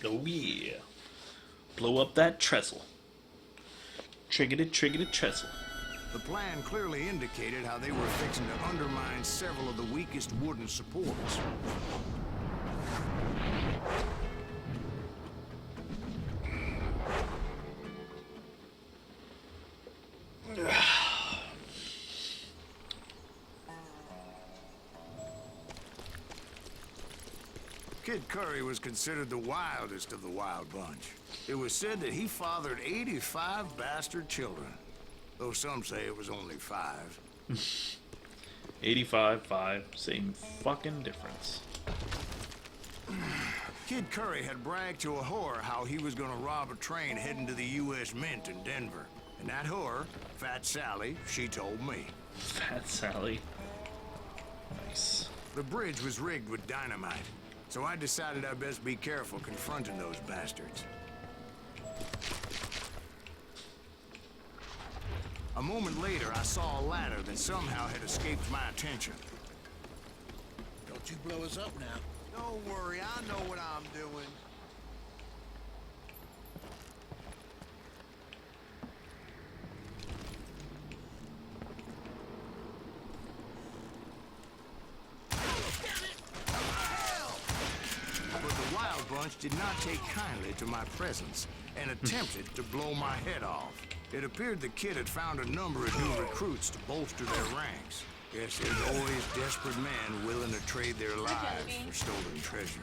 Oh yeah. Blow up that trestle. Triggity trestle. The plan clearly indicated how they were fixing to undermine several of the weakest wooden supports. Kid Curry was considered the wildest of the wild bunch. It was said that he fathered 85 bastard children, though some say it was only 5. 85, 5, same fucking difference. Kid Curry had bragged to a whore how he was gonna rob a train heading to the U.S. Mint in Denver. And that whore, Fat Sally, she told me. Fat Sally. Nice. The bridge was rigged with dynamite, so I decided I'd best be careful confronting those bastards. A moment later, I saw a ladder that somehow had escaped my attention. Don't you blow us up now. Don't worry, I know what I'm doing. But the wild bunch did not take kindly to my presence and attempted to blow my head off. It appeared the kid had found a number of new recruits to bolster their ranks. Yes, there's always desperate men willing to trade their lives for stolen treasure.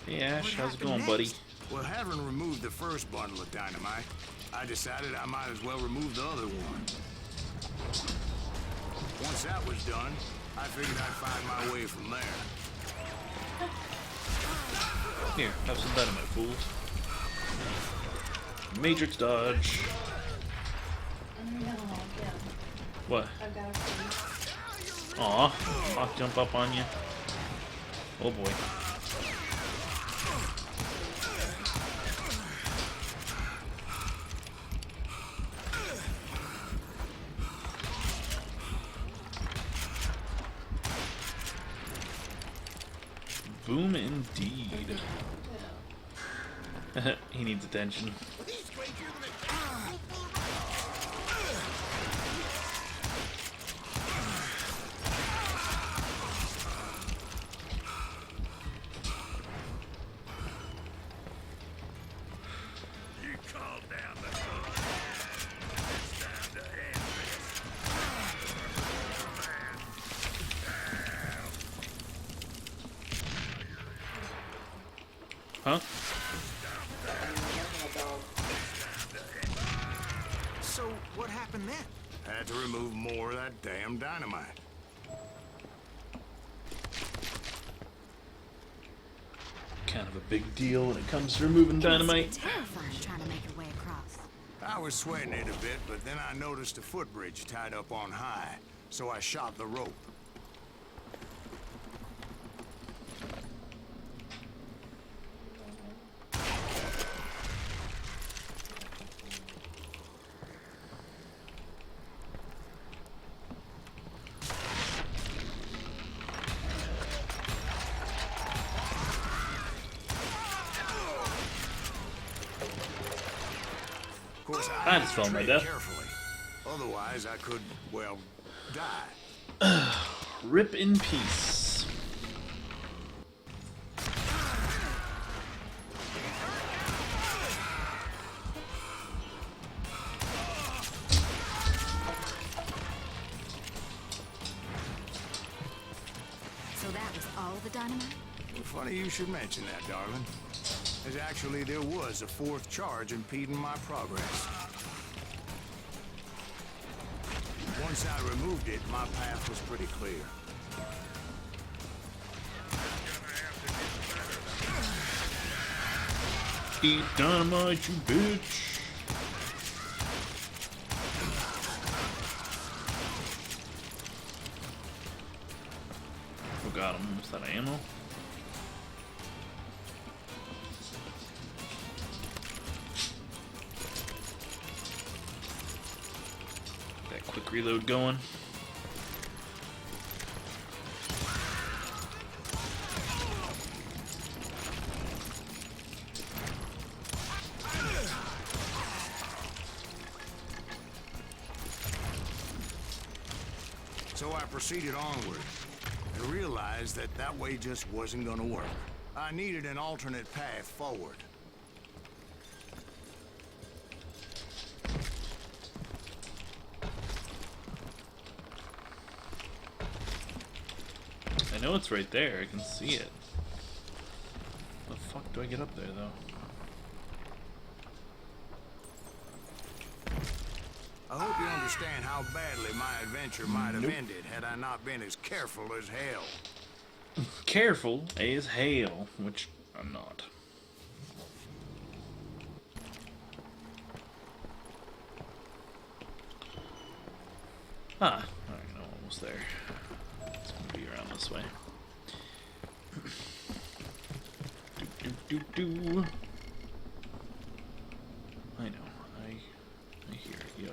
Hey Ash, how's it going, buddy? Well, having removed the first bundle of dynamite, I decided I might as well remove the other one. Once that was done, I figured I'd find my way from there. Here, have some dynamite, fools. Matrix dodge. What? Aw, I'll jump up on you. Oh boy. Boom indeed. He needs attention. Huh? So, what happened then? Had to remove more of that damn dynamite. Kind of a big deal when it comes to removing dynamite. It's terrifying trying to make your way across. I was sweating it a bit, but then I noticed a footbridge tied up on high, so I shot the rope. Of course, I just fell on my death. Carefully. Otherwise, I could, well, die. Rip in peace. So that was all the dynamite? Well, funny you should mention that, darling. As actually, there was a fourth charge impeding my progress. Once I removed it, my path was pretty clear. Eat dynamite, you bitch. Oh god, I'm almost out of ammo. reload going. So I proceeded onward and realized that that way just wasn't gonna work. I needed an alternate path forward. I know it's right there. I can see it. How the fuck do I get up there, though? I hope you understand how badly my adventure might have ended had I not been as careful as hell. Careful as hell, which I'm not. Ah, alright, no, almost there. It's gonna be around this way. Do. I know, I hear it, yo.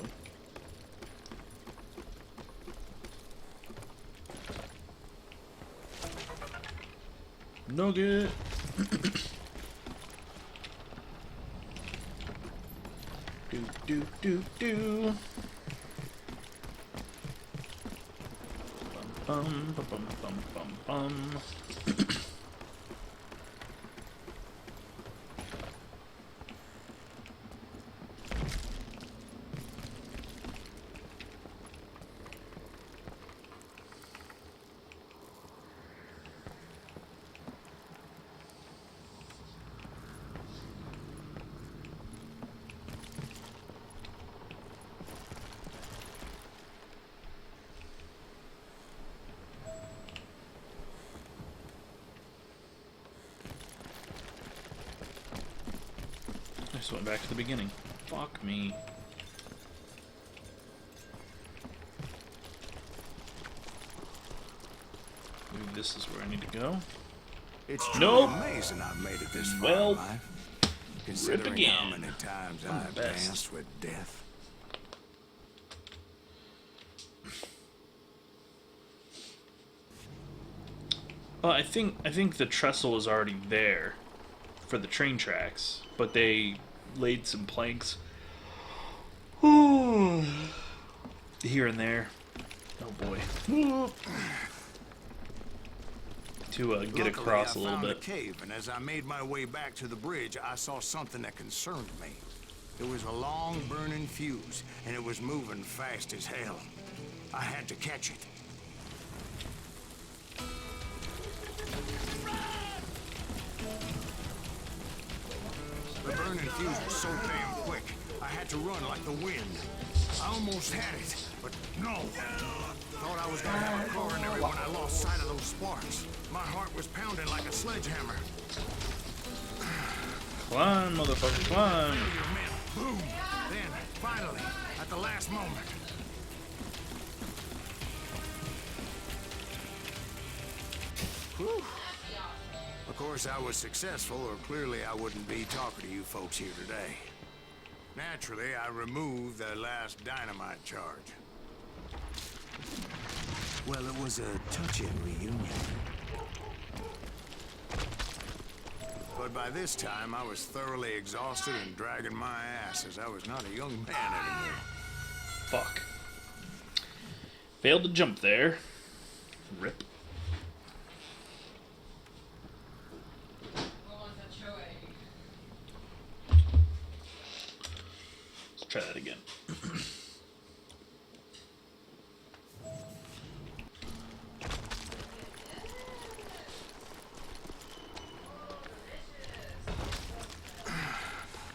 Nugget. do. Bum. I just went back to the beginning. Fuck me. Maybe this is where I need to go. It's truly amazing I've made it this far in life. Considering again. how many times I've danced with death. Well, I think the trestle is already there for the train tracks, but they laid some planks here and there. Oh boy. To get across a little bit. I found a cave, and as I made my way back to the bridge, I saw something that concerned me. It was a long burning fuse, and it was moving fast as hell. I had to catch it. The burning fuse was so damn quick, I had to run like the wind. I almost had it, but no. Thought I was gonna have a coronary when I lost sight of those sparks. My heart was pounding like a sledgehammer. Climb, motherfucker, climb. Boom! Then, finally, at the last moment. Whew. Of course, I was successful, or clearly I wouldn't be talking to you folks here today. Naturally, I removed the last dynamite charge. Well, it was a touching reunion. But by this time, I was thoroughly exhausted and dragging my ass, as I was not a young man anymore. Fuck. Failed to jump there. Rip. Let's try that again.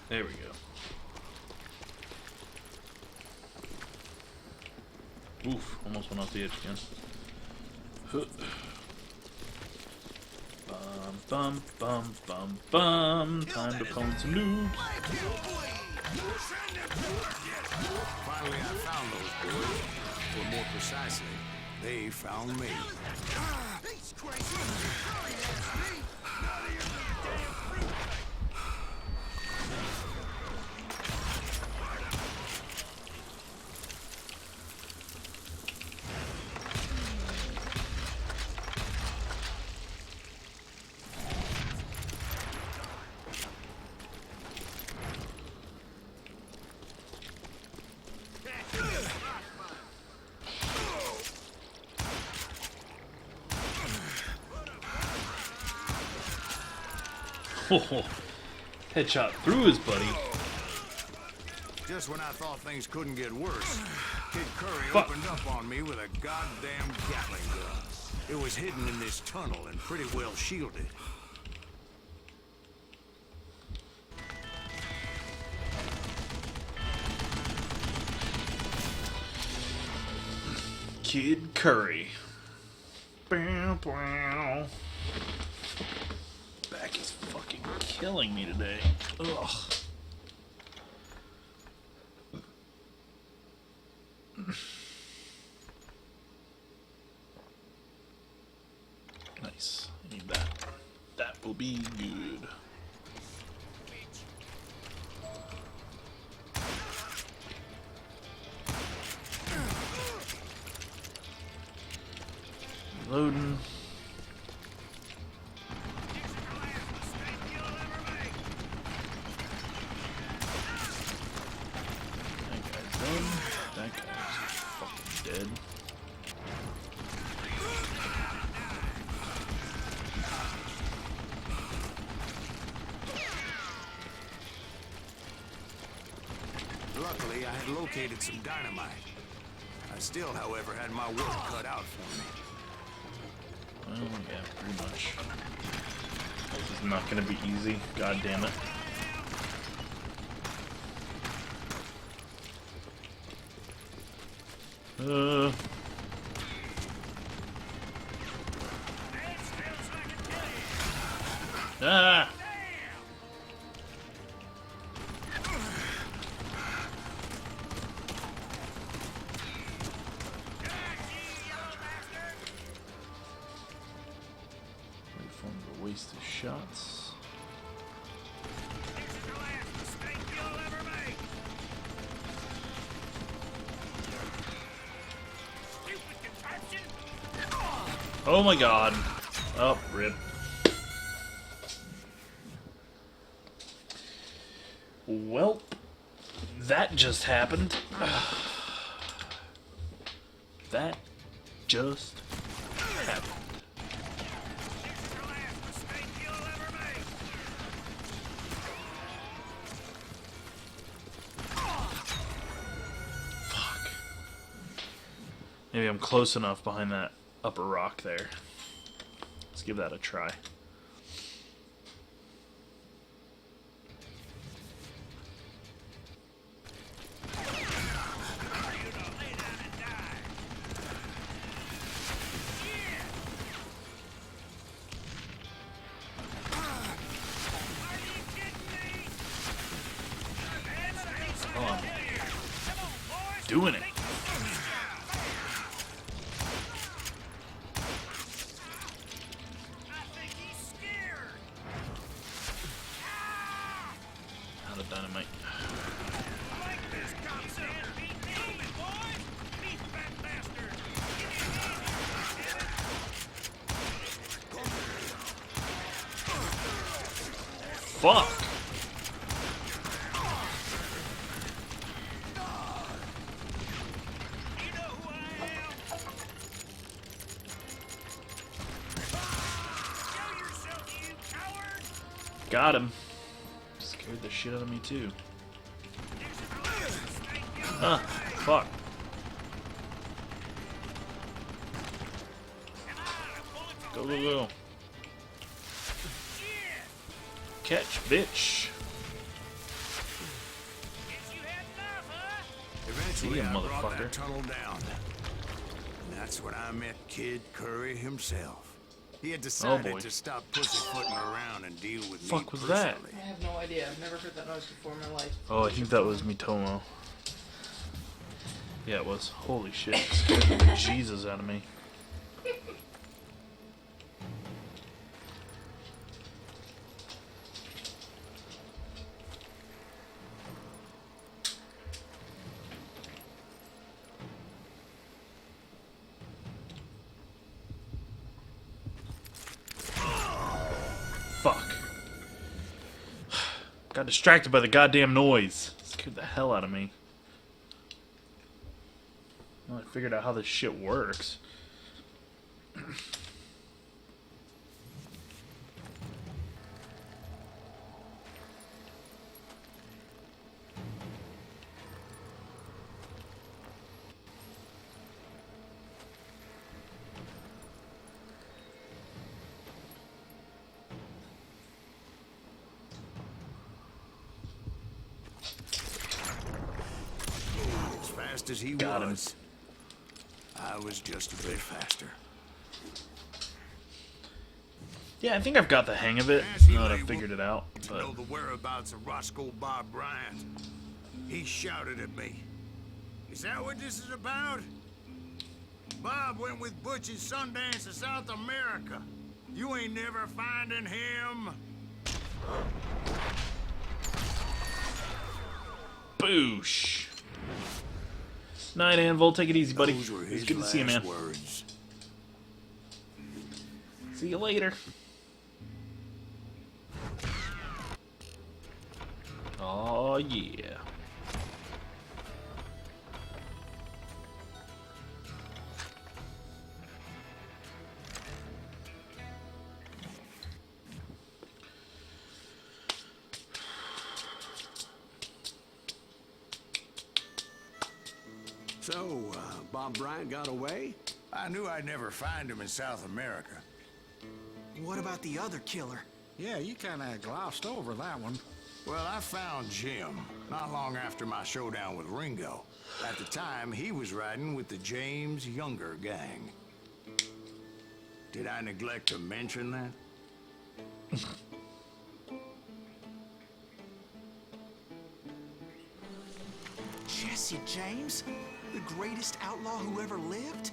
There we go. Oof, almost went off the edge again. Bum. Time to pwn some noobs. Finally, I found those boys. Or more precisely, they found me. He's crazy. Headshot through his buddy. Just when I thought things couldn't get worse, Kid Curry Fuck. opened up on me with a goddamn Gatling gun. It was hidden in this tunnel and pretty well shielded. Kid Curry. Bow, bow. Back is fucking killing me today. Ugh. Nice. I need that. That will be good. Loading. That guy's done. That guy's fucking dead. Luckily, I had located some dynamite. I still, however, had my work cut out for me. Well, yeah, pretty much. This is not gonna be easy. God damn it. Ah! Wait for him to waste his shots. Oh my god. Oh, rip. Well, that just happened. That just happened. Fuck. Maybe I'm close enough behind that upper rock there. Let's give that a try. Oh, I'm doing it. Out of dynamite. Fuck. Got him. Scared the shit out of me too. Ah, fuck. Go, go, go. Catch, bitch. Eventually, See ya, I brought motherfucker. that tunnel down. And that's when I met Kid Curry himself. He had boy. decided to stop pussyfooting around and deal with me Fuck was that? personally. I have no idea. I've never heard that noise before in my life. Oh, I think that was Mitomo. Yeah, it was. Holy shit. Scared the bejesus out of me. Fuck. Got distracted by the goddamn noise. Scared the hell out of me. Well, I figured out how this shit works. fast as he Got him. was. I was just a bit faster. Yeah, I think I've got the hang of it. Nancy Now that Lee I've figured it out. to But know the whereabouts of Roscoe Bob Bryant. He shouted at me. Is that what this is about? Bob went with Butch and Sundance to South America. You ain't never finding him. boosh. Night, Anvil. Take it easy, buddy. Those were It's his good to see you, man. last words. See you later. Oh, yeah. So, Bob Bryant got away? I knew I'd never find him in South America. What about the other killer? Yeah, you kind of glossed over that one. Well, I found Jim not long after my showdown with Ringo. At the time, he was riding with the James Younger gang. Did I neglect to mention that? Jesse James? The greatest outlaw who ever lived?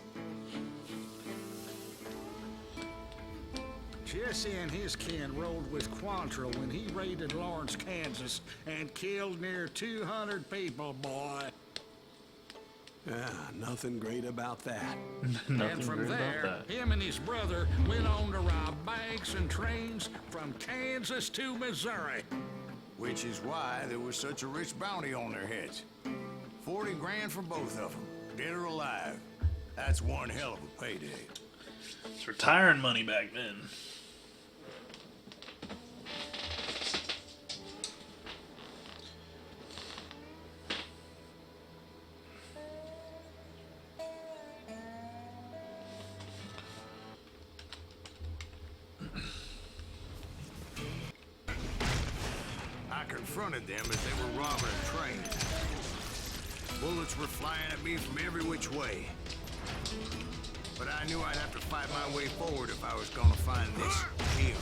Jesse and his kin rode with Quantrill when he raided Lawrence, Kansas, and killed near 200 people, boy. Nothing great about that. And from there, him and his brother went on to rob banks and trains from Kansas to Missouri. Which is why there was such a rich bounty on their heads. 40 grand for both of them, dead or alive. That's one hell of a payday. It's retiring money back then. I confronted them as they were robbing a train. Bullets were flying at me from every which way. But I knew I'd have to fight my way forward if I was gonna find this Jim.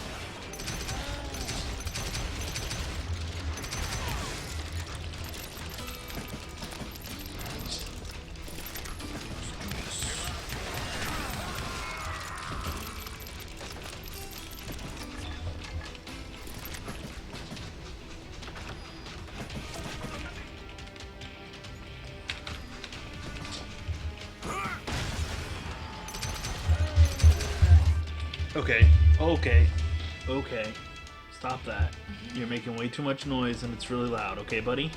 Okay. Stop that. You're making way too much noise and it's really loud, okay, buddy?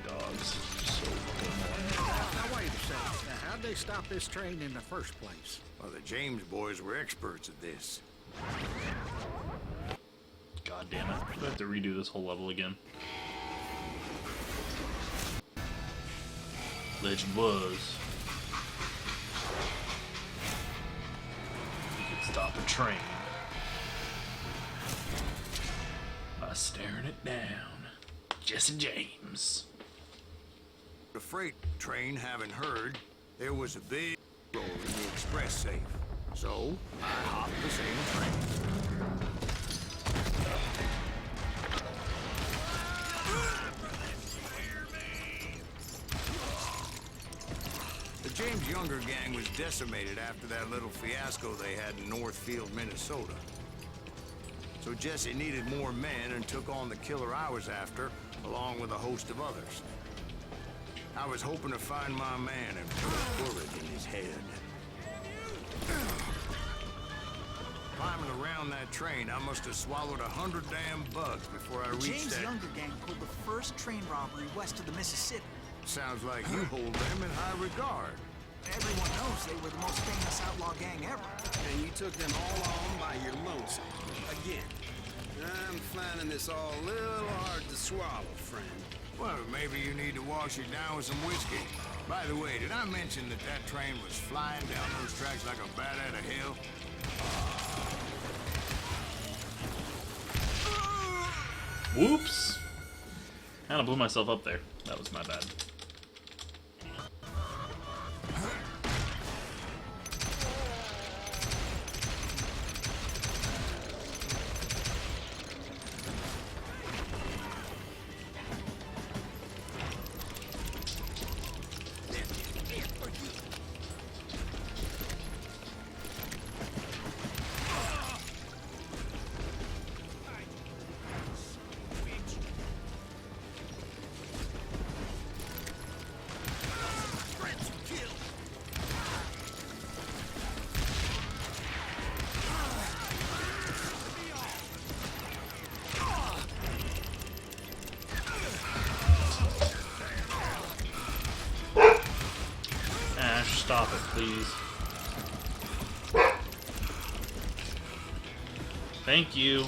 Dogs. So fucking annoying. Now, wait a second. Now, how'd they stop this train in the first place? Well, the James boys were experts at this. God damn it. I have to redo this whole level again. Legend was. You could stop a train by staring it down. Jesse James. The freight train, having heard, there was a big hole in the express safe. So, I hopped the same train. The James Younger gang was decimated after that little fiasco they had in Northfield, Minnesota. So Jesse needed more men and took on the killer I was after, along with a host of others. I was hoping to find my man and put a bullet in his head. Climbing around that train, I must have swallowed 100 damn bugs before I reached James that... Younger gang pulled the first train robbery west of the Mississippi. Sounds like you hold them in high regard. Everyone knows they were the most famous outlaw gang ever. And you took them all on by your lonesome. Again. I'm finding this all a little hard to swallow, friend. Well, maybe you need to wash it down with some whiskey. By the way, did I mention that that train was flying down those tracks like a bat out of hell? Whoops. Kinda blew myself up there. That was my bad. Stop it, please. Thank you.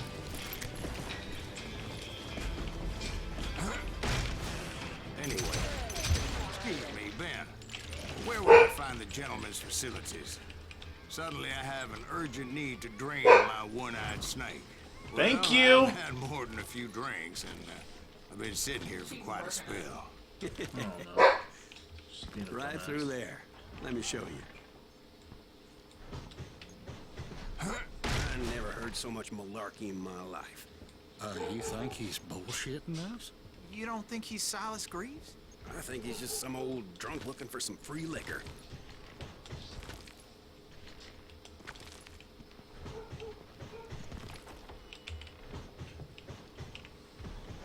Anyway, excuse me, Ben. Where will I find the gentleman's facilities? Suddenly I have an urgent need to drain my one-eyed snake. Thank Well, you. I've had more than a few drinks, and I've been sitting here for quite a spell. Oh, no. Right through there. Let me show you. I never heard so much malarkey in my life. You think he's bullshitting us? You don't think he's Silas Greaves? I think he's just some old drunk looking for some free liquor.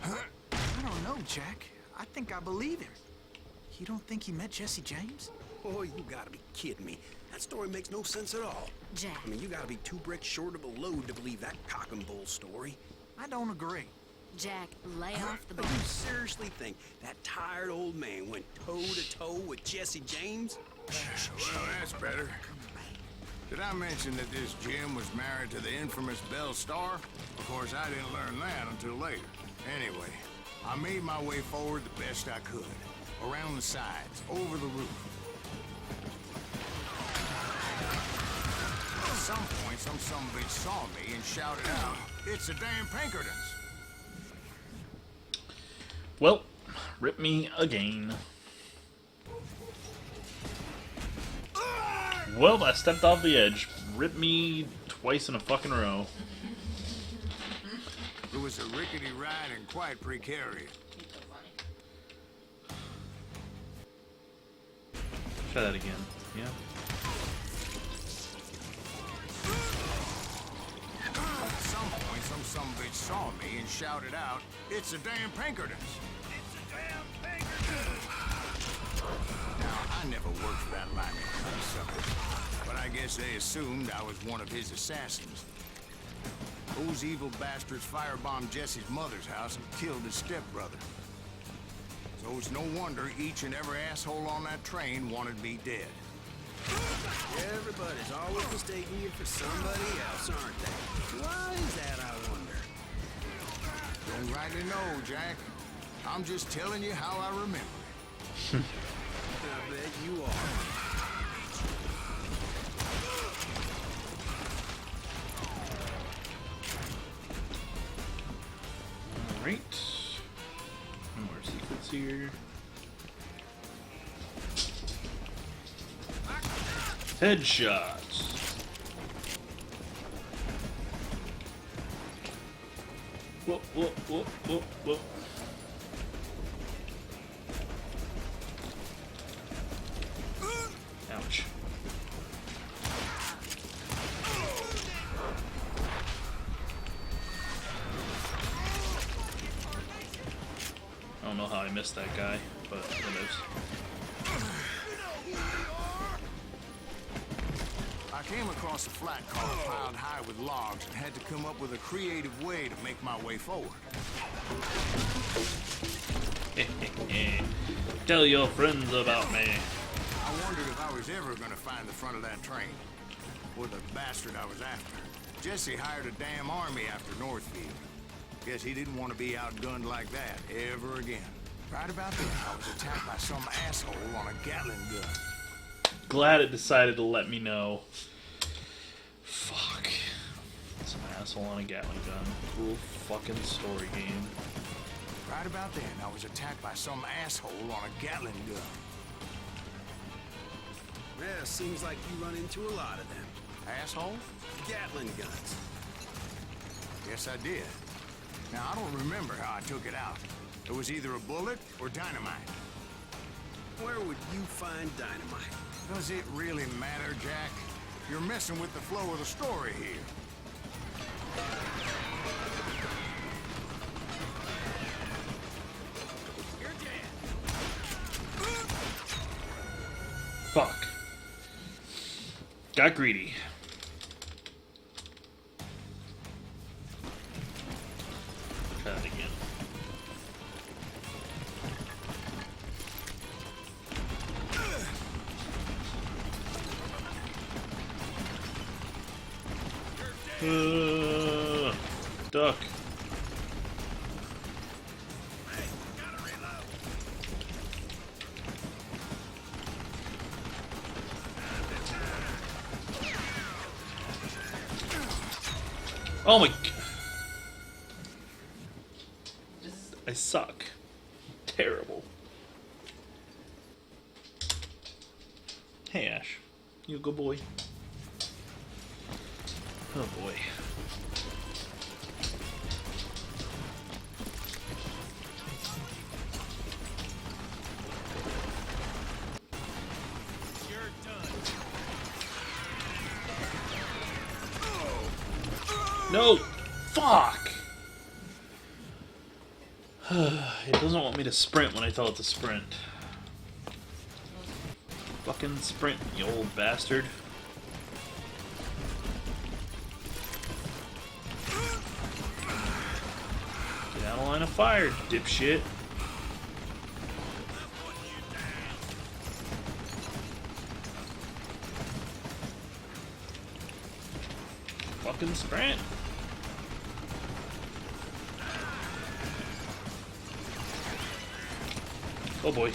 I don't know, Jack. I think I believe him. You don't think he met Jesse James? Oh, you gotta be kidding me. That story makes no sense at all. Jack. I mean, you gotta be 2 bricks short of a load to believe that cock and bull story. I don't agree. Jack, lay off the But you bullshit. seriously think that tired old man went toe-to-toe with Jesse James? Well, that's better. Did I mention that this Jim was married to the infamous Belle Star? Of course, I didn't learn that until later. Anyway, I made my way forward the best I could. Around the sides, over the roof. At some point, some sumbitch saw me and shouted out, "It's the damn Pinkertons!" Well, rip me again. Well, I stepped off the edge. Rip me twice in a fucking row. It was a rickety ride and quite precarious. Try that again. Yeah. At some point, some sumbitch saw me and shouted out, "It's the damn Pinkertons!" It's the damn Pinkertons! Now, I never worked for that line of sucker, but I guess they assumed I was one of his assassins. Those evil bastards firebombed Jesse's mother's house and killed his stepbrother. So it's no wonder each and every asshole on that train wanted me dead. Everybody's always mistaking you for somebody else, aren't they? Why is that, I wonder? Don't rightly know, Jack. I'm just telling you how I remember it. I bet you are. Alright. More secrets here. Headshots. Whoop, whoop, whoop, whoop, whoop. Ouch. I don't know how I missed that guy, but who knows. I came across a flat car piled high with logs and had to come up with a creative way to make my way forward. Tell your friends about me. I wondered if I was ever going to find the front of that train, or the bastard I was after. Jesse hired a damn army after Northfield. Guess he didn't want to be outgunned like that ever again. Right about then, I was attacked by some asshole on a Gatling gun. Glad it decided to let me know. Fuck. Some asshole on a Gatling gun. Cool fucking story game. Right about then, I was attacked by some asshole on a Gatling gun. Yeah, seems like you run into a lot of them. Asshole? Gatling guns. Yes, I did. Now, I don't remember how I took it out. It was either a bullet or dynamite. Where would you find dynamite? Does it really matter, Jack? You're messing with the flow of the story here. Fuck. Got greedy. Try that again. Duck. Oh my... I suck. Terrible. Hey, Ash. You a good boy? Oh boy. No! Fuck! It doesn't want me to sprint when I tell it to sprint. Fucking sprint, you old bastard. Get out of line of fire, dipshit. Fucking sprint. Oh boy.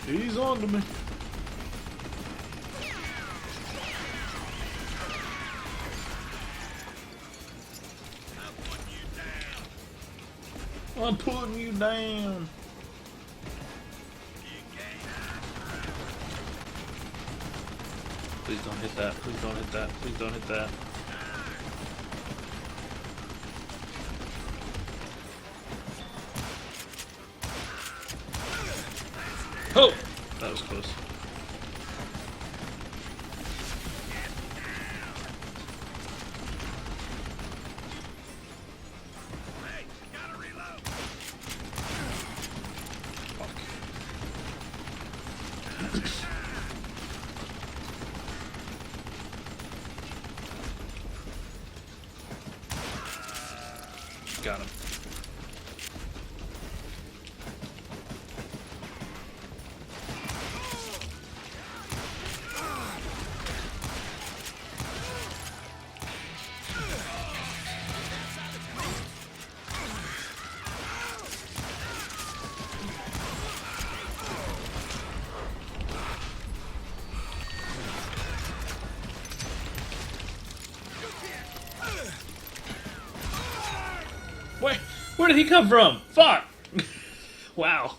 He's on to me. I'm putting you down. Please don't hit that. Please don't hit that. Please don't hit that. Oh! That was close. Got him. Where did he come from? Fuck! Wow.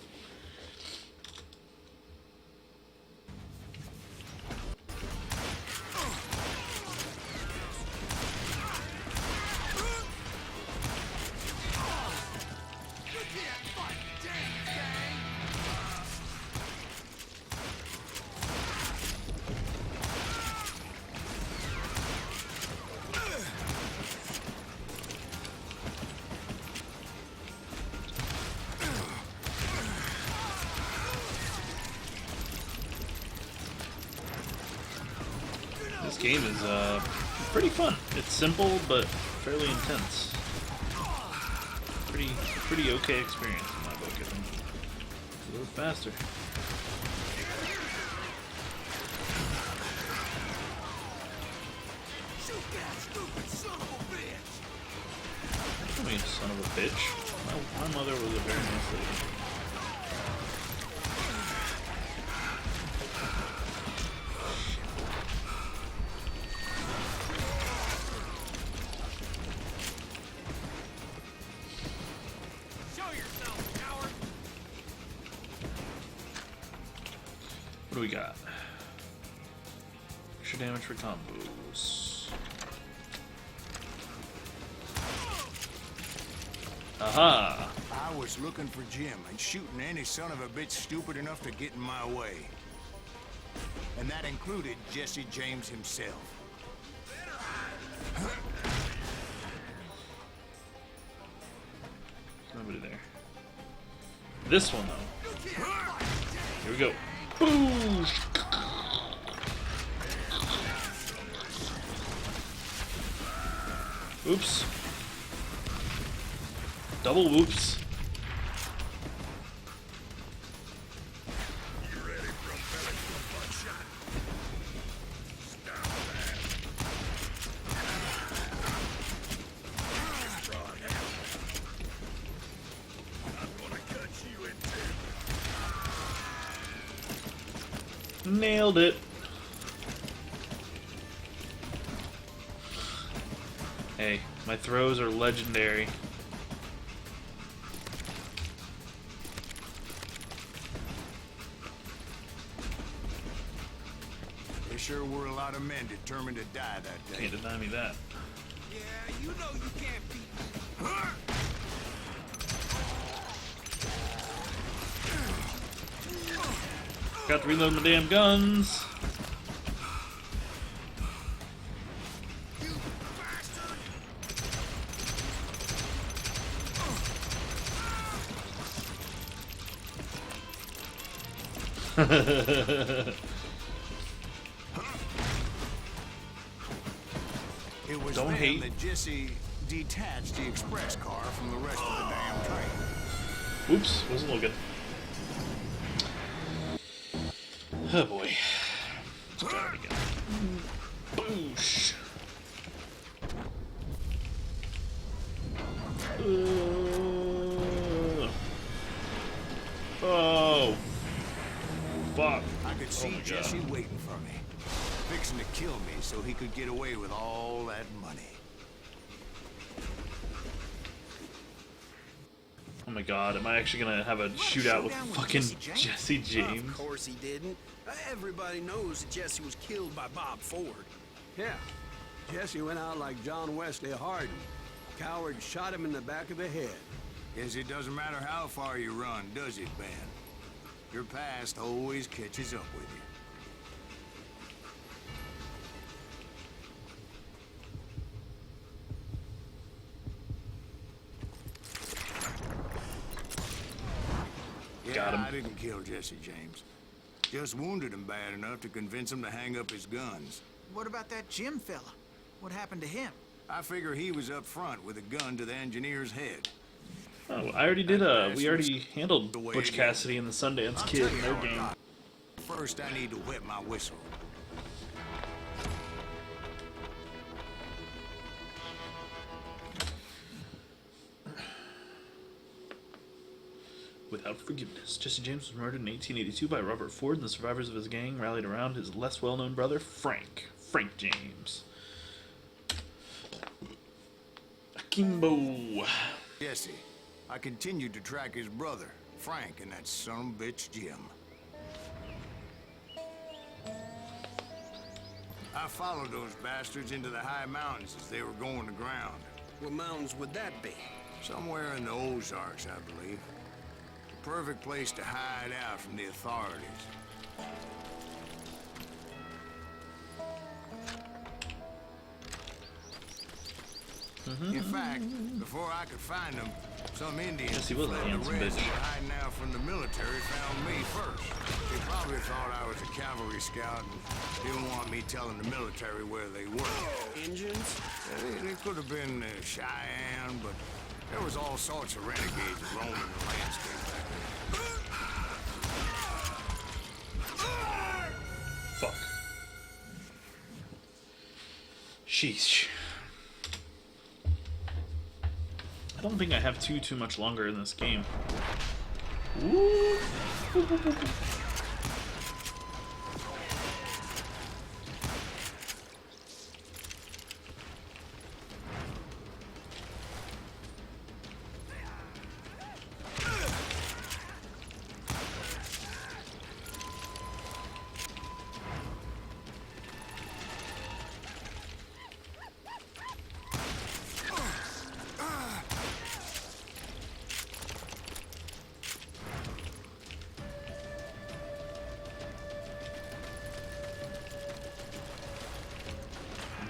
This game is pretty fun. It's simple but fairly intense. Pretty okay experience in my book. I think. A little faster. Shoot that stupid son of a bitch! I mean, son of a bitch. My mother was a very nice lady. What do we got? Extra damage for combos. Aha! I was looking for Jim and shooting any son of a bitch stupid enough to get in my way. And that included Jesse James himself. Nobody there. This one, though. Here we go. Boom! Oops. Double whoops. Nailed it. Hey, my throws are legendary. There sure were a lot of men determined to die that day. Can't deny me that. Yeah, you know you can't beat me. Got to reload my damn guns. It was Don't then hate. that Jesse detached the express car from the rest of the damn train. Oops, wasn't looking. Oh boy. Let's try it again. Boosh. Oh. Fuck. I could see my God. Jesse waiting for me, fixing to kill me so he could get away with all that money. Oh my god, am I actually gonna have a shootout with fucking Jesse James? Of course he didn't. Everybody knows that Jesse was killed by Bob Ford. Yeah. Jesse went out like John Wesley Hardin. Coward shot him in the back of the head. Guess it doesn't matter how far you run, does it, Ben? Your past always catches up with you. Yeah, Got him. I didn't kill Jesse James. Just wounded him bad enough to convince him to hang up his guns. What about that Jim fella? What happened to him? I figure he was up front with a gun to the engineer's head. Oh, I already did we already handled Butch Cassidy and the Sundance Kid in their game. First, I need to wet my whistle. Without forgiveness, Jesse James was murdered in 1882 by Robert Ford, and the survivors of his gang rallied around his less well-known brother, Frank James. Akimbo. Jesse, I continued to track his brother, Frank, and that son of a bitch, Jim. I followed those bastards into the high mountains as they were going to ground. What mountains would that be? Somewhere in the Ozarks, I believe. The perfect place to hide out from the authorities. In fact, before I could find them, Some Indians Yes, he was a fled the handsome Reds bitch. who were hiding out from the military found me first. They probably thought I was a cavalry scout and didn't want me telling the military where they were. Engines? They could have been Cheyenne, but there was all sorts of renegades roaming the landscape back then. Fuck. Sheesh. I don't think I have too much longer in this game. Ooh.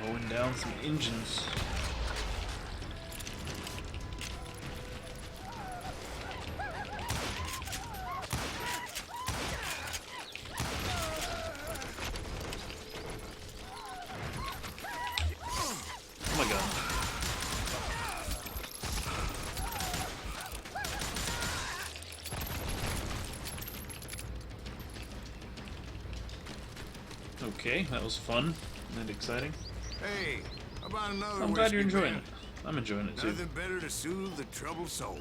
Mowing down some engines. Oh my god. Okay, that was fun and exciting. Hey, how about another I'm glad you're whiskey, enjoying man? it. I'm enjoying it too. Nothing better to soothe the troubled soul.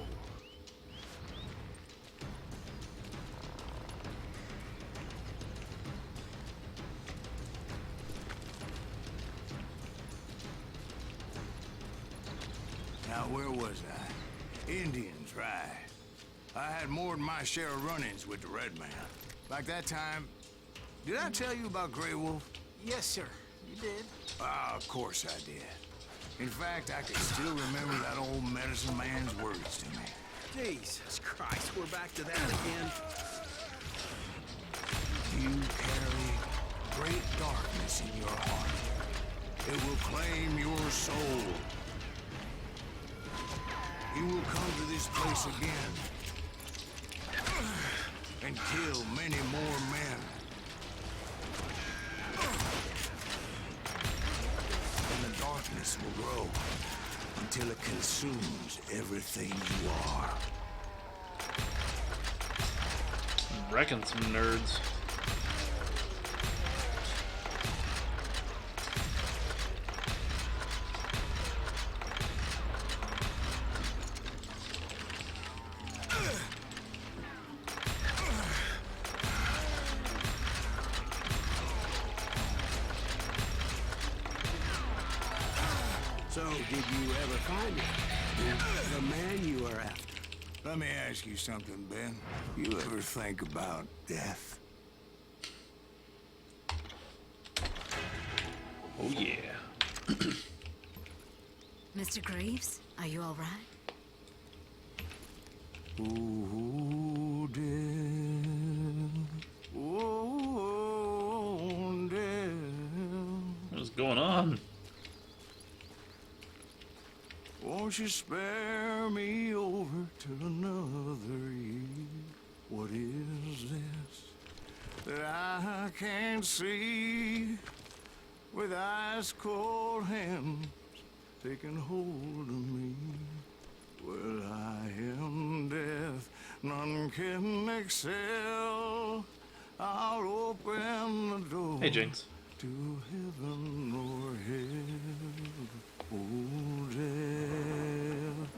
Now, where was I? Indians, right. I had more than my share of run-ins with the Red Man. Like that time... Did I tell you about Grey Wolf? Yes, sir. You did. Ah, of course I did. In fact, I can still remember that old medicine man's words to me. Jesus Christ, we're back to that again. You carry great darkness in your heart. It will claim your soul. You will come to this place again and kill many more men. And the darkness will grow until it consumes everything you are. Wrecking some nerds. So, did you ever find it? The man you were after? Let me ask you something, Ben. You ever think about death? Oh yeah. Mr. Graves, are you all right? Oh, death. Oh, death. What's going on? Won't you spare me over till another year? What is this that I can't see with ice cold hands taking hold of me? Well, I am death, none can excel. I'll open the door Hey, Jinx. to heaven or hell. Oh, death,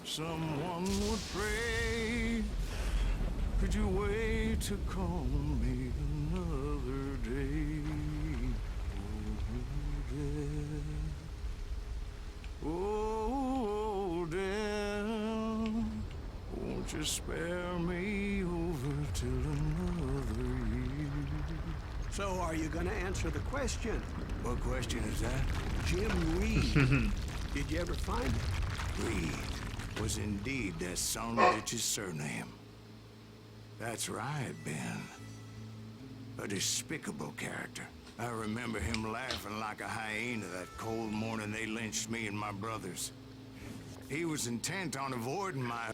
someone would pray. Could you wait to call me another day? Oh, death, oh, death, won't you spare me over till another year? So, are you gonna answer the question? What question is that? Jim Reed. Did you ever find it? Reed was indeed that son of a bitch's surname. That's right, Ben. A despicable character. I remember him laughing like a hyena that cold morning they lynched me and my brothers. He was intent on avoiding my...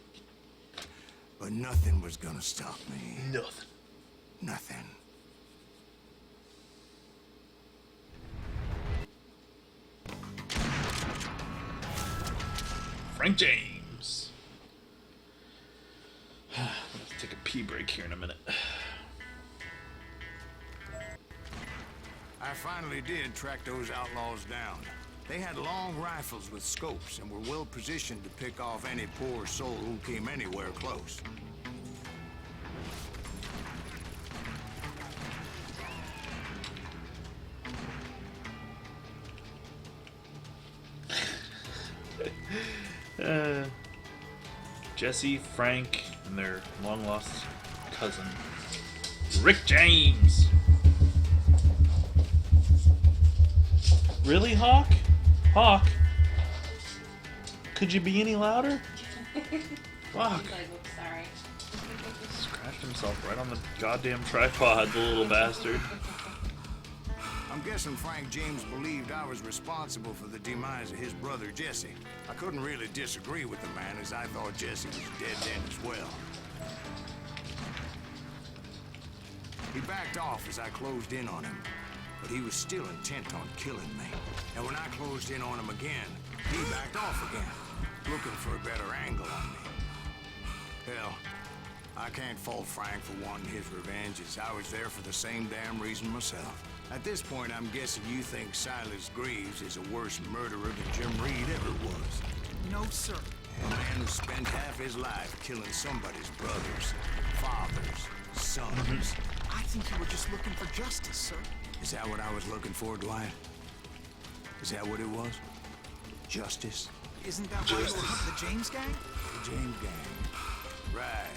But nothing was gonna stop me. Nothing. Nothing. Frank James. Let's take a pee break here in a minute. I finally did track those outlaws down. They had long rifles with scopes and were well positioned to pick off any poor soul who came anywhere close. Jesse, Frank, and their long-lost cousin, Rick James. Really, Hawk? Hawk? Could you be any louder? Fuck. He's like, oops, sorry. Scratched himself right on the goddamn tripod, the little bastard. I'm guessing Frank James believed I was responsible for the demise of his brother Jesse. I couldn't really disagree with the man, as I thought Jesse was dead then as well. He backed off as I closed in on him, but he was still intent on killing me. And when I closed in on him again, he backed off again, looking for a better angle on me. Hell, I can't fault Frank for wanting his revenge, as I was there for the same damn reason myself. At this point, I'm guessing you think Silas Greaves is a worse murderer than Jim Reed ever was. No, sir. A man who spent half his life killing somebody's brothers, fathers, sons. I think you were just looking for justice, sir. Is that what I was looking for, Dwight? Is that what it was? Justice? Isn't that why you were hunting the James gang? The James gang. Right.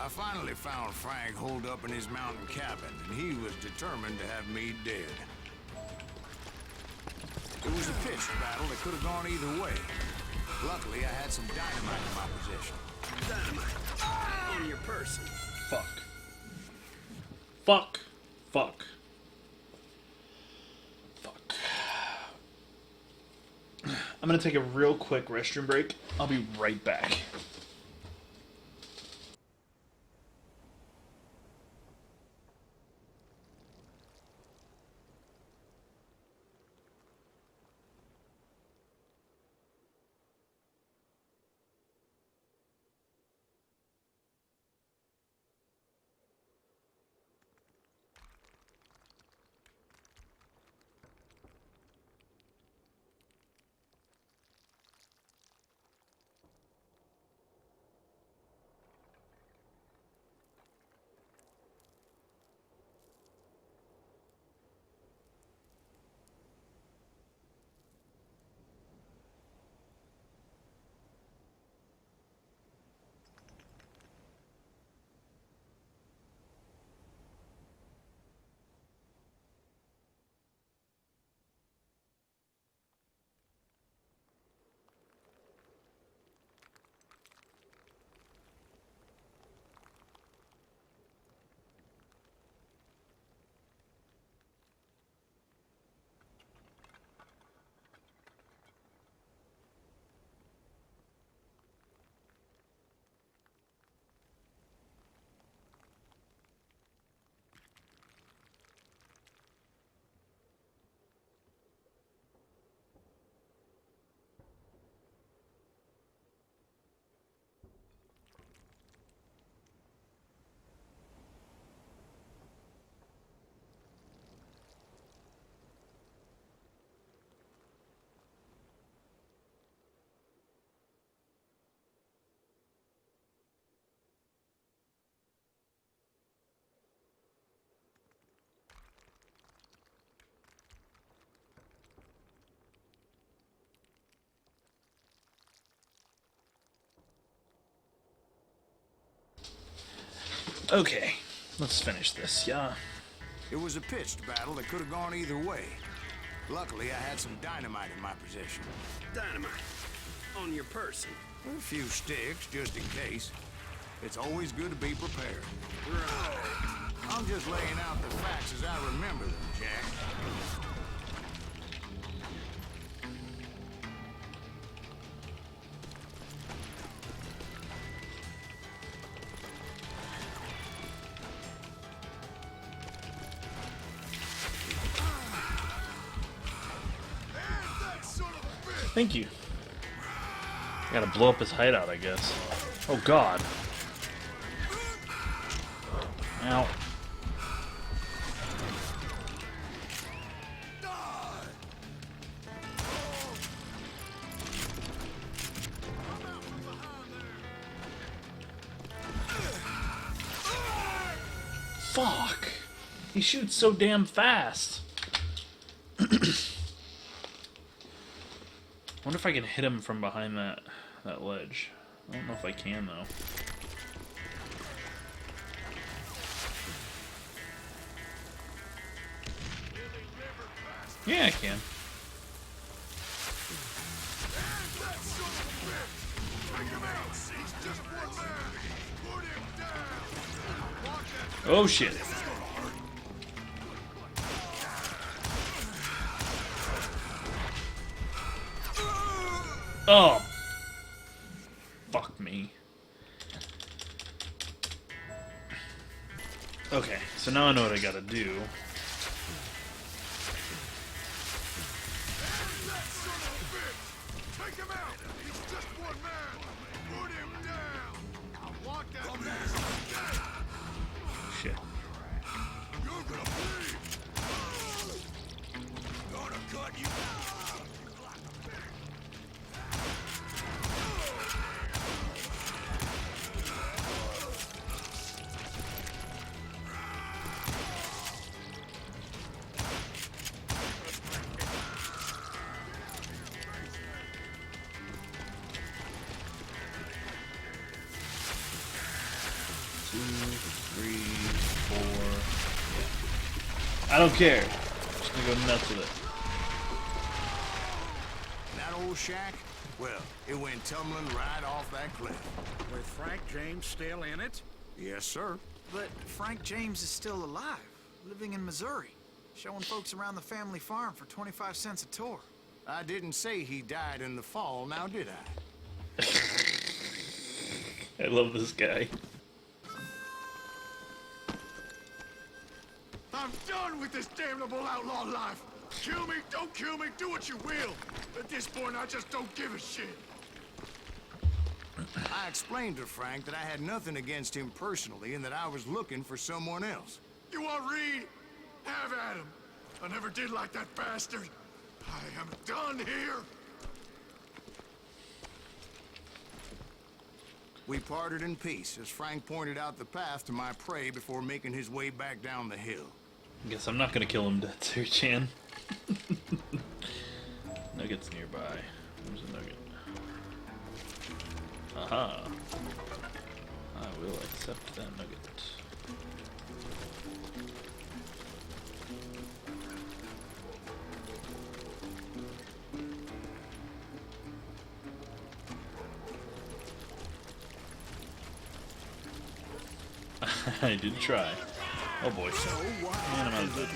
I finally found Frank holed up in his mountain cabin, and he was determined to have me dead. It was a pitched battle that could have gone either way. Luckily, I had some dynamite in my possession. Dynamite on your person. Fuck. Fuck. Fuck. Fuck. I'm gonna take a real quick restroom break. I'll be right back. Okay, let's finish this, yeah? It was a pitched battle that could have gone either way. Luckily, I had some dynamite in my possession. Dynamite on your person. A few sticks, just in case. It's always good to be prepared. Right. I'm just laying out the facts as I remember them, Jack. Thank you. Gotta blow up his hideout, I guess. Oh god. Ow. Fuck! He shoots so damn fast. Wonder if I can hit him from behind that ledge. I don't know if I can though. Yeah, I can. Oh shit. Oh. Fuck me. Okay, so now I know what I gotta do. Shit. I don't care. I'm just gonna go nuts with it. That old shack? Well, it went tumbling right off that cliff. With Frank James still in it? Yes, sir. But Frank James is still alive, living in Missouri, showing folks around the family farm for 25 cents a tour. I didn't say he died in the fall, now did I? I love this guy. I'm done with this damnable outlaw life. Kill me, don't kill me, do what you will. At this point, I just don't give a shit. I explained to Frank that I had nothing against him personally and that I was looking for someone else. You want Reed? Have at him. I never did like that bastard. I am done here. We parted in peace as Frank pointed out the path to my prey before making his way back down the hill. Guess I'm not gonna kill him, Sir Chan. Nugget's nearby. Where's a nugget? Aha. I will accept that nugget. I did try. Oh boy. Man, I'm out of it.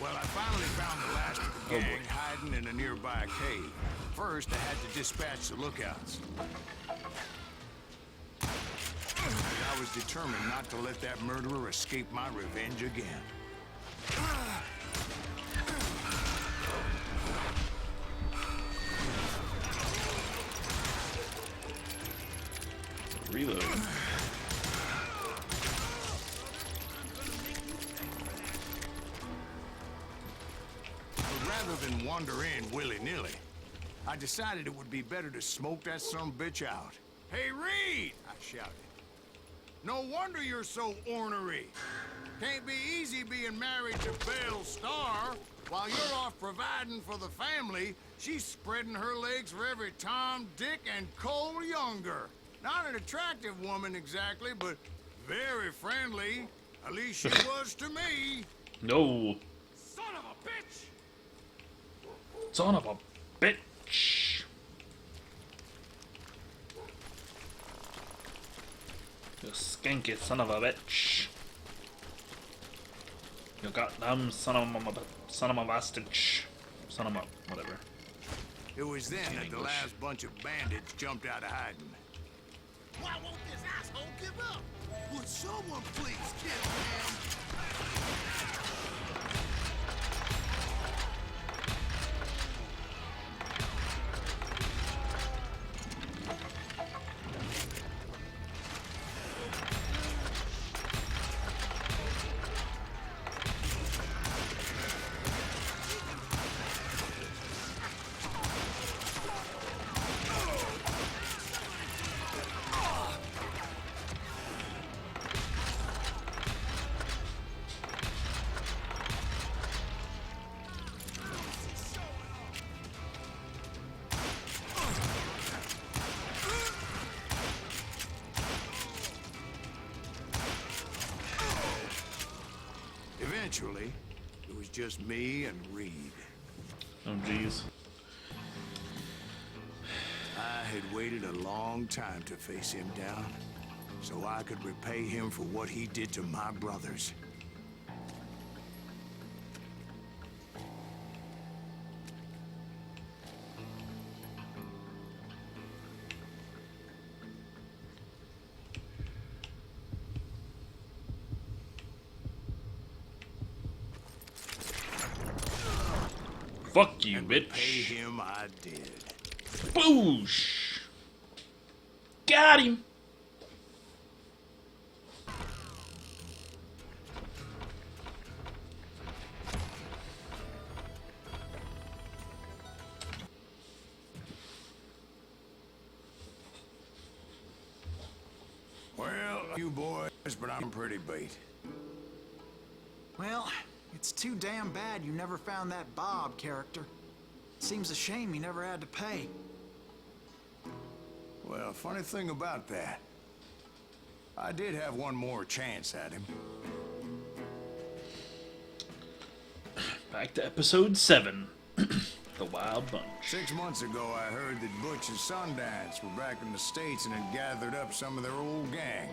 Well, I finally found the last of the gang hiding in a nearby cave. First, I had to dispatch the lookouts. I was determined not to let that murderer escape my revenge again. Reload. Rather than wander in willy-nilly, I decided it would be better to smoke that sumbitch out. Hey, Reed! I shouted. No wonder you're so ornery. Can't be easy being married to Belle Starr. While you're off providing for the family, she's spreading her legs for every Tom, Dick, and Cole Younger. Not an attractive woman exactly, but very friendly. At least she was to me. No. Son of a bitch! Son of a bitch. You skanky son of a bitch. You goddamn son of a bastard. Son of a whatever. It was then that the last bunch of bandits jumped out of hiding. Why won't this asshole give up? Would someone please kill him? eventually, it was just me and Reed. Oh, jeez. I had waited a long time to face him down, so I could repay him for what he did to my brothers. Fuck you, And bitch. repay him I did. Boosh! Got him! Well, you boys, but I'm pretty bait. Well, it's too damn bad you never found that Bob character. Seems a shame you never had to pay. Well, funny thing about that, I did have one more chance at him. Back to episode 7. The Wild Bunch. 6 months ago, I heard that Butch and Sundance were back in the States and had gathered up some of their old gang.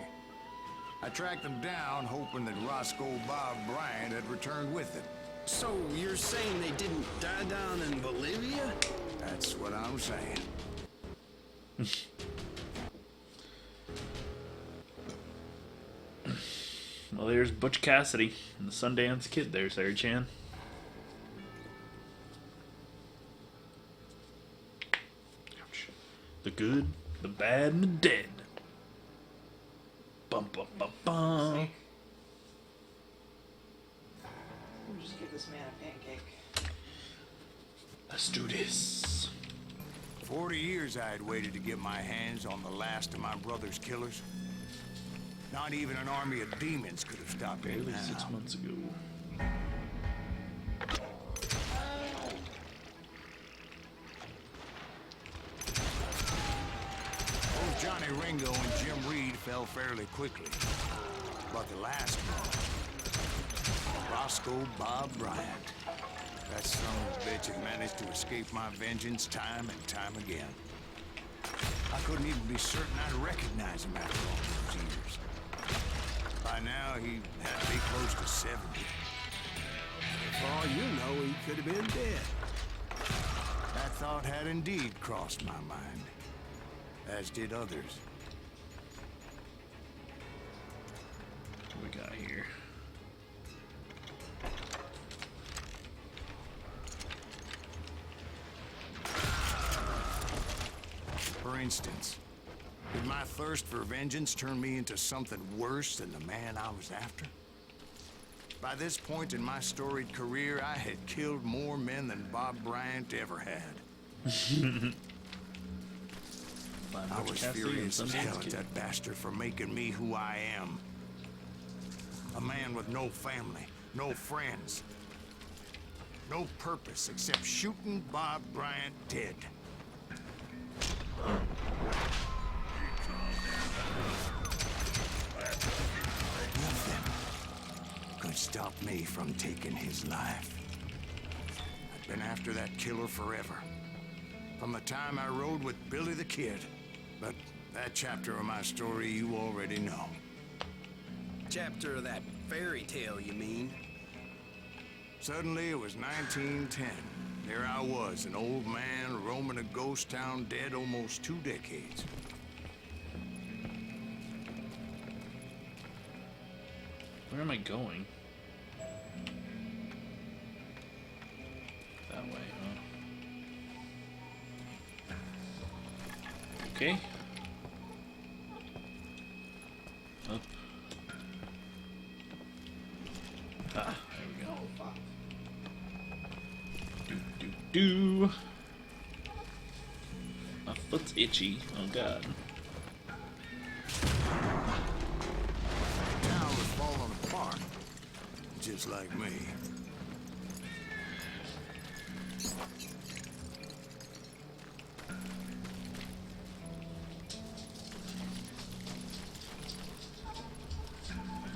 I tracked them down, hoping that Roscoe Bob Bryant had returned with them. So you're saying they didn't die down in Bolivia? That's what I'm saying. Well, there's Butch Cassidy and the Sundance Kid there, Sarah Chan. Ouch. The good, the bad, and the dead. Bum bum bum bum. We'll just give this man a pancake. Let's do this. 40 years I had waited to get my hands on the last of my brother's killers. Not even an army of demons could have stopped me Barely now. 6 months ago. Both Johnny Ringo and Jim Reed fell fairly quickly. But the last one, Roscoe Bob Bryant. That son of a bitch had managed to escape my vengeance time and time again. I couldn't even be certain I'd recognize him after all those years. By now, he had to be close to 70. For all you know, he could have been dead. That thought had indeed crossed my mind, as did others. What we got here? For instance, did my thirst for vengeance turn me into something worse than the man I was after? By this point in my storied career, I had killed more men than Bob Bryant ever had. I was furious as hell at that bastard for making me who I am. A man with no family, no friends, no purpose except shooting Bob Bryant dead. Nothing could stop me from taking his life. I've been after that killer forever. From the time I rode with Billy the Kid. But that chapter of my story you already know. Chapter of that fairy tale, you mean? Suddenly it was 1910. There I was, an old man roaming a ghost town dead almost 2 decades. Where am I going? That way, huh? Okay. Up. Ah, there we go. Do. My foot's itchy. Oh god. Town was falling apart, just like me.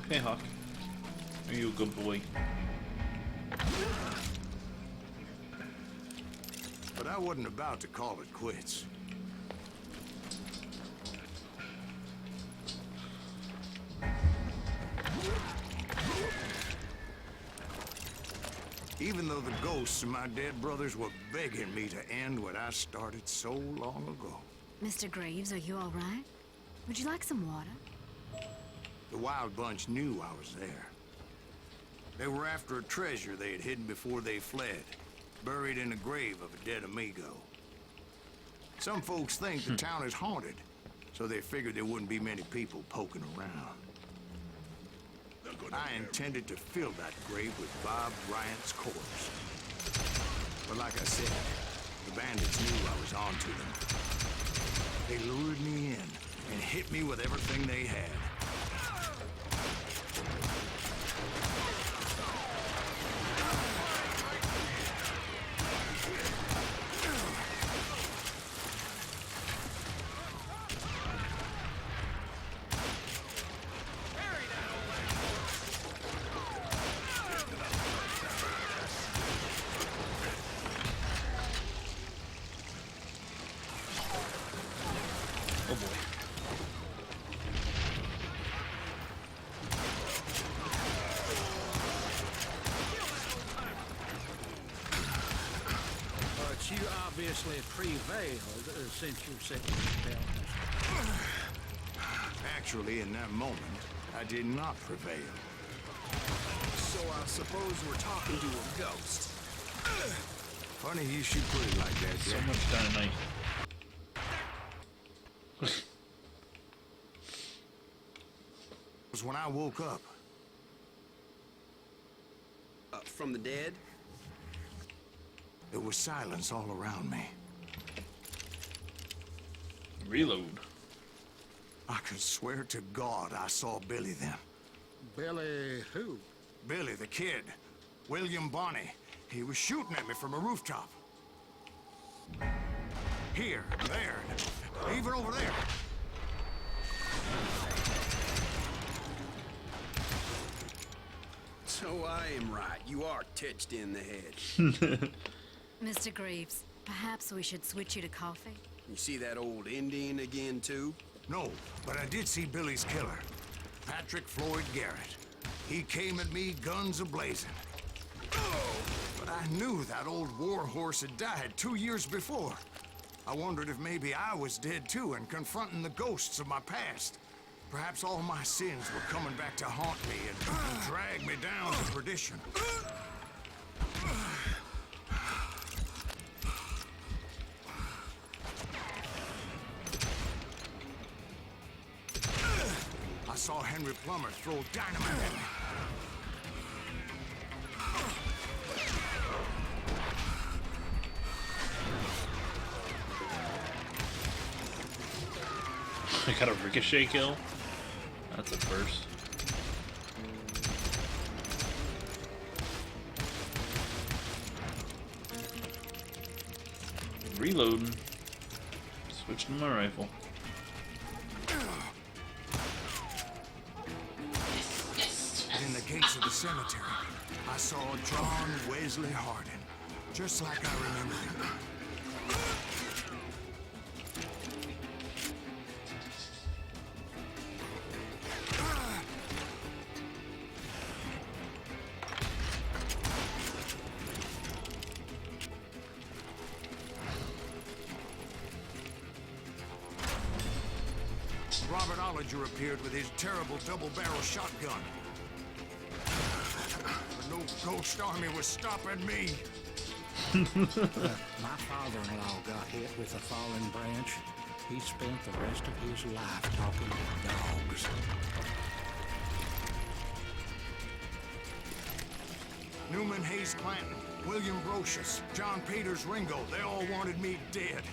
Hey, Hawk. Are you good boy. But I wasn't about to call it quits. Even though the ghosts of my dead brothers were begging me to end what I started so long ago. Mr. Graves, are you all right? Would you like some water? The Wild Bunch knew I was there. They were after a treasure they had hidden before they fled, buried in the grave of a dead amigo. Some folks think the town is haunted, so they figured there wouldn't be many people poking around. I intended to fill that grave with Bob Bryant's corpse. But like I said, the bandits knew I was onto them. They lured me in and hit me with everything they had. Oh boy. But you obviously prevailed since you're sitting down. Actually, in that moment, I did not prevail. So I suppose we're talking to a ghost. Funny you should put it like that, So Jack. much dynamite. It was when I woke up. From the dead? There was silence all around me. Reload. I could swear to God I saw Billy then. Billy who? Billy, the kid. William Bonney. He was shooting at me from a rooftop. Here, there, even over there. So I am right. You are touched in the head. Mr. Graves, perhaps we should switch you to coffee? You see that old Indian again, too? No, but I did see Billy's killer, Patrick Floyd Garrett. He came at me guns a-blazing. But I knew that old war horse had died 2 years before. I wondered if maybe I was dead too and confronting the ghosts of my past. Perhaps all my sins were coming back to haunt me and drag me down to perdition. I saw Henry Plummer throw dynamite at me. I got a ricochet kill. That's a first. Reloading. Switching to my rifle. In the gates of the cemetery, I saw John Wesley Hardin, just like I remember him. Robert Ollinger appeared with his terrible double-barrel shotgun. But no ghost army was stopping me. My father-in-law got hit with a fallen branch. He spent the rest of his life talking to dogs. Newman Hayes Clanton, William Brocious, John Peters Ringo, they all wanted me dead.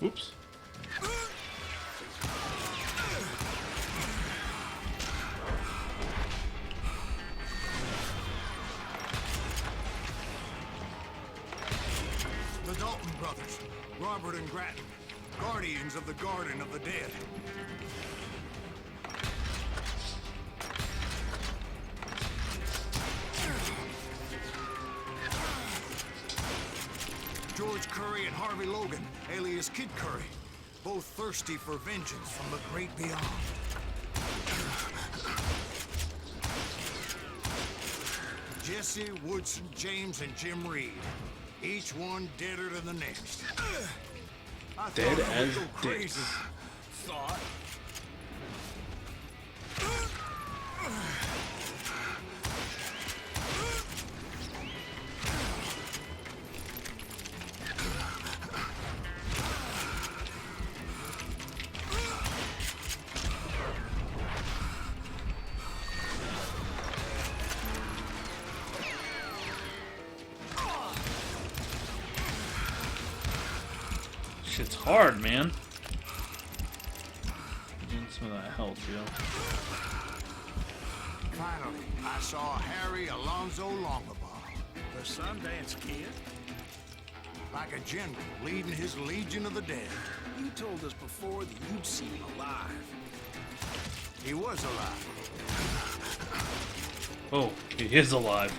Oops. Robert and Grattan, guardians of the Garden of the Dead. George Curry and Harvey Logan, alias Kid Curry, both thirsty for vengeance from the great beyond. Jesse, Woodson, James, and Jim Reed, each one deader than the next. Dead as crazy. dicks. Thought. Shit's hard, man. Getting some of that health, yo. Finally, I saw Harry Alonzo Longabaugh. The Sundance Kid? Like a general leading his Legion of the Dead. You told us before that you'd see him alive. He was alive. Oh, he is alive.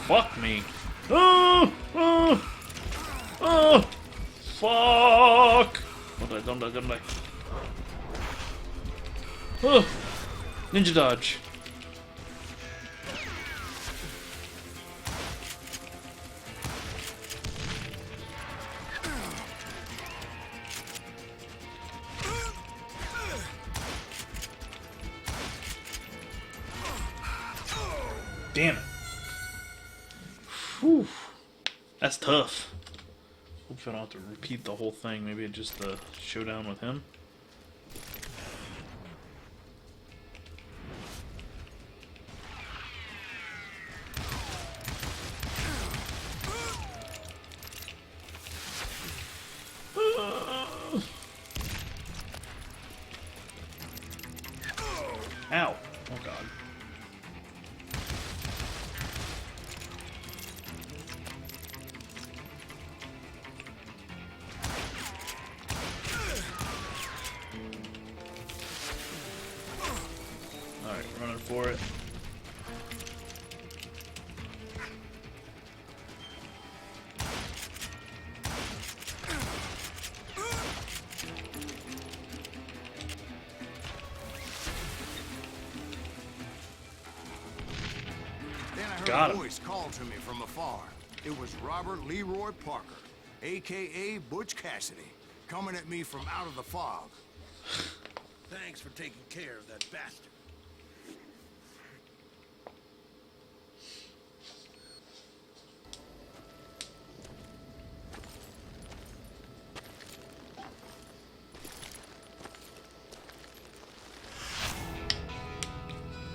Fuck me. Oh! Oh! Oh! Fuck! Don't die, don't die, don't die. Oh! Ninja dodge. Damn it. Whew. That's tough. Hopefully I don't have to repeat the whole thing. Maybe just a showdown with him. Ow. Oh god. Alright, running for it. Then I Got heard a him. voice call to me from afar. It was Robert Leroy Parker, a.k.a. Butch Cassidy, coming at me from out of the fog. Thanks for taking care of that bastard.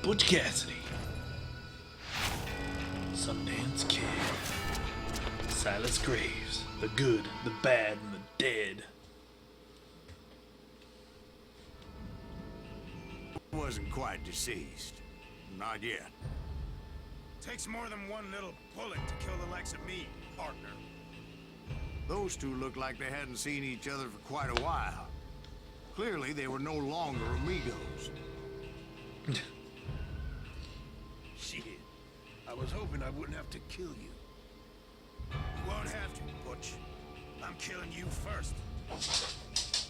Butch Cassidy. Sundance Kid. Silas Graves. The good, the bad, and the dead. Wasn't quite deceased. Not yet. Takes more than one little bullet to kill the likes of me, partner. Those two looked like they hadn't seen each other for quite a while. Clearly, they were no longer amigos. Shit. I was hoping I wouldn't have to kill you. You won't have to, Butch. I'm killing you first.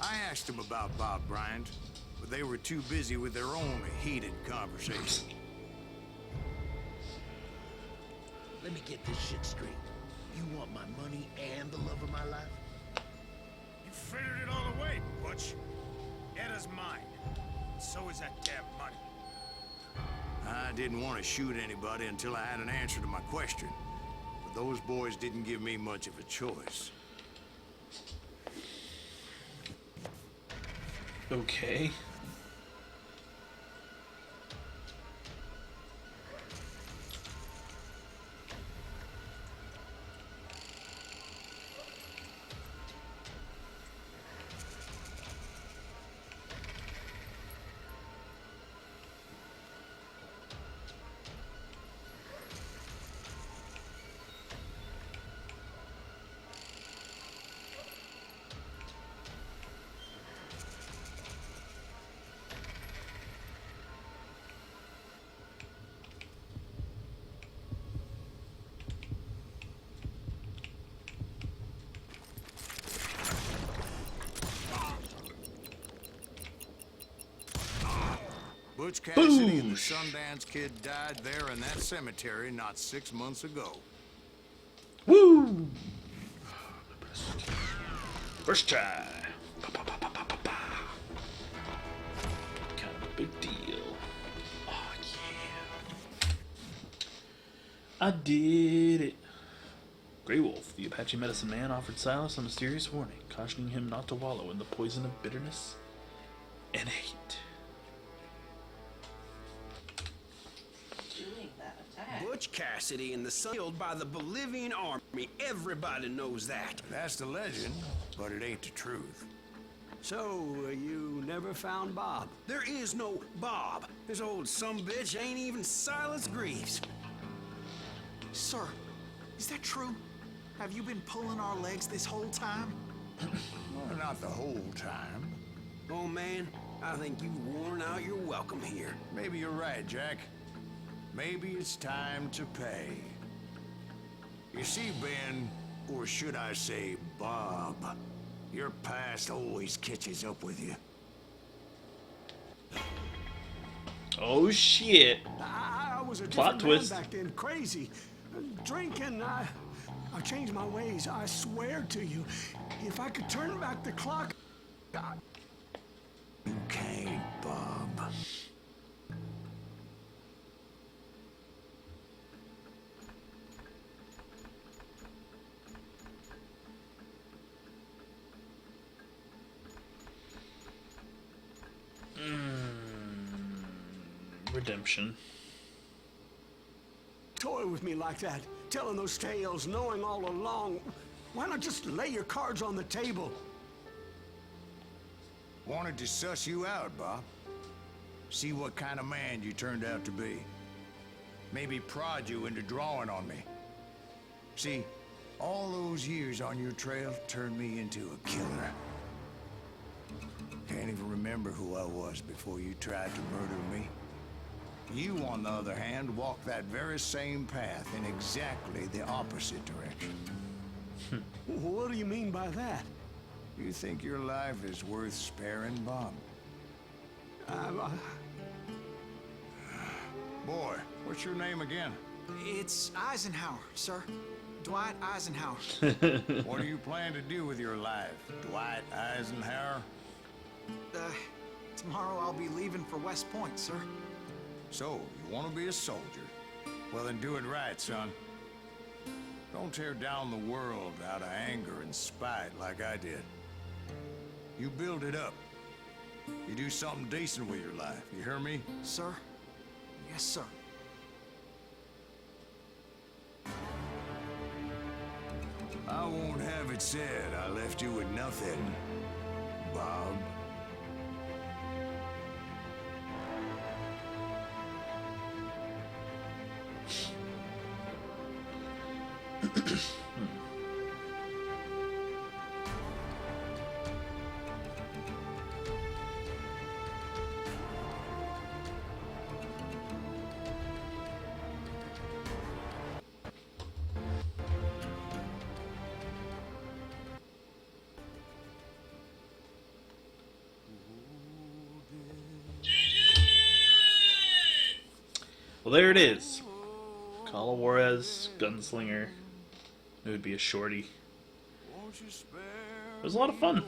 I asked them about Bob Bryant, but they were too busy with their own heated conversation. Let me get this shit straight. You want my money and the love of my life? You frittered it all away, Butch. Etta's mine. So is that damn money. I didn't want to shoot anybody until I had an answer to my question. But those boys didn't give me much of a choice. Okay. Butch Cassidy and the Boosh. Sundance Kid died there in that cemetery not 6 months ago. Woo! First try. Pa, pa, pa, pa, pa, pa, pa. Kind of a big deal. Oh, yeah. I did it. Grey Wolf, the Apache medicine man, offered Silas a mysterious warning, cautioning him not to wallow in the poison of bitterness and hate. Doing that attack. Butch Cassidy and the son killed by the Bolivian army. Everybody knows that. That's the legend, but it ain't the truth. So, you never found Bob? There is no Bob. This old sumbitch ain't even Silas Greaves. Sir, is that true? Have you been pulling our legs this whole time? Well, not the whole time. Oh, man, I think you've worn out your welcome here. Maybe you're right, Jack. Maybe it's time to pay. You see, Ben, or should I say Bob, your past always catches up with you. Oh, shit. I was a Plot different man twist. back then, crazy. Drinking, I've changed my ways, I swear to you. If I could turn back the clock... You can't, Bob. Redemption. Toy with me like that, telling those tales, knowing all along. Why not just lay your cards on the table? Wanted to suss you out, Bob. See what kind of man you turned out to be. Maybe prod you into drawing on me. See, all those years on your trail turned me into a killer. Can't even remember who I was before you tried to murder me. You, on the other hand, walked that very same path in exactly the opposite direction. What do you mean by that? You think your life is worth sparing, Bob? Boy, what's your name again? It's Eisenhower, sir. Dwight Eisenhower. What do you plan to do with your life, Dwight Eisenhower? Tomorrow I'll be leaving for West Point, sir. So, you want to be a soldier? Well, then do it right, son. Don't tear down the world out of anger and spite like I did. You build it up. You do something decent with your life. You hear me? Sir? Yes, sir. I won't have it said I left you with nothing, Bob. Well, there it is. Call of Juarez, Gunslinger. It would be a shorty. It was a lot of fun,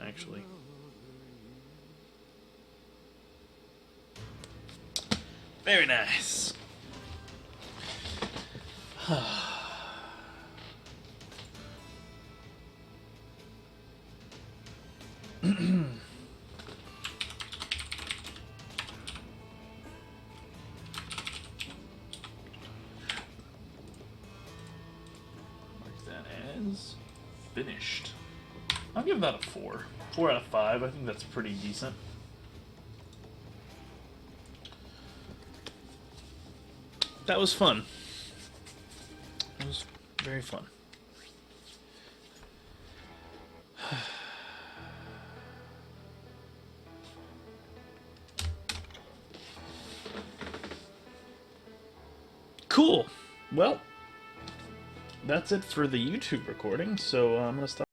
actually. Very nice. Finished. I'll give that a 4. 4 out of 5. I think that's pretty decent. That was fun. It was very fun. Cool. Well, that's it for the YouTube recording, so I'm going to stop.